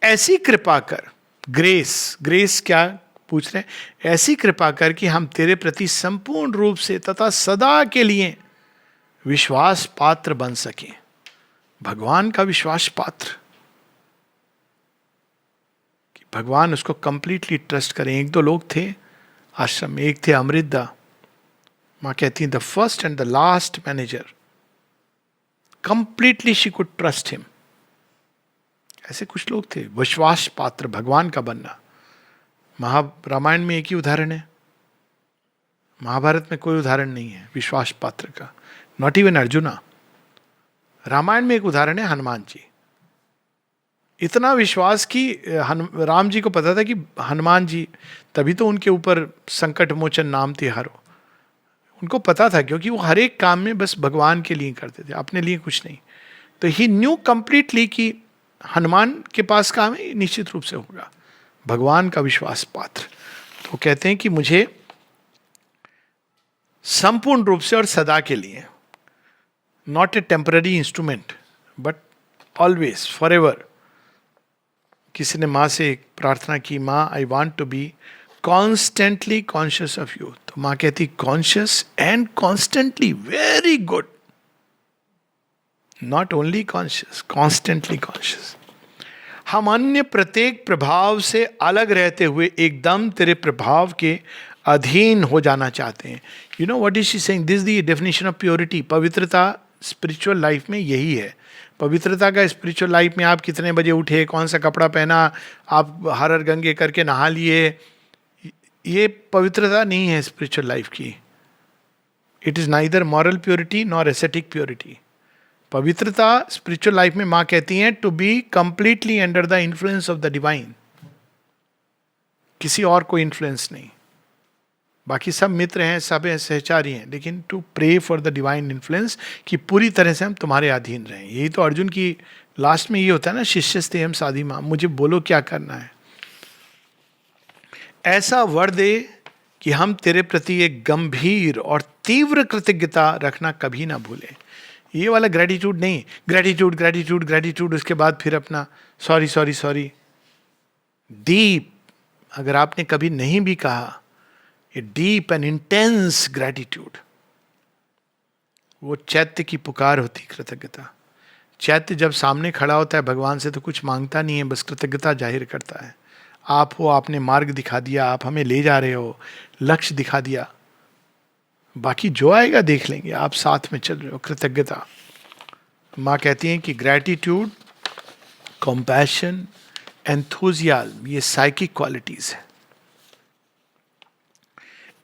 ऐसी कृपा कर, ग्रेस, ग्रेस क्या पूछ रहे हैं? ऐसी कृपा कर कि हम तेरे प्रति संपूर्ण रूप से तथा सदा के लिए विश्वास पात्र बन सकें। भगवान का विश्वास पात्र, कि भगवान उसको कंप्लीटली ट्रस्ट करें। एक दो लोग थे आश्रम में, एक थे अमृता, माँ कहती है the first and the last manager, completely she could trust him. ऐसे कुछ लोग थे, विश्वास पात्र भगवान का बनना। रामायण में एक ही उदाहरण है, महाभारत में कोई उदाहरण नहीं है विश्वास पात्र का, नॉट इवन अर्जुना। रामायण में एक उदाहरण है हनुमान जी। इतना विश्वास कि राम जी को पता था कि हनुमान जी, तभी तो उनके ऊपर संकट मोचन नाम थे हरो। उनको पता था क्योंकि वो हर एक काम में बस भगवान के लिए करते थे, अपने लिए कुछ नहीं। तो ही न्यू कंप्लीटली कि हनुमान के पास काम है निश्चित रूप से होगा। भगवान का विश्वास पात्र। तो कहते हैं कि मुझे संपूर्ण रूप से और सदा के लिए, not a temporary instrument but always for ever. किसी ने माँ से एक प्रार्थना की, माँ I want to be constantly conscious of you. तो माँ कहती conscious and constantly, very good, not only conscious, constantly conscious. हम अन्य प्रत्येक प्रभाव से अलग रहते हुए एकदम तेरे प्रभाव के अधीन हो जाना चाहते हैं। You know what is she saying? This the definition of purity. पवित्रता स्पिरिचुअल लाइफ में यही है। पवित्रता का स्पिरिचुअल लाइफ में आप कितने बजे उठे, कौन सा कपड़ा पहना, आप हर हर गंगे करके नहा लिए, ये पवित्रता नहीं है स्पिरिचुअल लाइफ की। It is neither moral purity nor aesthetic purity. पवित्रता स्पिरिचुअल लाइफ में माँ कहती हैं to be completely under the influence of the divine, किसी और कोई इन्फ्लुएंस नहीं। बाकी सब मित्र हैं, सब हैं, सहचारी हैं, लेकिन to pray for the divine influence कि पूरी तरह से हम तुम्हारे अधीन रहें। यही तो अर्जुन की लास्ट में ये होता है ना, शिष्यस्ते हम साधी माँ, मुझे बोलो क्या करना है। ऐसा वर दे कि हम तेरे प्रति एक गंभीर और तीव्र कृतज्ञता रखना कभी ना भूलें। ये वाला ग्रेटिट्यूड नहीं, ग्रेटिट्यूड ग्रेटिट्यूड ग्रेटिट्यूड, उसके बाद फिर अपना सॉरी सॉरी सॉरी। डीप, अगर आपने कभी नहीं भी कहा, a deep and intense gratitude, वो चैत्य की पुकार होती कृतज्ञता। चैत्य जब सामने खड़ा होता है भगवान से तो कुछ मांगता नहीं है, बस कृतज्ञता जाहिर करता है। आप हो, आपने मार्ग दिखा दिया, आप हमें ले जा रहे हो, लक्ष्य दिखा दिया, बाकी जो आएगा देख लेंगे, आप साथ में चल रहे हो, कृतज्ञता। माँ कहती हैं कि ग्रेटिट्यूड, कंपैशन, एंथुजियाज्म, ये साइकिक क्वालिटीज है।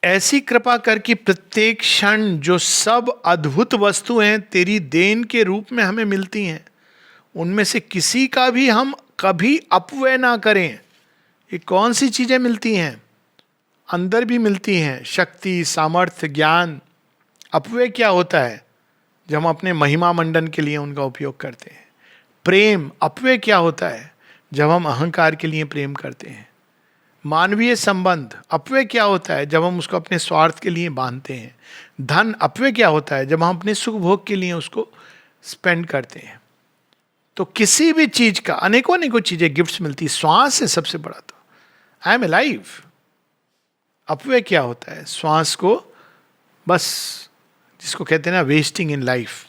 ऐसी कृपा कर कि प्रत्येक क्षण जो सब अद्भुत वस्तु हैं तेरी देन के रूप में हमें मिलती हैं, उनमें से किसी का भी हम कभी अपव्यय ना करें। ये कौन सी चीजें मिलती हैं? अंदर भी मिलती हैं, शक्ति, सामर्थ्य, ज्ञान। अपव्यय क्या होता है? जब हम अपने महिमा मंडन के लिए उनका उपयोग करते हैं। प्रेम, अपव्यय क्या होता है? जब हम अहंकार के लिए प्रेम करते हैं। मानवीय संबंध, अपव्यय क्या होता है? जब हम उसको अपने स्वार्थ के लिए बांधते हैं। धन, अपव्यय क्या होता है? जब हम अपने सुख भोग के लिए उसको स्पेंड करते हैं। तो किसी भी चीज का, अनेकों अनेकों चीजें गिफ्ट्स मिलती, श्वास है सबसे बड़ा। तो आई एम अलाइव। अपव्यय क्या होता है? श्वास को बस, जिसको कहते हैं ना वेस्टिंग इन लाइफ।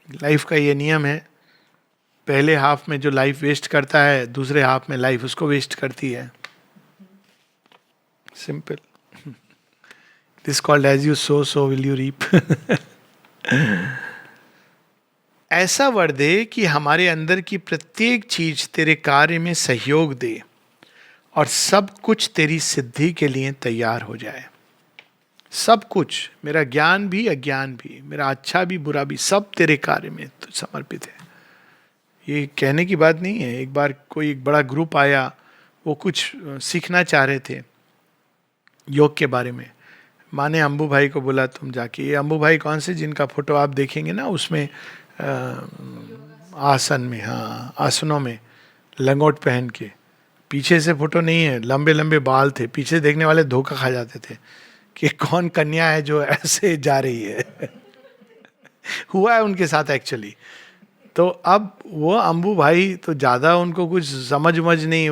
लाइफ का ये नियम है, पहले हाफ में जो लाइफ वेस्ट करता है, दूसरे हाफ में लाइफ उसको वेस्ट करती है। Simple. This called as you sow so will you reap. ऐसा वर दे कि हमारे अंदर की प्रत्येक चीज तेरे कार्य में सहयोग दे और सब कुछ तेरी सिद्धि के लिए तैयार हो जाए। सब कुछ, मेरा ज्ञान भी अज्ञान भी, मेरा अच्छा भी बुरा भी, सब तेरे कार्य में तो समर्पित है। ये कहने की बात नहीं है। एक बार कोई एक बड़ा ग्रुप आया, वो कुछ सीखना चाह रहे थे योग के बारे में। माँ ने अम्बू भाई को बोला तुम जाके, ये अम्बू भाई कौन से, जिनका फोटो आप देखेंगे ना उसमें आसन में, हाँ आसनों में लंगोट पहन के, पीछे से फोटो नहीं है, लंबे लंबे बाल थे, पीछे देखने वाले धोखा खा जाते थे कि कौन कन्या है जो ऐसे जा रही है। हुआ है उनके साथ एक्चुअली। तो अब वो अंबू भाई तो ज़्यादा उनको कुछ समझ नहीं,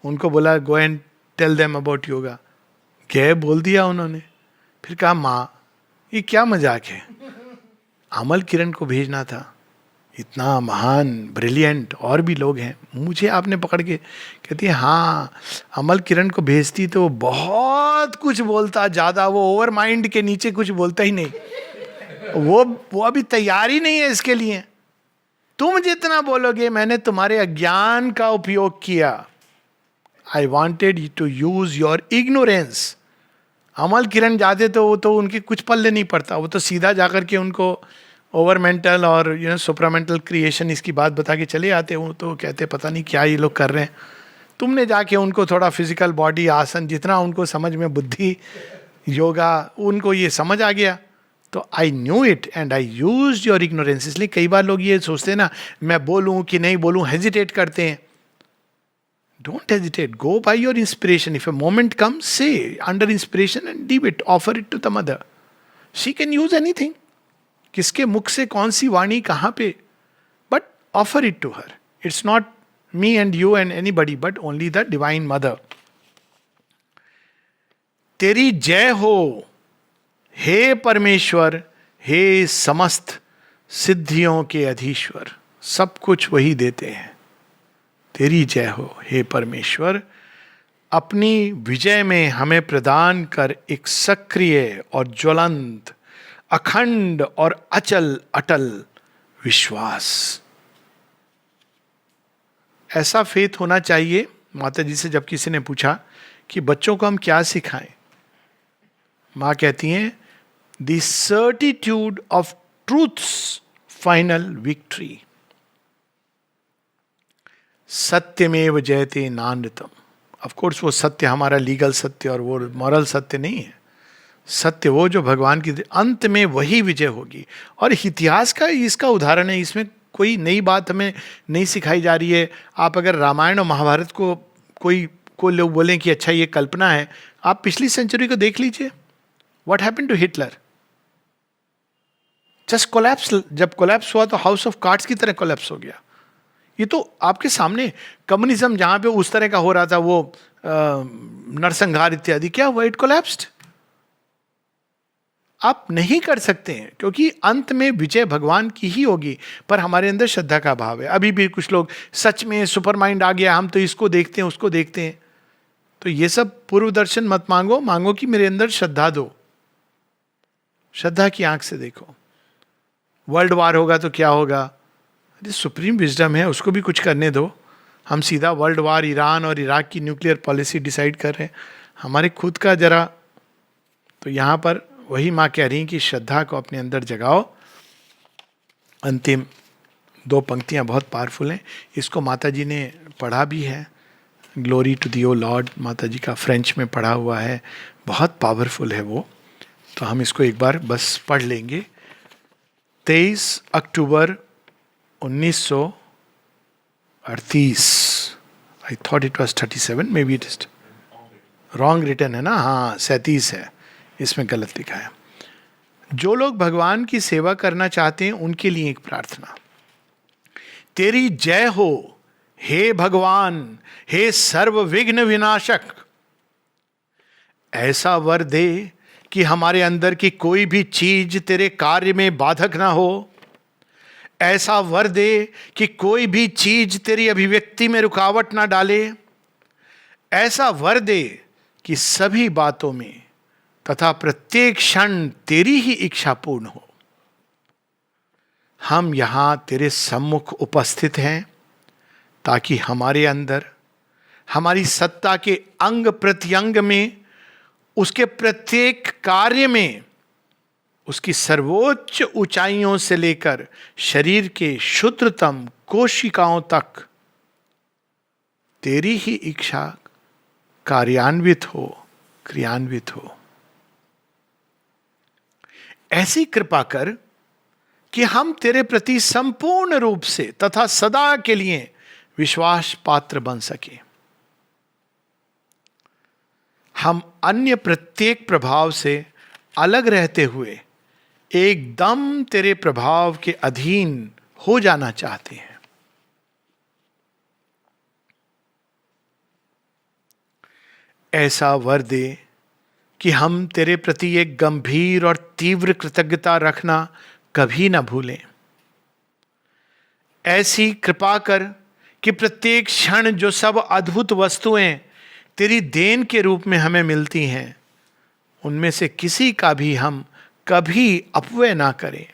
उनको बोला go and tell them about yoga, गए बोल दिया उन्होंने। फिर कहा माँ ये क्या मजाक है, अमल किरण को भेजना था, इतना महान ब्रिलियंट और भी लोग हैं, मुझे आपने पकड़ के। कहती है हाँ अमल किरण को भेजती तो बहुत कुछ बोलता, ज़्यादा वो ओवर माइंड के नीचे कुछ बोलता ही नहीं, वो अभी तैयार ही नहीं है इसके लिए। तुम जितना बोलोगे मैंने तुम्हारे अज्ञान का उपयोग किया, I wanted to use your ignorance. Amal Kiran जाते तो वो तो उनके कुछ पल्ले नहीं पड़ता, वो तो सीधा जाकर के उनको ओवर मेंटल और सुपरामेंटल क्रिएशन इसकी बात बता के चले आते। वो तो कहते पता नहीं क्या ये लोग कर रहे हैं। तुमने जाके उनको थोड़ा फिजिकल बॉडी आसन जितना उनको समझ में, बुद्धि योगा उनको ये समझ आ गया। तो I knew it and I use your ignorance. इसलिए कई बार लोग ये सोचते हैं ना मैं बोलूं कि नहीं बोलूं, हेजिटेट करते हैं। Don't hesitate. Go by your inspiration. If a moment comes, say under inspiration and leave it. Offer it to the mother. She can use anything. किसके मुख से कौन सी वाणी कहाँ पे, but offer it to her. It's not me and you and anybody, but only the divine mother. तेरी जय हो हे परमेश्वर, हे समस्त सिद्धियों के अधीश्वर। सब कुछ वही देते हैं। तेरी जय हो हे परमेश्वर, अपनी विजय में हमें प्रदान कर एक सक्रिय और ज्वलंत, अखंड और अचल अटल विश्वास। ऐसा फेथ होना चाहिए। माता जी से जब किसी ने पूछा कि बच्चों को हम क्या सिखाएं, माँ कहती हैं the certitude of truths final victory. सत्यमेव जयते नानृतम। ऑफ कोर्स वो सत्य हमारा लीगल सत्य और वो मॉरल सत्य नहीं है। सत्य वो जो भगवान की, अंत में वही विजय होगी। और इतिहास का इसका उदाहरण है। इसमें कोई नई बात हमें नहीं सिखाई जा रही है। आप अगर रामायण और महाभारत को लोग बोलें कि अच्छा ये कल्पना है, आप पिछली सेंचुरी को देख लीजिए। What happened to Hitler? Just collapse. जब कोलैप्स हुआ तो हाउस ऑफ कार्ड्स की तरह कोलैप्स हो गया। ये तो आपके सामने कम्युनिज्म जहां पे उस तरह का हो रहा था, वो नरसंहार इत्यादि, क्या हुआ? It collapsed. आप नहीं कर सकते हैं क्योंकि अंत में विजय भगवान की ही होगी। पर हमारे अंदर श्रद्धा का भाव है। अभी भी कुछ लोग सच में सुपर माइंड आ गया, हम तो इसको देखते हैं उसको देखते हैं। तो ये सब पूर्व दर्शन मत मांगो, मांगो कि मेरे अंदर श्रद्धा दो। श्रद्धा की आंख से देखो। वर्ल्ड वार होगा तो क्या होगा? अरे सुप्रीम विजडम है, उसको भी कुछ करने दो। हम सीधा वर्ल्ड वार, ईरान और इराक की न्यूक्लियर पॉलिसी डिसाइड कर रहे हैं। हमारे खुद का जरा, तो यहाँ पर वही माँ कह रही हैं कि श्रद्धा को अपने अंदर जगाओ। अंतिम दो पंक्तियाँ बहुत पावरफुल हैं। इसको माता जी ने पढ़ा भी है, glory to thee O lord, माता जी का फ्रेंच में पढ़ा हुआ है, बहुत पावरफुल है वो। तो हम इसको एक बार बस पढ़ लेंगे। 23 अक्टूबर 1938। I thought it was 37, may be it is wrong return है ना, हाँ 37 है, इसमें गलत लिखा है। जो लोग भगवान की सेवा करना चाहते हैं उनके लिए एक प्रार्थना। तेरी जय हो हे भगवान, हे सर्व विघ्न विनाशक। ऐसा वर दे कि हमारे अंदर की कोई भी चीज तेरे कार्य में बाधक ना हो। ऐसा वर दे कि कोई भी चीज तेरी अभिव्यक्ति में रुकावट ना डाले। ऐसा वर दे कि सभी बातों में तथा प्रत्येक क्षण तेरी ही इच्छा पूर्ण हो। हम यहां तेरे सम्मुख उपस्थित हैं ताकि हमारे अंदर, हमारी सत्ता के अंग प्रत्यंग में, उसके प्रत्येक कार्य में, उसकी सर्वोच्च ऊंचाइयों से लेकर शरीर के क्षुद्रतम कोशिकाओं तक तेरी ही इच्छा कार्यान्वित हो, क्रियान्वित हो। ऐसी कृपा कर कि हम तेरे प्रति संपूर्ण रूप से तथा सदा के लिए विश्वास पात्र बन सके। हम अन्य प्रत्येक प्रभाव से अलग रहते हुए एकदम तेरे प्रभाव के अधीन हो जाना चाहते हैं। ऐसा वर दे कि हम तेरे प्रति एक गंभीर और तीव्र कृतज्ञता रखना कभी ना भूलें। ऐसी कृपा कर कि प्रत्येक क्षण जो सब अद्भुत वस्तुएं तेरी देन के रूप में हमें मिलती हैं, उनमें से किसी का भी हम कभी अपव्यय ना करें।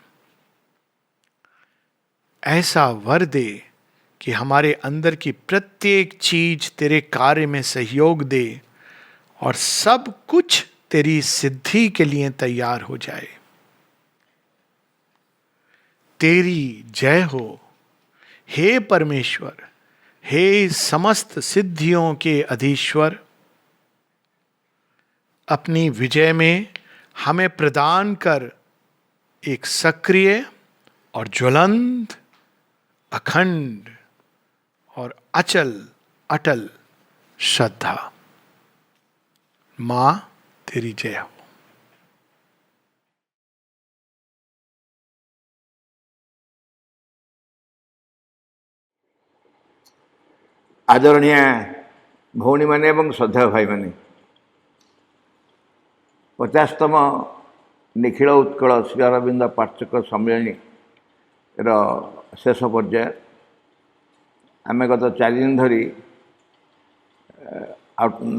ऐसा वर दे कि हमारे अंदर की प्रत्येक चीज तेरे कार्य में सहयोग दे और सब कुछ तेरी सिद्धि के लिए तैयार हो जाए। तेरी जय हो हे परमेश्वर, हे समस्त सिद्धियों के अधीश्वर। अपनी विजय में हमें प्रदान कर एक सक्रिय और ज्वलंत, अखंड और अटल श्रद्धा। मां तेरी जय हो। आदरणीय भौणी मैंने एवं श्रद्धा भाई मैंने 50तम निखिल उत्कल श्री अरविंद पार्षक सम्मेलनी शेष पर्याय आम गत 4 दिन धरी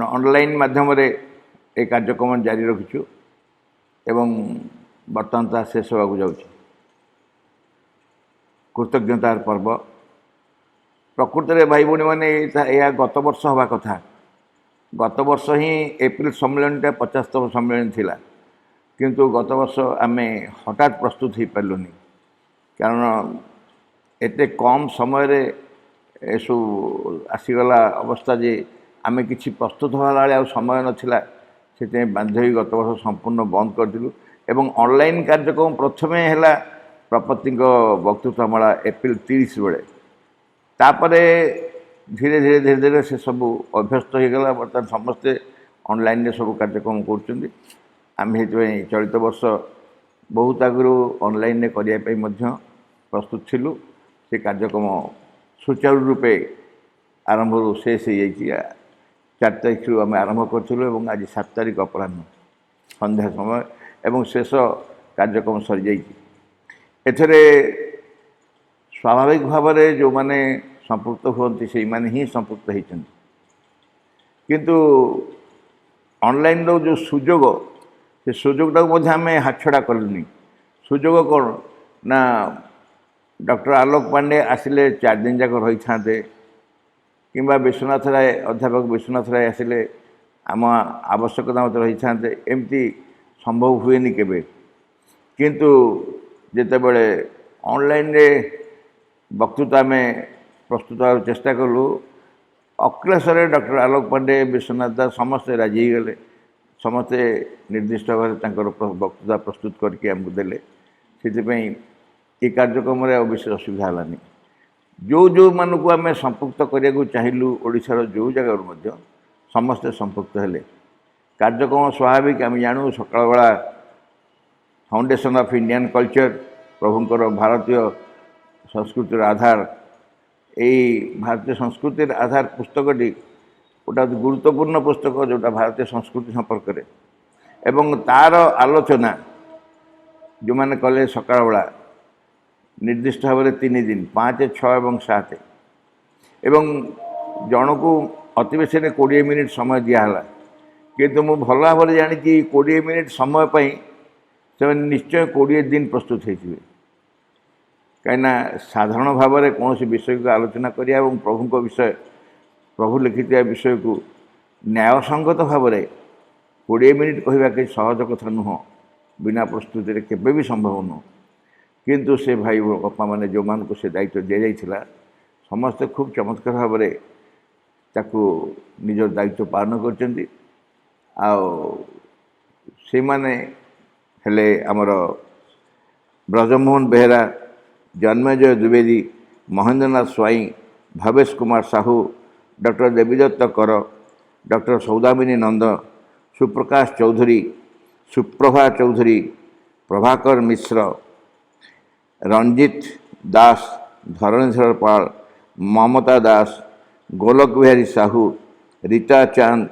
ऑनलाइन माध्यम एक कार्यक्रम जारी रखीचु एवं बर्तमान ता शेष होगा जाऊँ। कृतज्ञतार पर्व प्रकृत में भाई भौणी मैंने यह गत वर्ष हवा कथा। गत वर्ष ही एप्रिल सम्मेलन 50तम सम्मेलन थिला, किंतु गत वर्ष आम हठात प्रस्तुत हो पार्लुनी कारण एते कम समय एसु आसीगला अवस्था जे आम कि प्रस्तुत होला समय नाला से बाध्य गत वर्ष संपूर्ण बंद करूँ। एवं ऑनलाइन कार्यक्रम प्रथम है प्रपति वक्तृत्वमाला एप्रिल 30 बेले तापरे धीरे धीरे धीरे धीरे से सब अभ्यस्त हो गला। बर्तमान समस्ते ऑनलाइन सब कार्यक्रम कर आम चलित वर्ष बहुत आगु ऑनलाइन करने प्रस्तुत थिलु। से कार्यक्रम सुचारू रूपे आरंभ शेष हो जाइए। 4 तारीख आम आरंभ करूँ आज 7 तारीख अपराह्न संध्या समय एवं शेष कार्यक्रम सरी जाइए। एथरे स्वाभाविक भाव में जो माने संपृक्त होती से माने ही संपृक्त होती, किंतु ऑनलाइन रो जो सुजोग से सुजोगटा आम हाथछड़ा कलुनी। सुजोग कौन ना डॉक्टर आलोक पांडे आसिले 4 दिन जाक रही था किंबा विश्वनाथ राय अध्यापक विश्वनाथ राय आसिले आम आवश्यकता मत रही था एमती संभव हुए केबे। किंतु जितेबले ऑनलाइन रे वक्तृत्व आम प्रस्तुत चेष्टा कलु अक्लेश्वर डॉक्टर आलोक पांडे विश्वनाथ दास समस्ते राजी गले। समस्ते निर्दिष्ट भाव वक्तृता प्रस्तुत करके आमको देले। से कार्यक्रम विशेष असुविधा है। जो जो मानक आम संपृक्त करने चाहिए ओडिशार जो जगह समस्ते संपृक्त हेले। कार्यक्रम स्वाभाविक आम जानू सकाल बेला फाउंडेशन ऑफ इंडियन कल्चर प्रभुंकर भारतीय संस्कृतिर आधार यही भारतीय संस्कृतिर आधार पुस्तकटी गोटा गुरुत्वपूर्ण पुस्तक जोटा भारतीय संस्कृति संपर्क में एवं तार आलोचना जो मैंने कले सकाल बेला निर्दिष्ट भाव में 3 दिन 5, 6 और 7 एवं जन को अति बेसी 20 मिनिट समय दिहला। किंतु मु भल भाव में जानी 20 मिनिट समय पाई से निश्चय 20 दिन प्रस्तुत होते कहीं साधारण भाव में कौन विषय को आलोचना करिया एवं प्रभु को विषय प्रभु लिखित विषय को न्यायसंगत भाव में 20 मिनिट कहवा कि सहज कथा नुह बिना प्रस्तुति केवे भी संभव नुह। किंतु से भाई बापा मैंने जो मान को से दायित्व दि जाइथिला समस्ते खूब चमत्कार भाव में ताकू निज दायित्व पालन करचंदी। से माने हेले आमर ब्रजमोहन बेहरा, जन्मेजय द्विवेदी, महेंद्रनाथ स्वाई, भवेश कुमार साहू, डॉक्टर देवीदत्त कर, डॉक्टर सौदामिनी नंद, सुप्रकाश चौधरी, सुप्रभा चौधरी, प्रभाकर मिश्र, रंजित दास, धरणीधर पाल, ममता दास, गोलक बिहारी साहू, रीता चांद,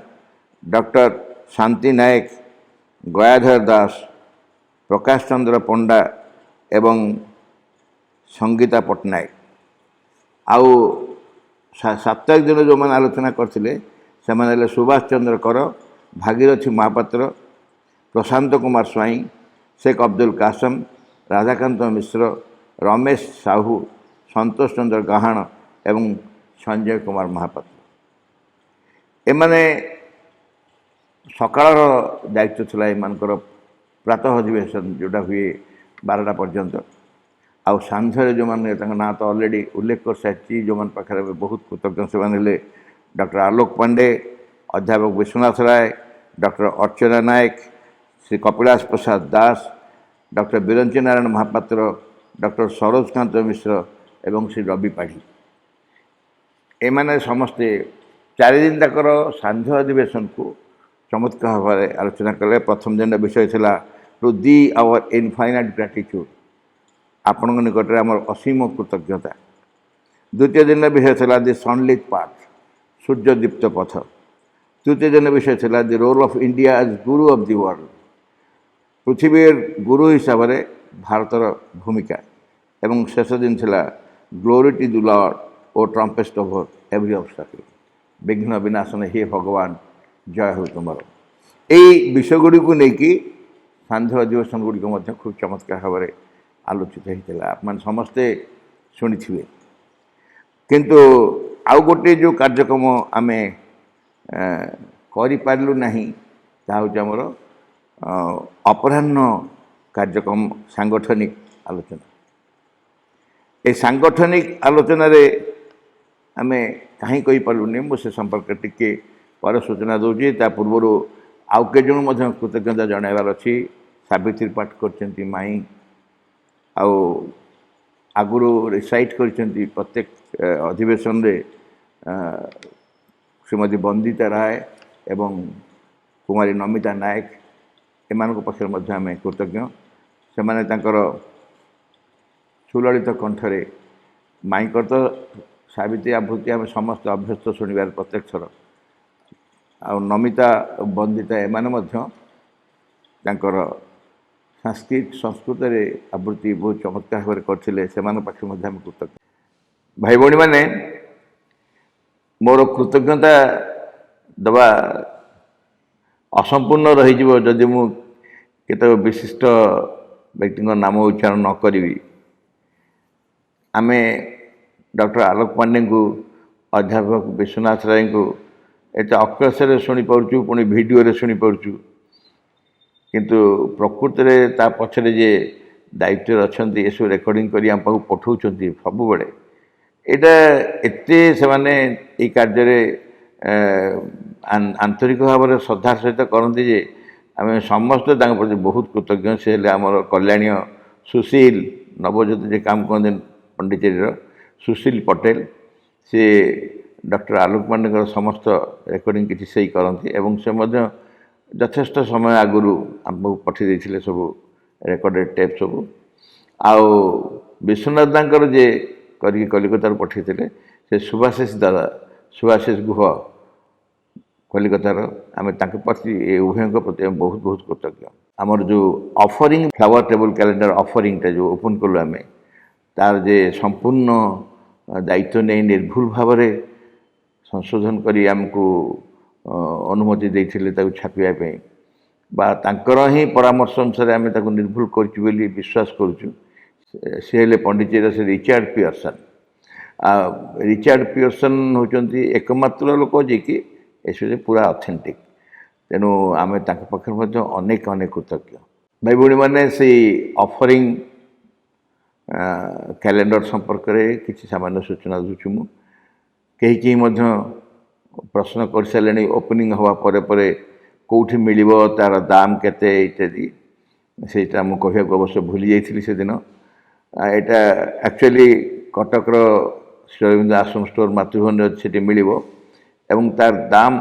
डॉक्टर शांति नायक, गयाधर दास, प्रकाश चंद्र पंडा एवं संगीता पट्टनायक। आउ साप्ताहिक दिन जो मैंने आलोचना करते से सुभाष चंद्र कर, भागीरथी महापात्र, प्रशांत कुमार स्वाई, शेख अब्दुल कासम, राधाकांत मिश्र, रमेश साहू, संतोष चंद्र गाहाण एवं संजय कुमार महापात्र। एमाने सकाळ दायित्व था एमानकर प्रातः अधिवेशन जोटा हुए 12टा पर्यंत। आउ सांझे जो मैंने ना तो ऑलरेडी उल्लेख कर सारी जो मैंने पाखे बहुत कृतज्ञ से डॉक्टर आलोक पांडे, अध्यापक विश्वनाथ राय, डॉक्टर अर्चना नायक, श्री कपिलास प्रसाद दास, डॉक्टर बिरंची नारायण महापात्र, डॉक्टर सरोजकांत मिश्र एवं श्री रवि पाढ़ी। एमाने समस्ते 4 दिन तक सांझ अधिवेशन को चमत्कार भाव आलोचना कले। प्रथम दिन विषय था टू दी आवर इनफाइनाइट ग्राटिट्यूड, आपण निकट आम असीम कृतज्ञता। द्वितीय दिन विषय था दि सनलिट पाथ, सूर्यदीप्त पथ। तृतीय दिन विषय था the role of India as guru of the world, पृथ्वी गुरु हिसाब से भारतर भूमिका। एवं शेष दिन था glory to the Lord O triumphest over every obstacle, विघ्न विनाशन हे भगवान जय हो तुम। यही विषयगुड़ी को लेकिन सांझ अधिवेशन गुड़िक खूब चमत्कार भाव में आलोचित होता है, आप समस्ते शुणी थे। किंतु आउ गोटे जो कार्यक्रम आम करूँ ना तामर अपराह्न कार्यक्रम सांगठनिक आलोचना। ये सांगठनिक आलोचन आम कहीं कहीपरूनी, मुझे संपर्क टिके पर सूचना दूसरी। ता पूर्वर आउ के जन कृतज्ञता जनइबार अच्छी। सावित्री पाठ कर माई आगुरी रिसाइट कर प्रत्येक अधिवेशन रे श्रीमती बंदिता राय एवं कुमारी नमिता नायक एमान पक्षर आम कृतज्ञ। से सुललित कंठरे माईकर तो सावित्री आभूति आम समस्त अभ्यस्त शुणवार प्रत्येक थर। आ नमिता बंदिता एमाने संस्कृत आवृत्ति बहुत चमत्कार भाव करते से पाखे आम कृतज्ञ। भाई भौणी मैंने मोर कृतज्ञता दबा असंपूर्ण रही मु केत विशिष्ट व्यक्ति नाम उच्चारण न करी। आमे डॉक्टर आलोक पांडे को, अध्यापक विश्वनाथ राय को एत अक्षर शुणी पार्चु, पुणी वीडियो शुणी पार्चु। किंतु प्रकृत में ता पछरे जे दायित्व अच्छा ये सब रेकर्डिंग करी आम पाक पठाउछन सब बेले। एटा एते से माने ए कार्य आंतरिक भाव में श्रद्धार सहित करती जे आम समस्त प्रति बहुत कृतज्ञ। से आमर कल्याणी सुशील नवज्योति जे काम करते पंडिचेरी सुशील पटेल, से डॉक्टर आलोक पांडे समस्त रेकर्डिंग किसी से ही करती एवं से यथेष्ट समय आगुरी आमको पठे सब रेकर्डेड टेप सब। आउ विश्वनाथ दांकर जे करी कलिकतार पठे से सुभाषिष दादा, सुभाषिष गुह कलिकतार, आम प्रति उभयों प्रति बहुत बहुत कृतज्ञ। आमर जो offering flower table calendar offering जो ओपन कलु आम तार जे संपूर्ण दायित्व नहीं निर्भुल भाव में संशोधन करी आमको अनुमति देते छापियापी तांकर ही परामर्श अनुसार आम निर्भुल कर विश्वास करुँ। सी हेले पंडिचेरी से रिचार्ड पियर्सन। रिचार्ड पियर्सन होती एकमात्र लोक जे कि ये पूरा ऑथेंटिक। तेणु आम पाखे अनेक अनेक कृतज्ञ। भाई भौणी मैंने से ऑफरिंग कैलेंडर संपर्क में किसी सामान्य सूचना दूँ। मु कहीं प्रश्न कर सारे ओपनिंग हवा परे परे कौटी मिल तार दाम केते इत्यादि ସେଇଟା ମୁଁ କହିବାକୁ ଅବଶ୍ୟ ଭୁଲି ଯାଇଥିଲି ସେଦିନ। ଏଇଟା ଆକ୍ଚୁଆଲି କଟକର ଶ୍ରୀ ଅରବିନ୍ଦ ଆଶ୍ରମ ଷ୍ଟୋର ମାତୃଭବନରେ ଅଛି, ସେଠି ମିଳିବ ଏବଂ ତାର ଦାମ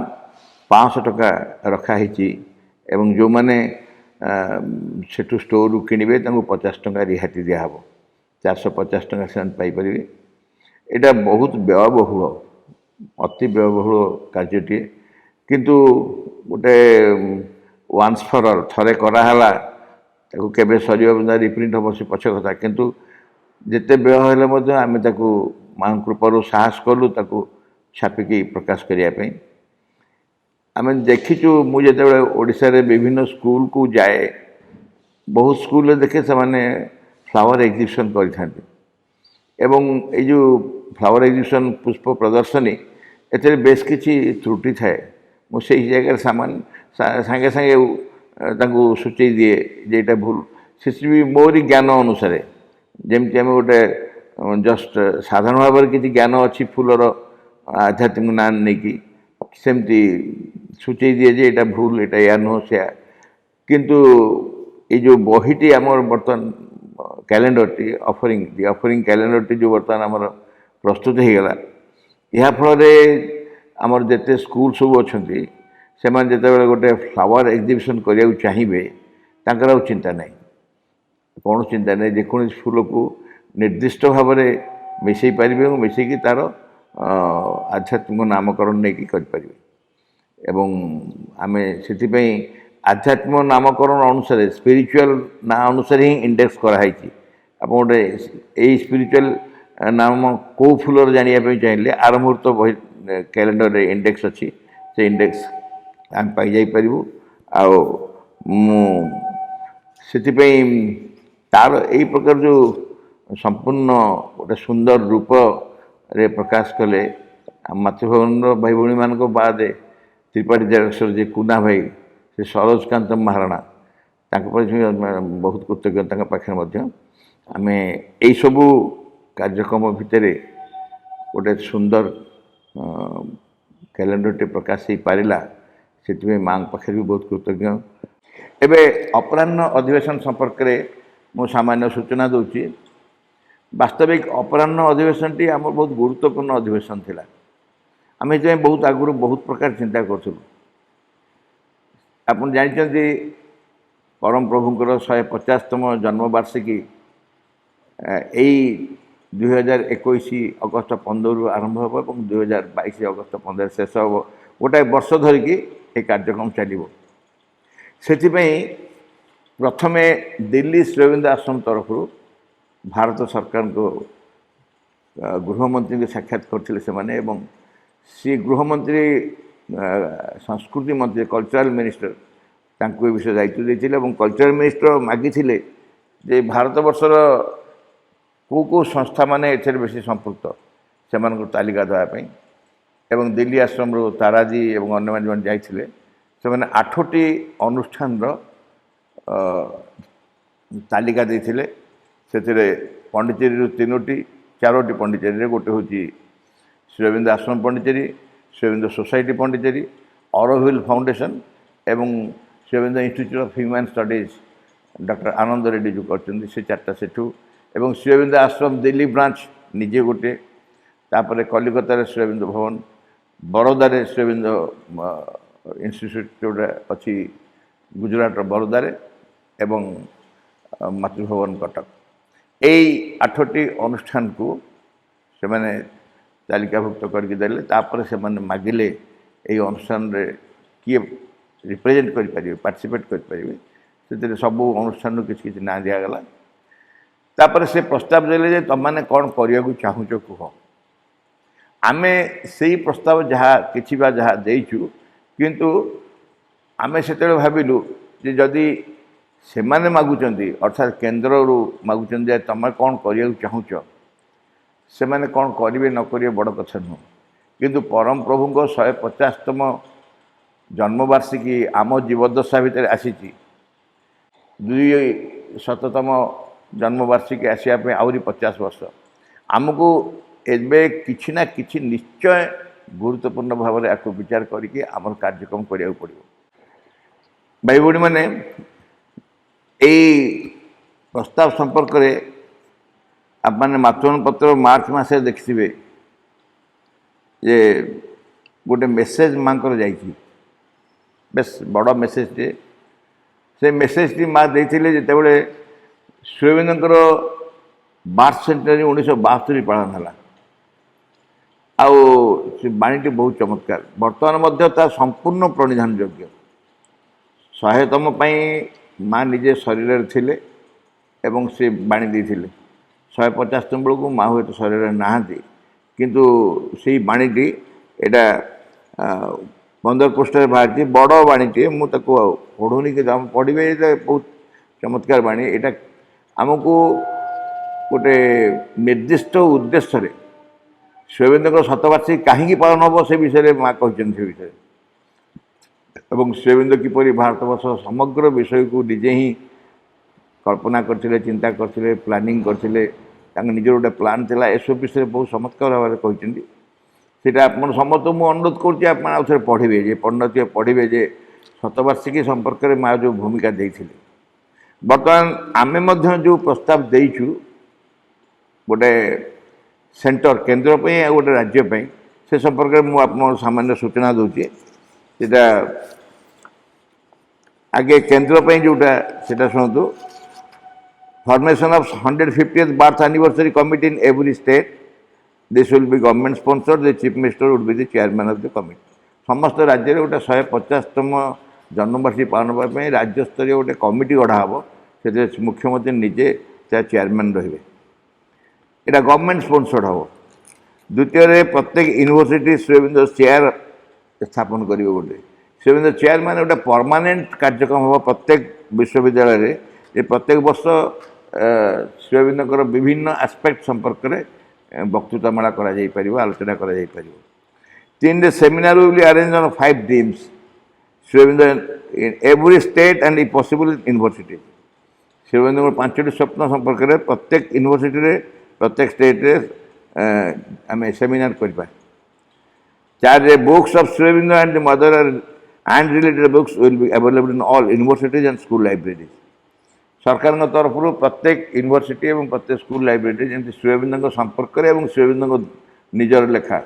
500 ଟଙ୍କା ରଖାହେଇଛି ଏବଂ ଯେଉଁମାନେ ସେଠୁ ଷ୍ଟୋରରୁ କିଣିବେ ତାଙ୍କୁ 50 ଟଙ୍କା ରିହାତି ଦିଆହେବ, 450 ଟଙ୍କା ସେମାନେ ପାଇପାରିବେ। ଏଇଟା ବହୁତ ବ୍ୟୟବହୁଳ, ଅତି ବ୍ୟୟବହୁଳ କାର୍ଯ୍ୟଟିଏ, କିନ୍ତୁ ଗୋଟେ ୱାନ୍ସ ଫର୍ ଅଲ୍ ଥରେ କରାହେଲା, ତାକୁ କେବେ ସରିବ ନା ରିପ୍ରିଣ୍ଟ ହେବ ସେ ପଛ କଥା, କିନ୍ତୁ ଯେତେ ବ୍ୟୟ ହେଲେ ମଧ୍ୟ ଆମେ ତାକୁ ମାଙ୍କ କୃପାରୁ ସାହସ କଲୁ ତାକୁ ଛାପିକି ପ୍ରକାଶ କରିବା ପାଇଁ। ଆମେ ଦେଖିଛୁ, ମୁଁ ଯେତେବେଳେ ଓଡ଼ିଶାରେ ବିଭିନ୍ନ ସ୍କୁଲକୁ ଯାଏ, ବହୁତ ସ୍କୁଲରେ ଦେଖେ ସେମାନେ ଫ୍ଲାୱାର ଏକ୍ଜିବିସନ୍ କରିଥାନ୍ତି ଏବଂ ଏଇ ଯେଉଁ ଫ୍ଲାୱାର ଏକ୍ଜିବିସନ୍ ପୁଷ୍ପ ପ୍ରଦର୍ଶନୀ, ଏଥିରେ ବେଶ କିଛି ତ୍ରୁଟି ଥାଏ। ମୁଁ ସେଇ ଜାଗାରେ ସାଙ୍ଗେ ସାଙ୍ଗେ ତାଙ୍କୁ ସୂଚେଇ ଦିଏ ଯେ ଏଇଟା ଭୁଲ। ସେଠି ବି ମୋରି ଜ୍ଞାନ ଅନୁସାରେ, ଯେମିତି ଆମେ ଗୋଟେ ଜଷ୍ଟ ସାଧାରଣ ଭାବରେ କିଛି ଜ୍ଞାନ ଅଛି ଫୁଲର ଆଧ୍ୟାତ୍ମିକ ନାଁ ନେଇକି, ସେମିତି ସୂଚେଇ ଦିଏ ଯେ ଏଇଟା ଭୁଲ, ଏଇଟା ଏୟା ନୁହଁ ସେୟା। କିନ୍ତୁ ଏଇ ଯେଉଁ ବହିଟି ଆମର ବର୍ତ୍ତମାନ କ୍ୟାଲେଣ୍ଡରଟି ଅଫରିଂ କ୍ୟାଲେଣ୍ଡରଟି ଯେଉଁ ବର୍ତ୍ତମାନ ଆମର ପ୍ରସ୍ତୁତ ହୋଇଗଲା, ଏହାଫଳରେ ଆମର ଯେତେ ସ୍କୁଲ ସବୁ ଅଛନ୍ତି ସେମାନେ ଯେତେବେଳେ ଗୋଟେ ଫ୍ଲାୱାର ଏକ୍ଜିବିସନ୍ କରିବାକୁ ଚାହିଁବେ, ତାଙ୍କର ଆଉ ଚିନ୍ତା ନାହିଁ, କୌଣସି ଚିନ୍ତା ନାହିଁ, ଯେକୌଣସି ଫୁଲକୁ ନିର୍ଦ୍ଦିଷ୍ଟ ଭାବରେ ମିଶାଇ ପାରିବେ ଏବଂ ମିଶାଇକି ତା'ର ଆଧ୍ୟାତ୍ମିକ ନାମକରଣ ନେଇକି କରିପାରିବେ। ଏବଂ ଆମେ ସେଥିପାଇଁ ଆଧ୍ୟାତ୍ମିକ ନାମକରଣ ଅନୁସାରେ, ସ୍ପିରିଚୁଆଲ ନାଁ ଅନୁସାରେ ହିଁ ଇଣ୍ଡେକ୍ସ କରାହେଇଛି। ଆପଣ ଗୋଟେ ଏଇ ସ୍ପିରିଚୁଆଲ ନାମ କେଉଁ ଫୁଲର ଜାଣିବା ପାଇଁ ଚାହିଁଲେ ଆର ମୁହୂର୍ତ୍ତ ବହି କ୍ୟାଲେଣ୍ଡରରେ ଇଣ୍ଡେକ୍ସ ଅଛି, ସେ ଇଣ୍ଡେକ୍ସ ଆମେ ପାଇଯାଇପାରିବୁ। ଆଉ ମୁଁ ସେଥିପାଇଁ ତାର ଏଇ ପ୍ରକାର ଯେଉଁ ସମ୍ପୂର୍ଣ୍ଣ ଗୋଟେ ସୁନ୍ଦର ରୂପରେ ପ୍ରକାଶ କଲେ, ମାତୃଭବନର ଭାଇ ଭଉଣୀମାନଙ୍କ ବାଦେ ତ୍ରିପାଠୀ ଦେଢ଼ଶୁର ଯେ କୁନା ଭାଇ, ସେ ସରୋଜକାନ୍ତ ମହାରଣା, ତାଙ୍କ ପାଇଁ ବହୁତ କୃତଜ୍ଞ ତାଙ୍କ ପାଖରେ ମଧ୍ୟ। ଆମେ ଏଇସବୁ କାର୍ଯ୍ୟକ୍ରମ ଭିତରେ ଗୋଟେ ସୁନ୍ଦର କ୍ୟାଲେଣ୍ଡରଟି ପ୍ରକାଶ ହେଇପାରିଲା, ସେଥିପାଇଁ ମାଙ୍କ ପାଖରେ ବି ବହୁତ କୃତଜ୍ଞ। ଏବେ ଅପରାହ୍ନ ଅଧିବେଶନ ସମ୍ପର୍କରେ ମୁଁ ସାମାନ୍ୟ ସୂଚନା ଦେଉଛି। ବାସ୍ତବିକ ଅପରାହ୍ନ ଅଧିବେଶନଟି ଆମର ବହୁତ ଗୁରୁତ୍ୱପୂର୍ଣ୍ଣ ଅଧିବେଶନ ଥିଲା। ଆମେ ସେଥିପାଇଁ ବହୁତ ଆଗରୁ ବହୁତ ପ୍ରକାର ଚିନ୍ତା କରୁଥିଲୁ। ଆପଣ ଜାଣିଛନ୍ତି ପରମ ପ୍ରଭୁଙ୍କର 150ତମ ଜନ୍ମବାର୍ଷିକୀ ଏଇ 2021 ଅଗଷ୍ଟ 15ରୁ ଆରମ୍ଭ ହେବ ଏବଂ 2022 ଅଗଷ୍ଟ 15 ଶେଷ ହେବ। ଗୋଟାଏ ବର୍ଷ ଧରିକି ଏ କାର୍ଯ୍ୟକ୍ରମ ଚାଲିବ। ସେଥିପାଇଁ ପ୍ରଥମେ ଦିଲ୍ଲୀ ଶ୍ରୀ ଅରବିନ୍ଦ ଆଶ୍ରମ ତରଫରୁ ଭାରତ ସରକାରଙ୍କ ଗୃହମନ୍ତ୍ରୀଙ୍କୁ ସାକ୍ଷାତ କରିଥିଲେ ସେମାନେ ଏବଂ ସେ ଗୃହମନ୍ତ୍ରୀ ସଂସ୍କୃତି ମନ୍ତ୍ରୀ କଲଚରାଲ ମିନିଷ୍ଟର ତାଙ୍କୁ ଏ ବିଷୟ ଦାୟିତ୍ୱ ଦେଇଥିଲେ ଏବଂ କଲଚରାଲ ମିନିଷ୍ଟର ମାଗିଥିଲେ ଯେ ଭାରତବର୍ଷର କେଉଁ କେଉଁ ସଂସ୍ଥାମାନେ ଏଥିରେ ବେଶୀ ସମ୍ପୃକ୍ତ ସେମାନଙ୍କୁ ତାଲିକା ଦେବା ପାଇଁ। ଏବଂ ଦିଲ୍ଲୀ ଆଶ୍ରମରୁ ତାରାଜୀ ଏବଂ ଅନ୍ୟମାନେ ଯେଉଁମାନେ ଯାଇଥିଲେ, ସେମାନେ 8ଟି ଅନୁଷ୍ଠାନର ତାଲିକା ଦେଇଥିଲେ। ସେଥିରେ ପଣ୍ଡିଚେରୀରୁ 4ଟି ପଣ୍ଡିଚେରୀରେ, ଗୋଟେ ହେଉଛି ଶ୍ରୀ ଅରବିନ୍ଦ ଆଶ୍ରମ ପଣ୍ଡିଚେରୀ, ଶ୍ରୀ ଅରବିନ୍ଦ ସୋସାଇଟି ପଣ୍ଡିଚେରୀ, ଅରୋଭିଲ୍ ଫାଉଣ୍ଡେସନ୍ ଏବଂ Sri Aurobindo institute of human studies doctor Anand Reddy ଯେଉଁ କରିଛନ୍ତି, ସେ 4ଟା ସେଠୁ, ଏବଂ ଶ୍ରୀ ଅରବିନ୍ଦ ଆଶ୍ରମ ଦିଲ୍ଲୀ ବ୍ରାଞ୍ଚ ନିଜେ ଗୋଟେ, ତାପରେ କଲିକତାରେ ଶ୍ରୀ ଅରବିନ୍ଦ ଭବନ, ବରୋଦାରେ ଶ୍ରୀ ଅରବିନ୍ଦ ଇନଷ୍ଟିଚ୍ୟୁଟ୍ ଯେଉଁଟା ଅଛି ଗୁଜୁରାଟର ବରୋଦାରେ ଏବଂ ମାତୃଭବନ କଟକ। ଏଇ 8ଟି ଅନୁଷ୍ଠାନକୁ ସେମାନେ ତାଲିକାଭୁକ୍ତ କରିକି ଦେଲେ। ତାପରେ ସେମାନେ ମାଗିଲେ ଏଇ ଅନୁଷ୍ଠାନରେ କିଏ ରିପ୍ରେଜେଣ୍ଟ କରିପାରିବେ, ପାର୍ଟିସିପେଟ୍ କରିପାରିବେ। ସେଥିରେ ସବୁ ଅନୁଷ୍ଠାନରୁ କିଛି କିଛି ନାଁ ଦିଆଗଲା। ତାପରେ ସେ ପ୍ରସ୍ତାବ ଦେଲେ ଯେ ତୁମମାନେ କ'ଣ କରିବାକୁ ଚାହୁଁଛ କୁହ। ଆମେ ସେଇ ପ୍ରସ୍ତାବ କିଛି ବା ଯାହା ଦେଇଛୁ, କିନ୍ତୁ ଆମେ ସେତେବେଳେ ଭାବିଲୁ ଯେ ଯଦି ସେମାନେ ମାଗୁଛନ୍ତି, ଅର୍ଥାତ୍ କେନ୍ଦ୍ରରୁ ମାଗୁଛନ୍ତି ଯେ ତୁମେ କ'ଣ କରିବାକୁ ଚାହୁଁଛ, ସେମାନେ କ'ଣ କରିବେ ନ କରିବେ ବଡ଼ କଥା ନୁହଁ। କିନ୍ତୁ ପରମ ପ୍ରଭୁଙ୍କ 150ତମ ଜନ୍ମବାର୍ଷିକୀ ଆମ ଜୀବଦଶା ଭିତରେ ଆସିଛି। 200ତମ ଜନ୍ମବାର୍ଷିକୀ ଆସିବା ପାଇଁ ଆହୁରି 50 ବର୍ଷ। ଆମକୁ ଏବେ କିଛି ନା କିଛି ନିଶ୍ଚୟ ଗୁରୁତ୍ୱପୂର୍ଣ୍ଣ ଭାବରେ ଆକୁ ବିଚାର କରିକି ଆମର କାର୍ଯ୍ୟକ୍ରମ କରିବାକୁ ପଡ଼ିବ। ଭାଇ ଭଉଣୀମାନେ, यही प्रस्ताव संपर्क में आपने मातृभूमि पत्र मार्च मस देखिए जे गोटे मेसेज माँ जाइए बेस बड़ मेसेज टे से मेसेज टी माँ देते जितेबले श्रीअरविंदर 12 सेंचुरी 1972 पालन है आउ से बाणीटी बहुत चमत्कार बर्तमान संपूर्ण प्रणिधान योग्य 100तम माँ निजे शरीर थिले एवं से बाणी देते 150तम बेलू माँ हुए तो शरीर नहांती किंतु से बाणीटी एटा 15 पृष्ठ बाहर बड़ बाणीटे मुझे पढ़ुनी कि पढ़े बहुत चमत्कार बाणी यहाँ आमको गोटे निर्दिष्ट उद्देश्य श्रीअरविंदर शतवार्षिकी कहीं पालन हम से विषय माँ कहते से विषय एवं श्रीअरविंद किपरि भारतवर्ष समग्र विषय को निजे ही कल्पना करते चिंता करते प्लानिंग करते निजर गोटे प्लान था एसब विषय बहुत चमत्कार भाव कहते सीटा आप समस्त मुझे अनुरोध कर पढ़े जे पढ़ पढ़े जे शतवार्षिकी संपर्क में माँ जो भूमिका देते बर्तमान आमे जो प्रस्ताव देचु गोटे सेंटर केंद्र पे गोटे राज्य से संपर्क में मुझे सामान्य सूचना दूसरी सीटा आगे केंद्र पे जोटा सेटा शुणु formation of 150th birth anniversary committee in every state this will be government sponsored the chief minister would be the chairman of the committee समस्त राज्य में गोटे 150तम जन्मवार्षिकी पालन करने राज्य स्तरीय गोटे कमिटी गढ़ा से मुख्यमंत्री निजे चेयरमैन रहे यहाँ गवर्नमेंट स्पॉन्सर्ड हम द्वितीय प्रत्येक यूनिवर्सिटी श्रीअरविंद चेयर स्थापन कर गोटे श्रीअरविंद चेयर मान गोटे परमानेंट कार्यक्रम हम प्रत्येक विश्वविद्यालय ये प्रत्येक वर्ष श्रीअरविंदर विभिन्न एस्पेक्ट संपर्क में वक्तृतामाला आलोचना कर seminar will be arrange on 5 themes Sri Aurobindo in every state and if possible university श्रीअरविंदर 5टी स्वप्न संपर्क में प्रत्येक यूनिवर्सिटी प्रत्येक स्टेट आम सेमिनार करवा 4 books of Sri Aurobindo and the mother and related books will be available in all universities and school libraries सरकार तरफ प्रत्येक यूनिवर्सिटी और प्रत्येक स्कूल लाइब्रेरी जमी श्रीअरविंद संपर्क और श्रीअरविंद निजर लेखा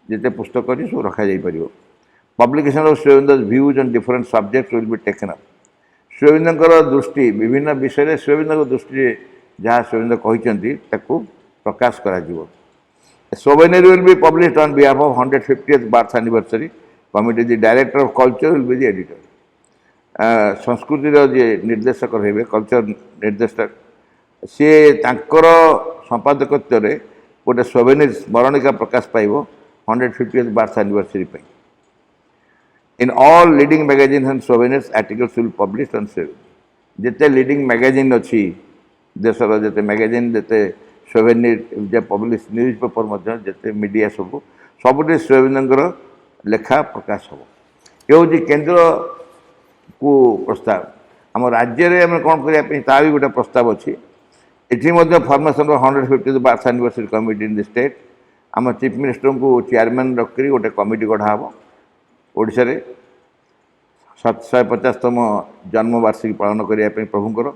जिते पुस्तक अच्छी सब रखा जापर publication of Sri Aurobindo views on different subjects will be taken up श्रीअरविंदर दृष्टि विभिन्न विषय श्रीअरविंद दृष्टि जहाँ श्रीअरविंद कहते प्रकाश कर souvenir will be published on behalf of 150th birth anniversary committee the director of culture will be the editor संस्कृतिर जे निर्देशक रहे कल्चर निर्देशक सी तांकर संपादकत्व गोटे सोवेनियर स्मरणिका प्रकाश पाइब 150th birth anniversary in all leading magazine and souvenirs articles will publish on Sri Aurobindo जिते leading magazine अच्छी देशर जिते मैगजीन जिते सोवेनियर पब्लिश न्यूज पेपर जिते मीडिया सब सबुठ श्रीअरविंदर लेखा प्रकाश हम ये हूँ केन्द्र को प्रस्ताव आम राज्य में कौन करने भी गोटे प्रस्ताव अच्छी ये formation of 150th birth anniversary committee in the state आम चीफ मिनिस्टर को चेयरमैन रखी गोटे कमिटी गढ़ा हम ओडिशा रे 150तम जन्मवार्षिकी पालन करने प्रभुंर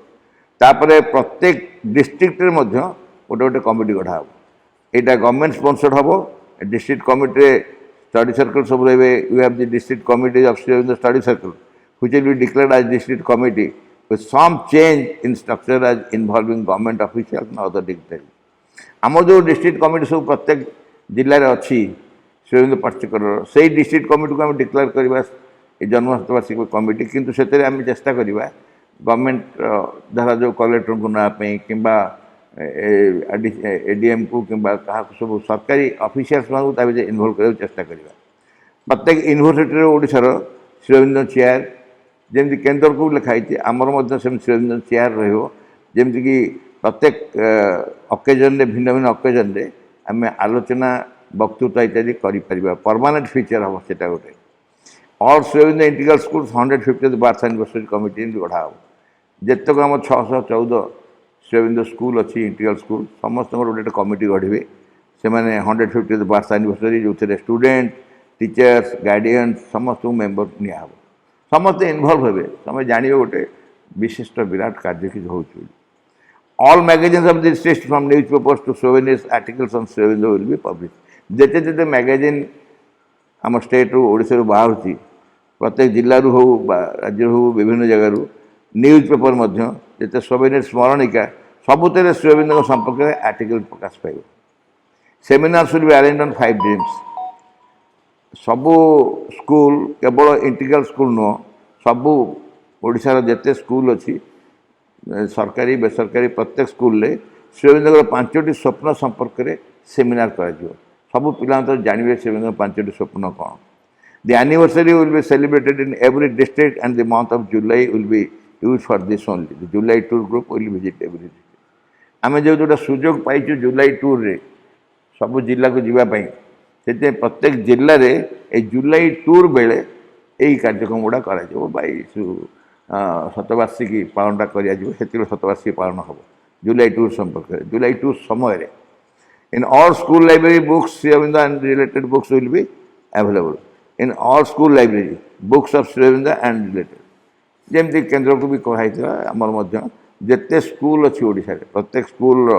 तापर प्रत्येक डिस्ट्रिक्ट गोटे गोटे कमिटी गढ़ा हम यहाँ गवर्नमेंट स्पॉन्सर्ड हम डिस्ट्रिक्ट कमिटी स्टडी सर्कल सब रहे you have the district committee of Sri Aurobindo study circle which will be declared as district committee with some change in structure as involving government officials and other dignitaries. आम जो district committee सब प्रत्येक जिले में अच्छी Sri Aurobindo particular से डिस्ट्रिक्ट कमिटी को आम डिक्लेयर करवा जन्म शतवार्षिकी कमिटी किंतु से आम चेष्टा करवा गवर्नमेंट धारा जो कलेक्टर को नापी कि एडीएम को कि सब सरकारी ऑफिशियल्स मान इनवॉल्व करने चेष्टा करवा प्रत्येक यूनिवर्सिटी ओडिशार श्रीअरविंद चेयर जमी केन्द्र को लिखाई आमर श्रीअरविंद चेयर रमती कि प्रत्येक अकेजन भिन्न भिन्न अकेजन आम आलोचना वक्तृता इत्यादि कर परमानेंट फीचर हम से गोटे और Sri Aurobindo integral school 150th birth anniversary committee गढ़ा हम जितक आम 614 श्रीअरविंद स्कूल अच्छी इंटीग्रल स्कूल समस्त गोटे कमिटी गढ़े से 150th बर्थ एनिवर्सरी जो स्टूडेंट टीचर्स गार्डियंस समस्त मेम्बर निया समस्त इनवल्व हे तुम जान गोटे विशिष्ट विराट कार्य कि होउछि all magazines of the state from newspapers to souvenirs articles on Sri Aurobindo will be published जेते जेते मैगजीन आम स्टेट रु ओडिसा रु बाहर प्रत्येक जिल्ला रु हो राज्य हो विभिन्न जगह रु न्यूज पेपर मध्य जेते सोवेनियर स्मरणिका सबुतरे श्री अरविंद संपर्क में आर्टिकल प्रकाश पाइब seminars will be arranged on 5 dreams सबु स्कूल केवल इंटीग्रल स्कूल नुह सबु ओडिशार जेते स्कूल अच्छी सरकारी बेसरकारी प्रत्येक स्कूल रे श्री अरविंद 5टी स्वप्न संपर्क में सेमिनार कर सबू पिला तो जानवे श्री अरविंद 5टी स्वप्न कौन The anniversary will be celebrated in every district and the month of July will be used for this only. The July tour group will visit every district. आमे जो जोटा सुजोग पाइछु जुलाई टूर रे सब जिला को जीवा पाई सेते प्रत्येक जिल्ला रे ए जुलाई टूर बेले एई कार्यक्रम गुडा करा जो बाई शतवार्षिकी पालनटा करिया जो सेति शतवार्षिकी पालन हबो जुलाई टूर संपर्क जुलाई टूर समय रे in all school library books Sri Aurobindo and related books will be available in all school library books of Sri Aurobindo and related जेमती केन्द्र को भी कहला आमर मध्य जेते स्कूल अच्छी ओडिशा रे प्रत्येक स्कूल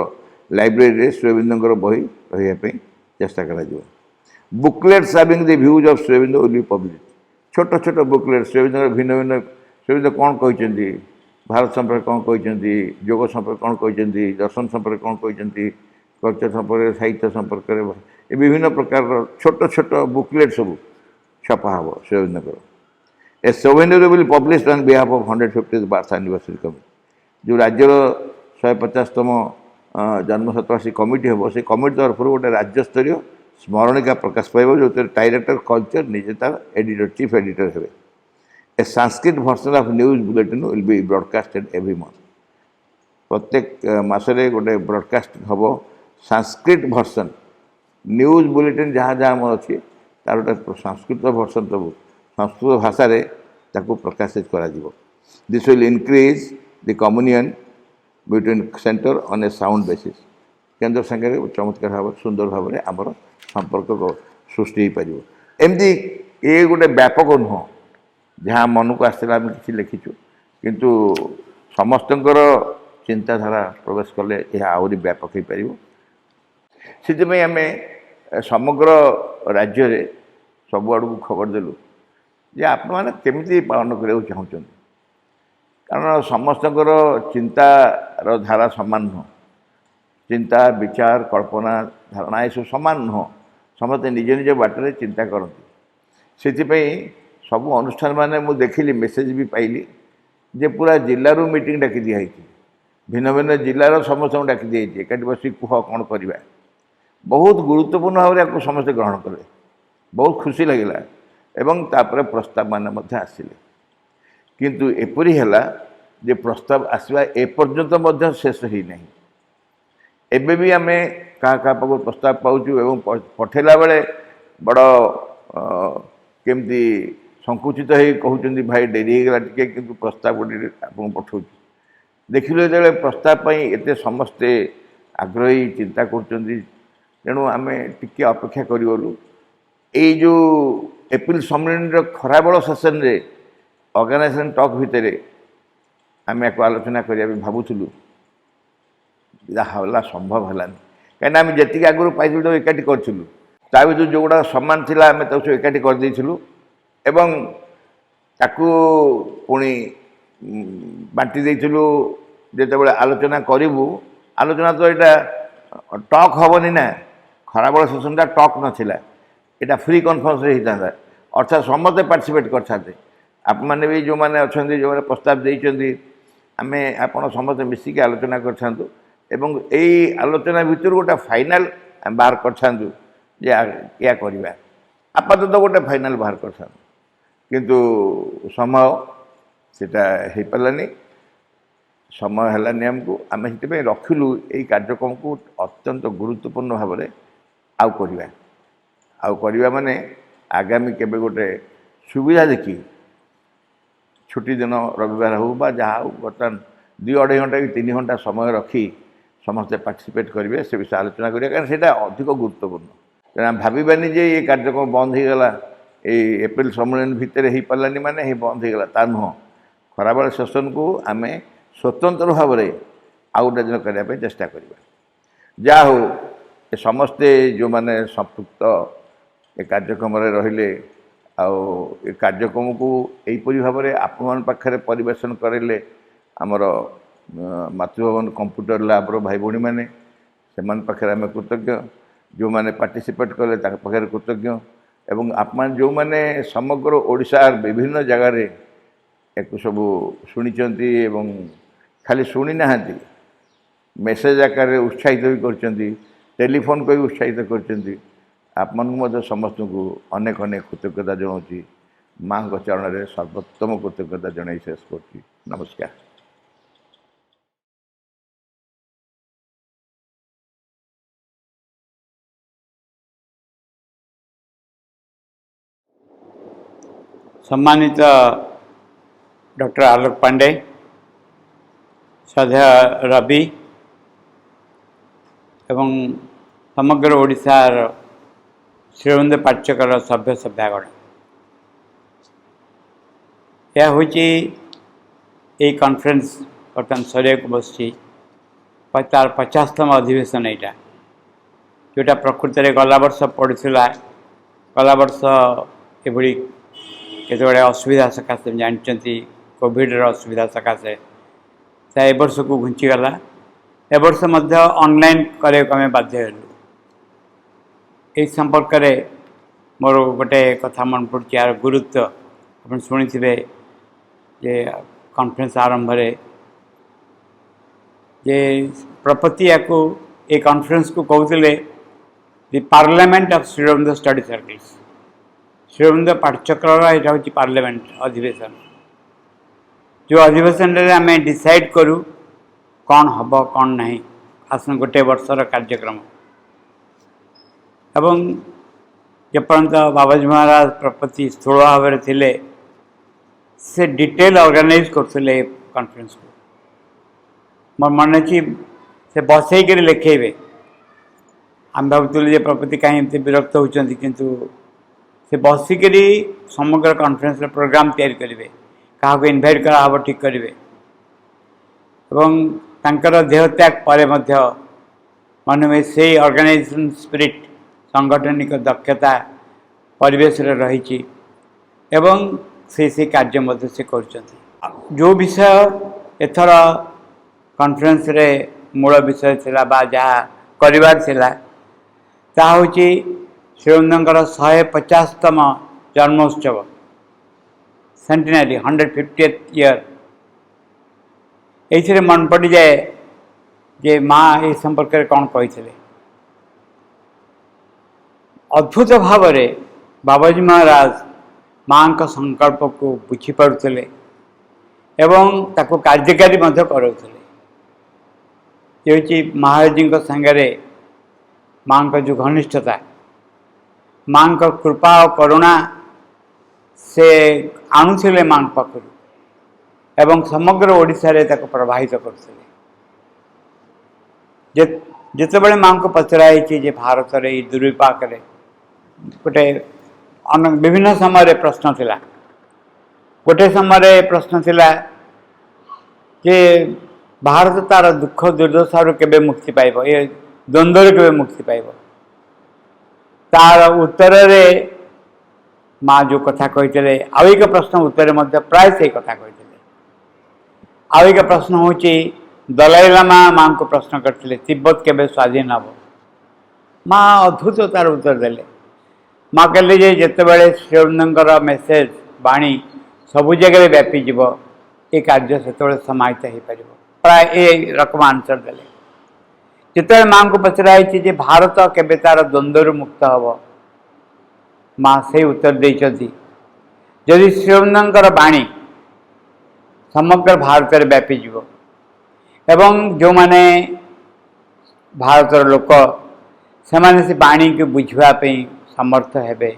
लाइब्रेरी रे श्री अरविंदो बही रही चेष्टा करा booklets having the views of Shri Aurobindo will be publish छोट छोट बुकलेट श्री अरविंदो भिन्न भिन्न श्री अरविंदो कौन कहते भारत संपर्क कौन कहते योग संपर्क कौन कहते दर्शन संपर्क कौन कहते कल्चर संपर्क साहित्य संपर्क विभिन्न प्रकार छोट छोट बुकलेट सब छपा हम श्री अरविंदो ए souvenir will be published on behalf of 150th birth anniversary committee जो राज्यर 150तम जन्म शतवार्षिकी कमिटी हम से कमिटी तरफ गोटे राज्य स्तरीय स्मरणिका प्रकाश पाइब जो डायरेक्टर कल्चर निजे तार एडिटर चीफ एडिटर हे a Sanskrit version of news bulletin will be broadcasted every month प्रत्येक मासरे गोटे ब्रॉडकास्ट हम संस्कृत भर्सन न्यूज बुलेटिन जहाँ जहाँ अच्छी तार गोटे संस्कृत भर्सन सब संस्कृत भाषा रे ताको प्रकाशित करा जीवो this will increase the communion between centre on A sound basis केंद्र संगे चमत्कार भाव सुंदर भाव में आमर संपर्क सृष्टि हो पार एमती ये गोटे व्यापक नुह जहाँ मन को आसला आम कि लिखीचु किंतु समस्तंकर चिंताधारा प्रवेश कले यह आहरी व्यापक हो पार से आम समग्र राज्य रे सबुआड़ को खबर देलु जे आपण मैंने केमी पालन करने चाहते कारण समस्तकर चिंतार धारा सामान नुह चिंता विचार कल्पना धारणा ये सब सामान नुह समस्ते निज निज बाटर चिंता करती से सब अनुष्ठान माने मु देखिली मेसेज भी पाइली जे पूरा जिल्लारू मीटिंग डाकी दिखाई भिन्न भिन्न जिलार समस्त डाकी दी एकाठी बस कह कौन करवा बहुत गुरुत्वपूर्ण भाव में समस्ते ग्रहण कले बहुत खुशी लगिला एवं तापर प्रस्ताव माने आसिले किंतु एपरी हैला जे प्रस्ताव आसवा एपर्यंत शेष ही नहीं एबे भी आमे क्या पाखु प्रस्ताव पाऊँ एवं पठेला बेले बड़ केमती संकुचित हो कहते भाई डेरी होगा टे कि प्रस्ताव गोटे आपको पठाऊँ देखिले जो प्रस्ताव एते समस्ते आग्रही चिंता कर तेणु आम टी अपेक्षा करूँ ये जो एप्रिल सम्मेलन खराबल सेसन रे ऑर्गेनाइजेशन टॉक भितर आम या आलोचना करने भावुलु जहाँ संभव है कहीं आम जी आगुरी पाई तो एकाठी करूँ ता भर जो गुड़ा सम्मान थी आम सब एकाठी करदेलु एवं ताकू पुणी बांटी देलु जिते आलोचना करूँ आलोचना तो यहाँ टॉक हेनी ना खराबल सेसन टॉक नाला यहाँ फ्री कन्फरेन्स होता अर्थात समस्ते पार्टिसिपेट करते आप मैंने भी जो मैंने अच्छा जो मैंने प्रस्ताव देते आम आप समस्त मिसिक आलोचना करूँ एवं यही आलोचना भितर गोटे फाइनाल बाहर करूँ जे या करवा आपातत गोटे फाइनाल बाहर कर किंतु समय सेटा हो पारानी समय है आमको आम से रखिलु यही कार्यक्रम को अत्यंत गुरुत्वपूर्ण भाव में आउ करवा माने आगामी केबे गोटे सुविधा देखी छुट्टी दिन रविवार हो बा जहाँ हो बर्तमान 2-2.5 घंटा कि 3 घंटा समय रखी समस्ते पार्टिसिपेट करेंगे से विषय आलोचना करेंगे कारण से अधिक गुरुत्वपूर्ण तेना भावानी जे ये कार्यक्रम बंद हो गला ये एप्रिल सम्मेलन भितर हो पारानी माने बंद हो गला ता नुह खराबेल सेसन को आम स्वतंत्र भाव में आउ गोटे दिन करने चेष्टा करवा जा हो समस्ते जो मैंने संपुक्त ए कार्यक्रम रहिले ए कार्यक्रम को यहीपरी भाव में आपण पाखे परिवेशन करेले आमर मातृभवन कंप्यूटर लैब्र भाई भाई मैंने से पाखे आम कृतज्ञ जो मैंने पार्टिसिपेट कले पाखे कृतज्ञ एवं आप जो मैंने समग्र ओडिशार विभिन्न जगार एक सब शुणी खाली शुणी ना मेसेज आकार उत्साहित भी कर टेलीफोन को भी उत्साहित कर समस्त को अनेक अनेक कृतज्ञता जनाऊँगी माँ चरण में सर्वोत्तम कृतज्ञता जन शेष कर नमस्कार। सम्मानित डॉक्टर आलोक पांडे, श्रद्धा रवि एवं समग्र ओडिशार श्रीअरविंद पाठ्यकर सभ्य सभ्यागण यह हूँ ये कॉन्फ्रेंस बर्तमान सरिया को बस तार 50तम अधिवेशन यहाँ जोटा प्रकृत में गला वर्ष पड़ूला गला वर्ष एभली केतबे असुविधा सकाशे जानते कोविड असुविधा सकाशे ए वर्ष को घुंचीगला ए वर्ष ऑनलाइन करे आम बाध्य हेलु। ये संपर्क में मोर गोटे कथा मन पड़े यार गुरुत्व आप शुणी थे जे कॉन्फ्रेंस आरंभ जे प्रपति या कॉन्फ्रेंस को कहते the parliament of Sri Aurobindo study circles Sri Aurobindo पाठ्यक्रम यहाँ हूँ पार्लियामेंट अधिवेशन जो अधिवेशन रे आम डिसाइड करूँ कौन हम कौन नहीं आसन गोटे वर्षर कार्यक्रम एवं जेपर्यंत बाबाजी महाराज प्रपति स्थूल भाव में थे से डिटेल ऑर्गेनाइज करते कॉन्फ्रेंस को मोर मन अच्छी से बसईक लिखेबे आम भावुलु प्रपति कहीं विरक्त होती किंतु से बसिक समग्र कॉन्फ्रेंस प्रोग्राम तैयारी करेंगे क्या इनभाइट करा ठीक करेंगे एवं तांकर देहत्याग पर मन में से ऑर्गेनाइजेशन स्पिरिट सांगठनिक दक्षता परिवेश रही एवं से कार्य से कर जो विषय एथर कॉन्फ्रेंस रे मूल विषय थिला बा जहाँ करिवार थिला ता होची श्रीअरविंदर 150तम जन्मोत्सव सेंटिनरी 150th ईयर ये मन पड़ जाए जे माँ ये संपर्क में कौन कही अद्भुत भाव में बाबाजी महाराज माँ का संकल्प को बुझीपारुले एवं ताको कार्यकारी कराउले ये महाराज जी सांगे माँ का जो घनिष्ठता माँ का कृपा और करुणा से आणुले माँ पाखु एवं समग्र ओडिशा रे ताको प्रभावित करते जितेबाला माँ को पचराई जे भारत रे दुर्विपाक रे गोटे विभिन्न समय प्रश्न थिला गोटे समय प्रश्न थिला जे भारत तार दुख दुर्दशा केबे मुक्ति पाइब ये द्वंद्व केबे मुक्ति पाइब तार उत्तर रे माँ जो कथा कही आउ एक प्रश्न उत्तर प्राय से कथा कही आउ एक प्रश्न हूँ दलाई लामा माँ को प्रश्न करते तिब्बत केबे स्वाधीन हम माँ अद्भुत तार उत्तर देले माँ कहले जे जितेबाला श्रीअरविंदर मेसेज बाणी सबु जगह व्यापीजीव ये कार्य से समाहित हो पार प्राय ये रकम आंसर देले जिते माँ को पचराई जे भारत केबे तार द्वंद्व मुक्त हम माँ से उत्तर देती जदि श्रीअरविंदर बाणी समग्र भारत में व्यापीजीव एवं जो माने भारतर लोक से बाणी को बुझापी समर्थ हेबे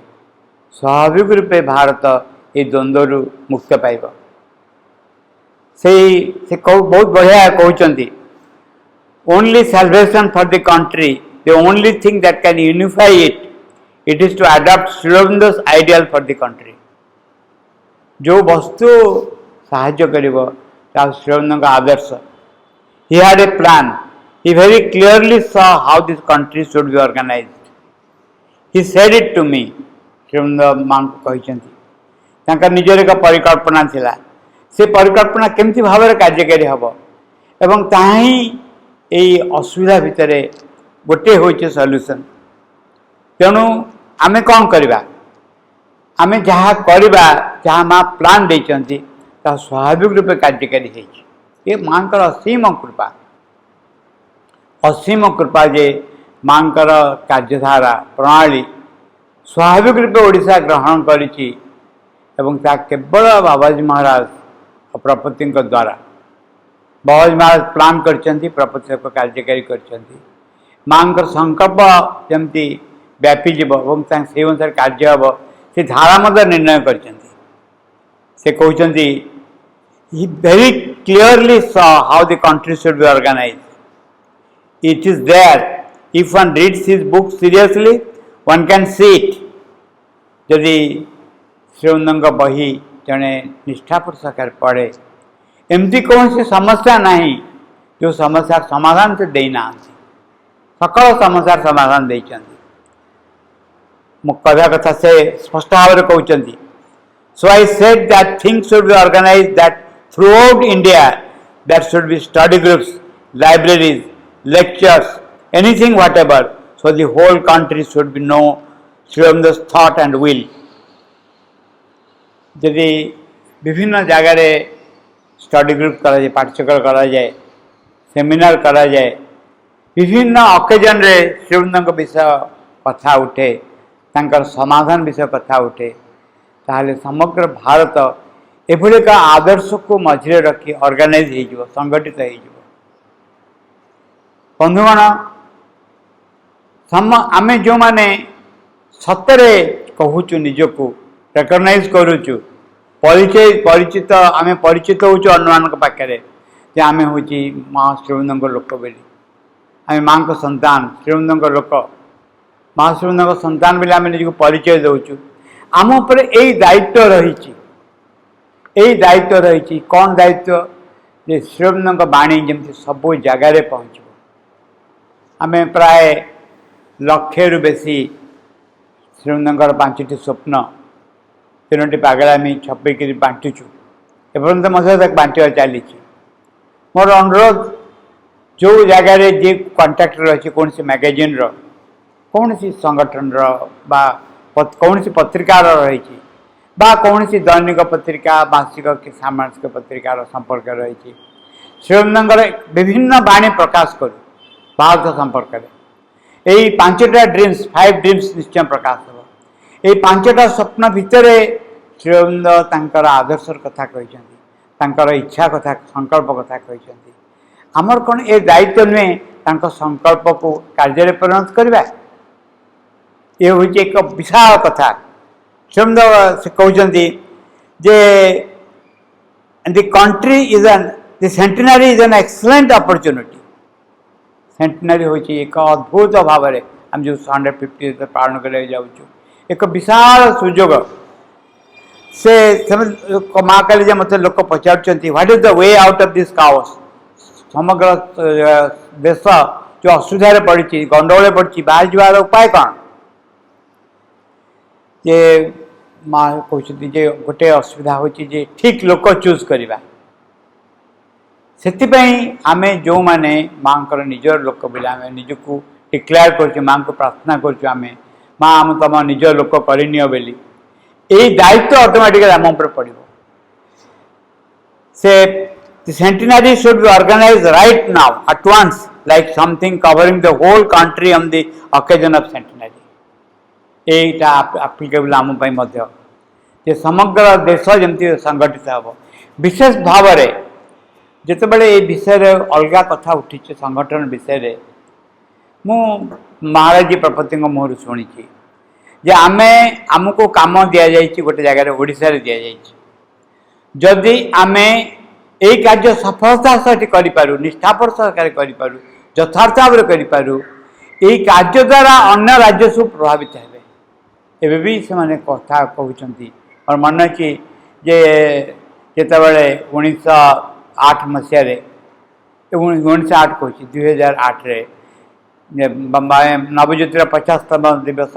स्वाभाविक रूपे भारत ये द्वंद्व मुक्त पाइब से बहुत बढ़िया कहते only salvation for the country the only thing that can unify it is to adopt Sri Aurobindo's ideal for the country जो वस्तु साहाय्य करिवो श्री अरविंद आदर्श he had a plan he very clearly saw how this country should be organized he said it to me Shri Arvind मां को कहते तांका निजर एक परिकल्पना थिला से परिकल्पना केमती भाव में कार्यकारी हम एवं ताही यही असुविधा भितर गोटे होचे सॉल्यूशन तेणु आमे कौन करवा आमे जहाँ करवा जहाँ माँ प्लान देचंती ता स्वाभाविक रूप कार्यकारी है ये माँ का असीम कृपा जे माँ कार्यधारा प्रणाली स्वाभाविक रूप ओडिशा ग्रहण करिछि एवं ता केवल बाबाजी महाराज प्रपति द्वारा बाबाजी महाराज प्लान करचंती प्रपति को कार्यकारी करचंती माँ संकल्प जमती व्यापी जीव और से अनुसार कार्य हम से धारा मध्य निर्णय करचंती से कहते he very clearly saw how the country should be organized. It is there. If one reads his book seriously, one can see it. यदि श्री अरविंद बही जड़े निष्ठापुर सरकार पढ़े एमती कौन सी समस्या नहीं जो समस्या समाधान से देना सकल समस्या समाधान देते कहवा कथा से स्पष्ट भाव में कहते So I said that things should be organized that throughout India there should be study groups, libraries, lectures, anything whatever. So the whole country should be know Sri Aurobindo thought and will. यदि विभिन्न जगार study group करा जाए पाठ्यक्रम करा जाए seminar करा जाए विभिन्न ऑकेजन रे श्री अरविंद विषय कथा उठे तांकर समाधान विषय कथा उठे ताहले समग्र भारत एभली का आदर्श को मझे रखी ऑर्गेनाइज हो संगठित हो बंधुगण आमे जो माने सतरे कहूचु निजको रेकग्नाइज करूचु परिचय परिचित आमे परिचित होचु अन्य पाखे जे आमे होची माँ श्री अरविंद लोक बोली आमे माँ को संतान श्री अरविंद लोक माँ श्री अरविंद संतान बोली आमे निजको परिचय दउचु आम उपर यही दायित्व रही कौन दायित्व जे श्री अरविंद बाणी जमी सबू जगार पहुँच आम प्राय लक्षे रु बेसी श्री अरविंद 5टी स्वप्न 3टी पागलामी छपेक बांटुचु एपर्यंत मत बांटा चली मोर अनुरोध जो जगार जी कंट्राक्टर अच्छे कौन सी मैगजीन कौन सी संगठन कौन सी पत्रिकार रही कौन सी दैनिक पत्रिका मासिक कि सामाजिक पत्रिकार संपर्क रही श्री अरविंद विभिन्न बाणी प्रकाश करूँ भारत संपर्क में यही 5टा ड्रीम्स 5 ड्रीम्स निश्चय प्रकाश हो यही 5टा स्वप्न भितर श्री अरविंद तांकर आदर्शर कथा कहते इच्छा कथा संकल्प कथा कहते आमर कौन ये दायित्व नुहे संकल्प को कार्य परिणत करवा ये हूँ एक विशाल कथा श्री अरविंद से कहते जे the country is an the centenary is an excellent opportunity centenary हूँ एक अद्भुत भाव में आम जो 150 पालन कर जाऊँ एक विशाल सुजोग से माँ कहले मत लोक पचार what is the way out of this chaos समग्र देश जो असुविधा पड़ी गंडगोल पड़ी बाहर जावार उपाय कौन जे माँ कहते गोटे असुविधा हो ठीक लोक चूज करवा से आमे जो माने माँ निजर लोक बोले आम निजक डिक्लेयर कर माँ को प्रार्थना कर माँ आम तुम निज लोक करनी बोली यही दायित्व ऑटोमेटिकली आम पर पड़ो से centenary should be organise right now at once like something covering the whole country on the occasion of centenary यहीटा आप्लिकेबल आम जे समग्र देश जमी संगठित हम विशेष भाव में जितेबाला ये विषय अलग कथा उठी संगठन विषय मु महाराज प्रपति मुहर शुणी जे आमे आमको काम दि जाए गोटे जगार ओडिशा रे दि जदि आमे यही कार्य सफलता सहित करूँ निष्ठापर सहकार करूँ यथार्थ भाव में करूँ यही कार्य द्वारा अन्य राज्य सब प्रभावित हे एवं भी से कथा कहते और मन अच्छी जे ଯେତେବେଳେ 1908 ମସିହାରେ 1908 କହୁଛି 2008ରେ ନବଜ୍ୟୋତିର 50ତମ ଦିବସ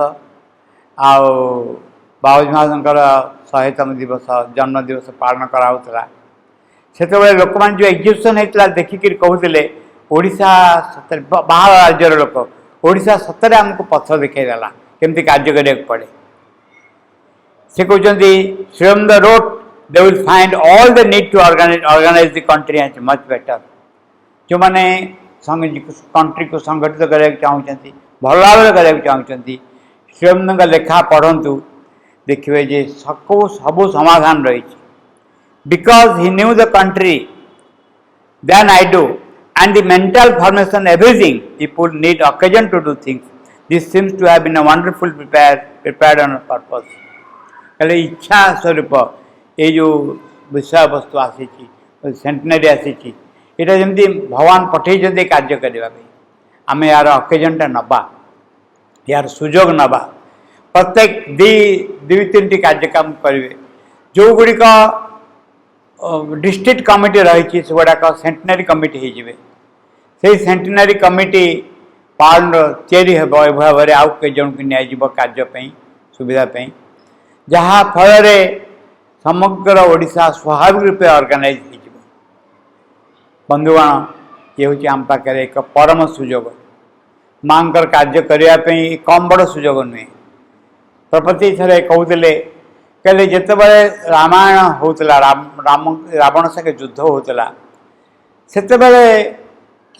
ଆଉ ବାବୁଜୀ ମହାରାଜଙ୍କର 100ତମ ଦିବସ ଜନ୍ମ ଦିବସ ପାଳନ କରାହେଉଥିଲା। ସେତେବେଳେ ଲୋକମାନେ ଯେଉଁ ଏକ୍ଜିବିସନ୍ ହେଇଥିଲା ଦେଖିକିରି କହୁଥିଲେ ଓଡ଼ିଶା ସତରେ ବାହାର ରାଜ୍ୟର ଲୋକ ଓଡ଼ିଶା ସତରେ ଆମକୁ ପଥ ଦେଖାଇଦେଲା କେମିତି କାର୍ଯ୍ୟ କରିବାକୁ ପଡ଼େ। ସେ କହୁଛନ୍ତି Sri Aurobindo wrote De will find all the need to organise the country as much better. ଯେଉଁମାନେ କଣ୍ଟ୍ରିକୁ ସଂଗଠିତ କରିବାକୁ ଚାହୁଁଛନ୍ତି ଭଲ ଭାବରେ କରିବାକୁ ଚାହୁଁଛନ୍ତି ଶ୍ରୀଅରବିନ୍ଦଙ୍କ ଲେଖା ପଢ଼ନ୍ତୁ ଦେଖିବେ ଯେ ସବୁ ସମାଧାନ ରହିଛି। Because he knew the country then I do and the mental formation everything people need occasion to do things. This seems to have been a wonderful prepared on purpose. कले इच्छा स्वरूप ये जो विषय वस्तु आसी सेंटेनरी आसी यहाँ जमी भगवान पठे कार्य करने आम यार अकेजनटा नवा यार सुजोग नवा प्रत्येक दुई तीन कार्यक्रम करेंगे जो गुड़िक डिस्ट्रिक्ट कमिटी रही से गुड़ाक सेंटेनरी कमिटी हो सेंटेनरी कमिटी पार्ट तैयारी हे भाव में आउ कई जन को निजी कार्यपाई सुविधापी जहाँ फल समग्र ओडिशा स्वाभाविक रूपे ऑर्गेनाइज हो बंधुगण ये हूँ आम पाखे एक परम सुजोग माँ कार्य करने कम बड़ सुजोग नुहे। प्रपति थे कहते कहले जितेबले रामायण होता रावण संगे युद्ध होता सेतेबले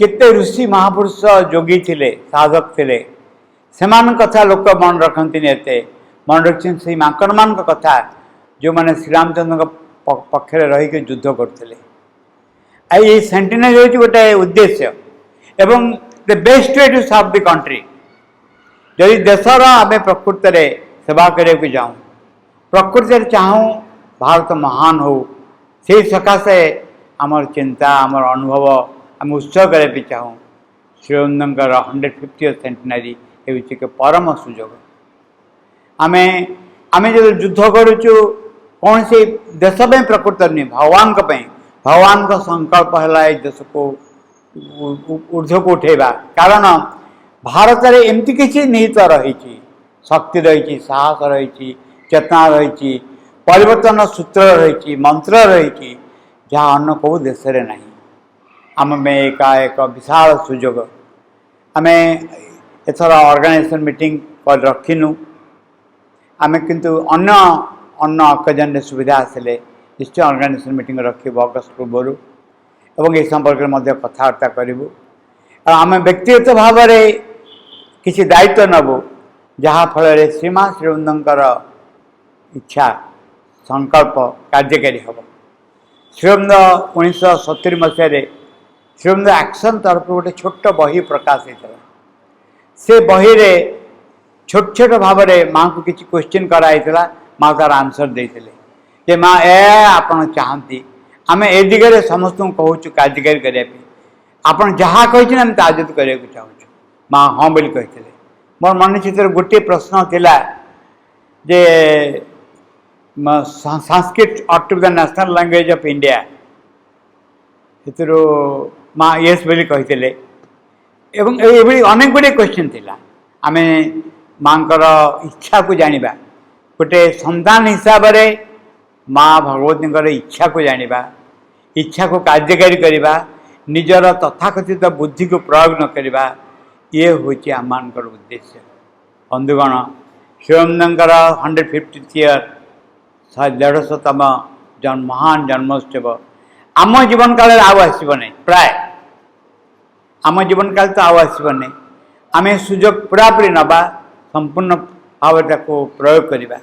केते ऋषि महापुरुष जोगी थिले साधक थिले सेमान कथा लोक मन रखती एते मन रखते से माकड़ मान कथा जो मैंने श्रीरामचंद्र पक्षे रहीकि युद्ध करते ये सेंटिनरी हूँ गोटे उद्देश्य एवं the best way to serve the country जदि देशर आम प्रकृत में सेवा करने जाऊँ प्रकृति चाहूँ भारत महान हो से सकाशे आमर चिंता आमर अनुभव आम उत्सव करने चाहूँ श्रीअरविंदर 150th सेंटेनरी एक परम सुजोग आम आम जो युद्ध करुचु कौन से देश में प्रकृत नुहे भगवान का संकल्प है देश को ऊर्ध्व को उठेबा कारण भारत में एमती किसी निहित रही शक्ति रही साहस रही चेतना रही परिवर्तन सूत्र रही मंत्र रही जहाँ अन्य कौ देश में ना आम में एक विशाल सुजोग आम एथर ऑर्गेनाइजेशन मीटिंग कर रखिनु आम किंतु अन्य अन्य अकेजन सुविधा आसिले निश्चय ऑर्गेनाइजेशन मीटिंग रखिबु अगस्त पूर्व एवं ये संपर्क में कथबार्ता करूँ आम व्यक्तिगत भाव में किसी दायित्व नबू जहाँ फल श्रीमा श्रीअरविंदर इच्छा संकल्प कार्यकारी हम श्रीअरविंद 1970 मसीह श्रीअरविंद एक्शन तरफ गोटे छोट बही प्रकाश होता से बही रे छोट छोट भाव में माँ को किसी क्वेश्चन कराइला माँ तार आंसर देते जे माँ आपण चाहती आम ए दिगरे समस्त कहूँ कार्यकारी करने आपड़ जहाँ कही आम ताजुद करने चाहूँ माँ हाँ बोली कहते मोर मन चित्र गोटे प्रश्न थिला जे Sanskrit ought to the national language of India से माँ येस बोली कहते एवं ये अनेक गुड़े क्वेश्चन थिला आम माँ इच्छा को जानिबा गोटे संतान हिसाब से माँ भगवती इच्छा को जानिबा इच्छा को कार्यकारी करवा निजर तथाकथित बुद्धि को प्रयोग न करवा ये हूँ आम उद्देश्य। बंधुगण श्रीअरविंदर 150th ईयर 150तम महान जन्मोत्सव आम जीवन काल आसब नहीं प्राय आम जीवन काल तो आसब नहीं आम सुजोग पूरापूरी नवा संपूर्ण भाव को प्रयोग करवा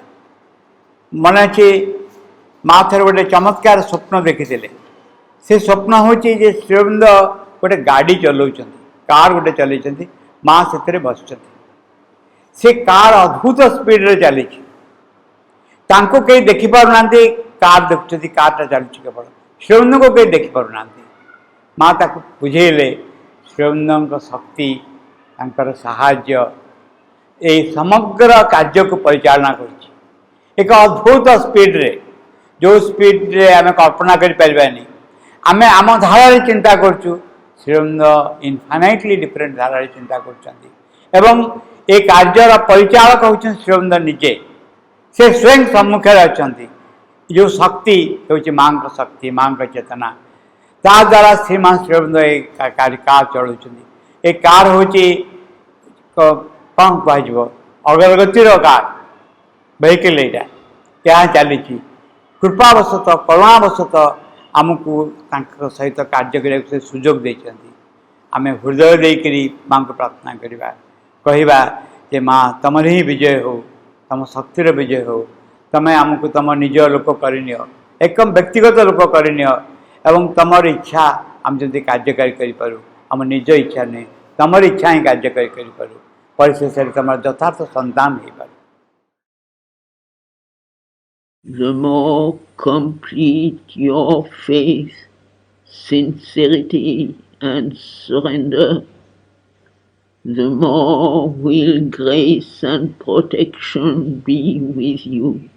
मन अच्छे माँ थर गोटे चमत्कार स्वप्न देखी से स्वप्न हूँ श्रीअरविंद गोटे गाड़ी चलाऊँ कार गोटे चलती माँ से बस से कार अद्भुत स्पीड रे चली कहीं देखिपारना कार देखुं कारटा चलुची केवल श्रीअरविंद को कहीं देखिपारना माँ ताको बुझेले श्रीअरविंद शक्ति साहाय्य ये समग्र कार्य को परिचालना कर एक अद्भुत स्पीड रे जो स्पीड रे आम कल्पना करें आम आम धारा चिंता करुँ श्रीअरविंद इनफाइनाइटली डिफरेंट धारा चिंता कर कार्यर परिचालक होती श्रीअरविंद निजे से स्वयं सम्मुखें अच्छा जो शक्ति हूँ माँ का शक्ति माँ का चेतना ता द्वारा श्रीमान श्रीअरविंद कार चलाऊँ ये कार हूँ कौन कह अग्रगतिर कार वेहिकल यहाँ चली कृपावशत करुणावशत आमको सहित कार्य करने से सुजोग देते आम हृदय देकर माँ को प्रार्थना करवा कहवा जे माँ तुम ही विजय हो तुम शक्तिर विजय हो तुम्हें आमको तुम निज लोक करनी एक व्यक्तिगत लोक करनी एवं तुम इच्छा आम जब कार्यकारी करूँ आम निज इच्छा नहीं तुम इच्छा ही कार्यकारी करूँ परिशेष तुम यथार्थ संतान हो पार The more complete your faith, sincerity, and surrender, the more will grace and protection be with you.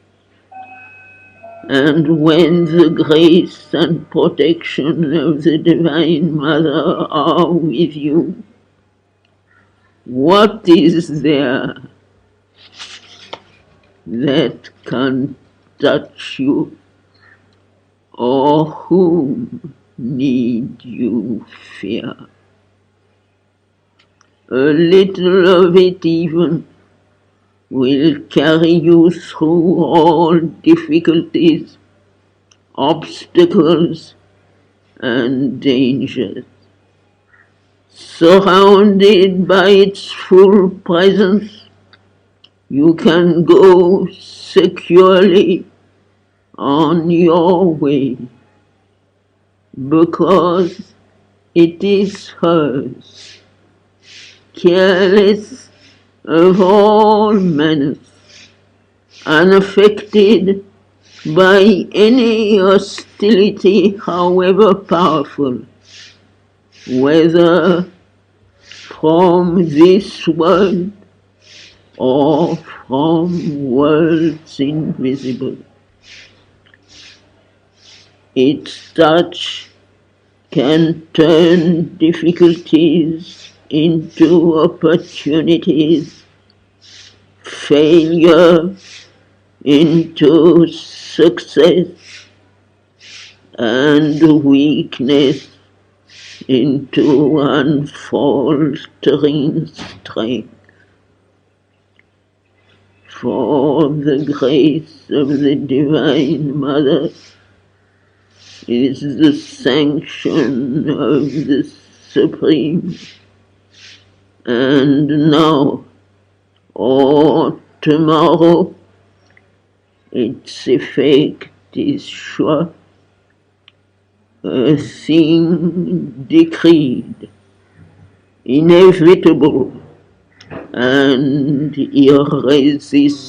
And when the grace and protection of the Divine Mother are with you, what is there that can touch you, or whom need you fear? A little of it even will carry you through all difficulties, obstacles, and dangers. Surrounded by its full presence, you can go securely on your way, because it is hers, careless of all manners, unaffected by any hostility, however powerful, whether from this world or from worlds invisible. Its touch can turn difficulties into opportunities, failure into success, and weakness into unfaltering strength. For the grace of the Divine Mother is the sanction of the Supreme, and now or tomorrow its effect is sure, a thing decreed, inevitable, and irresistible.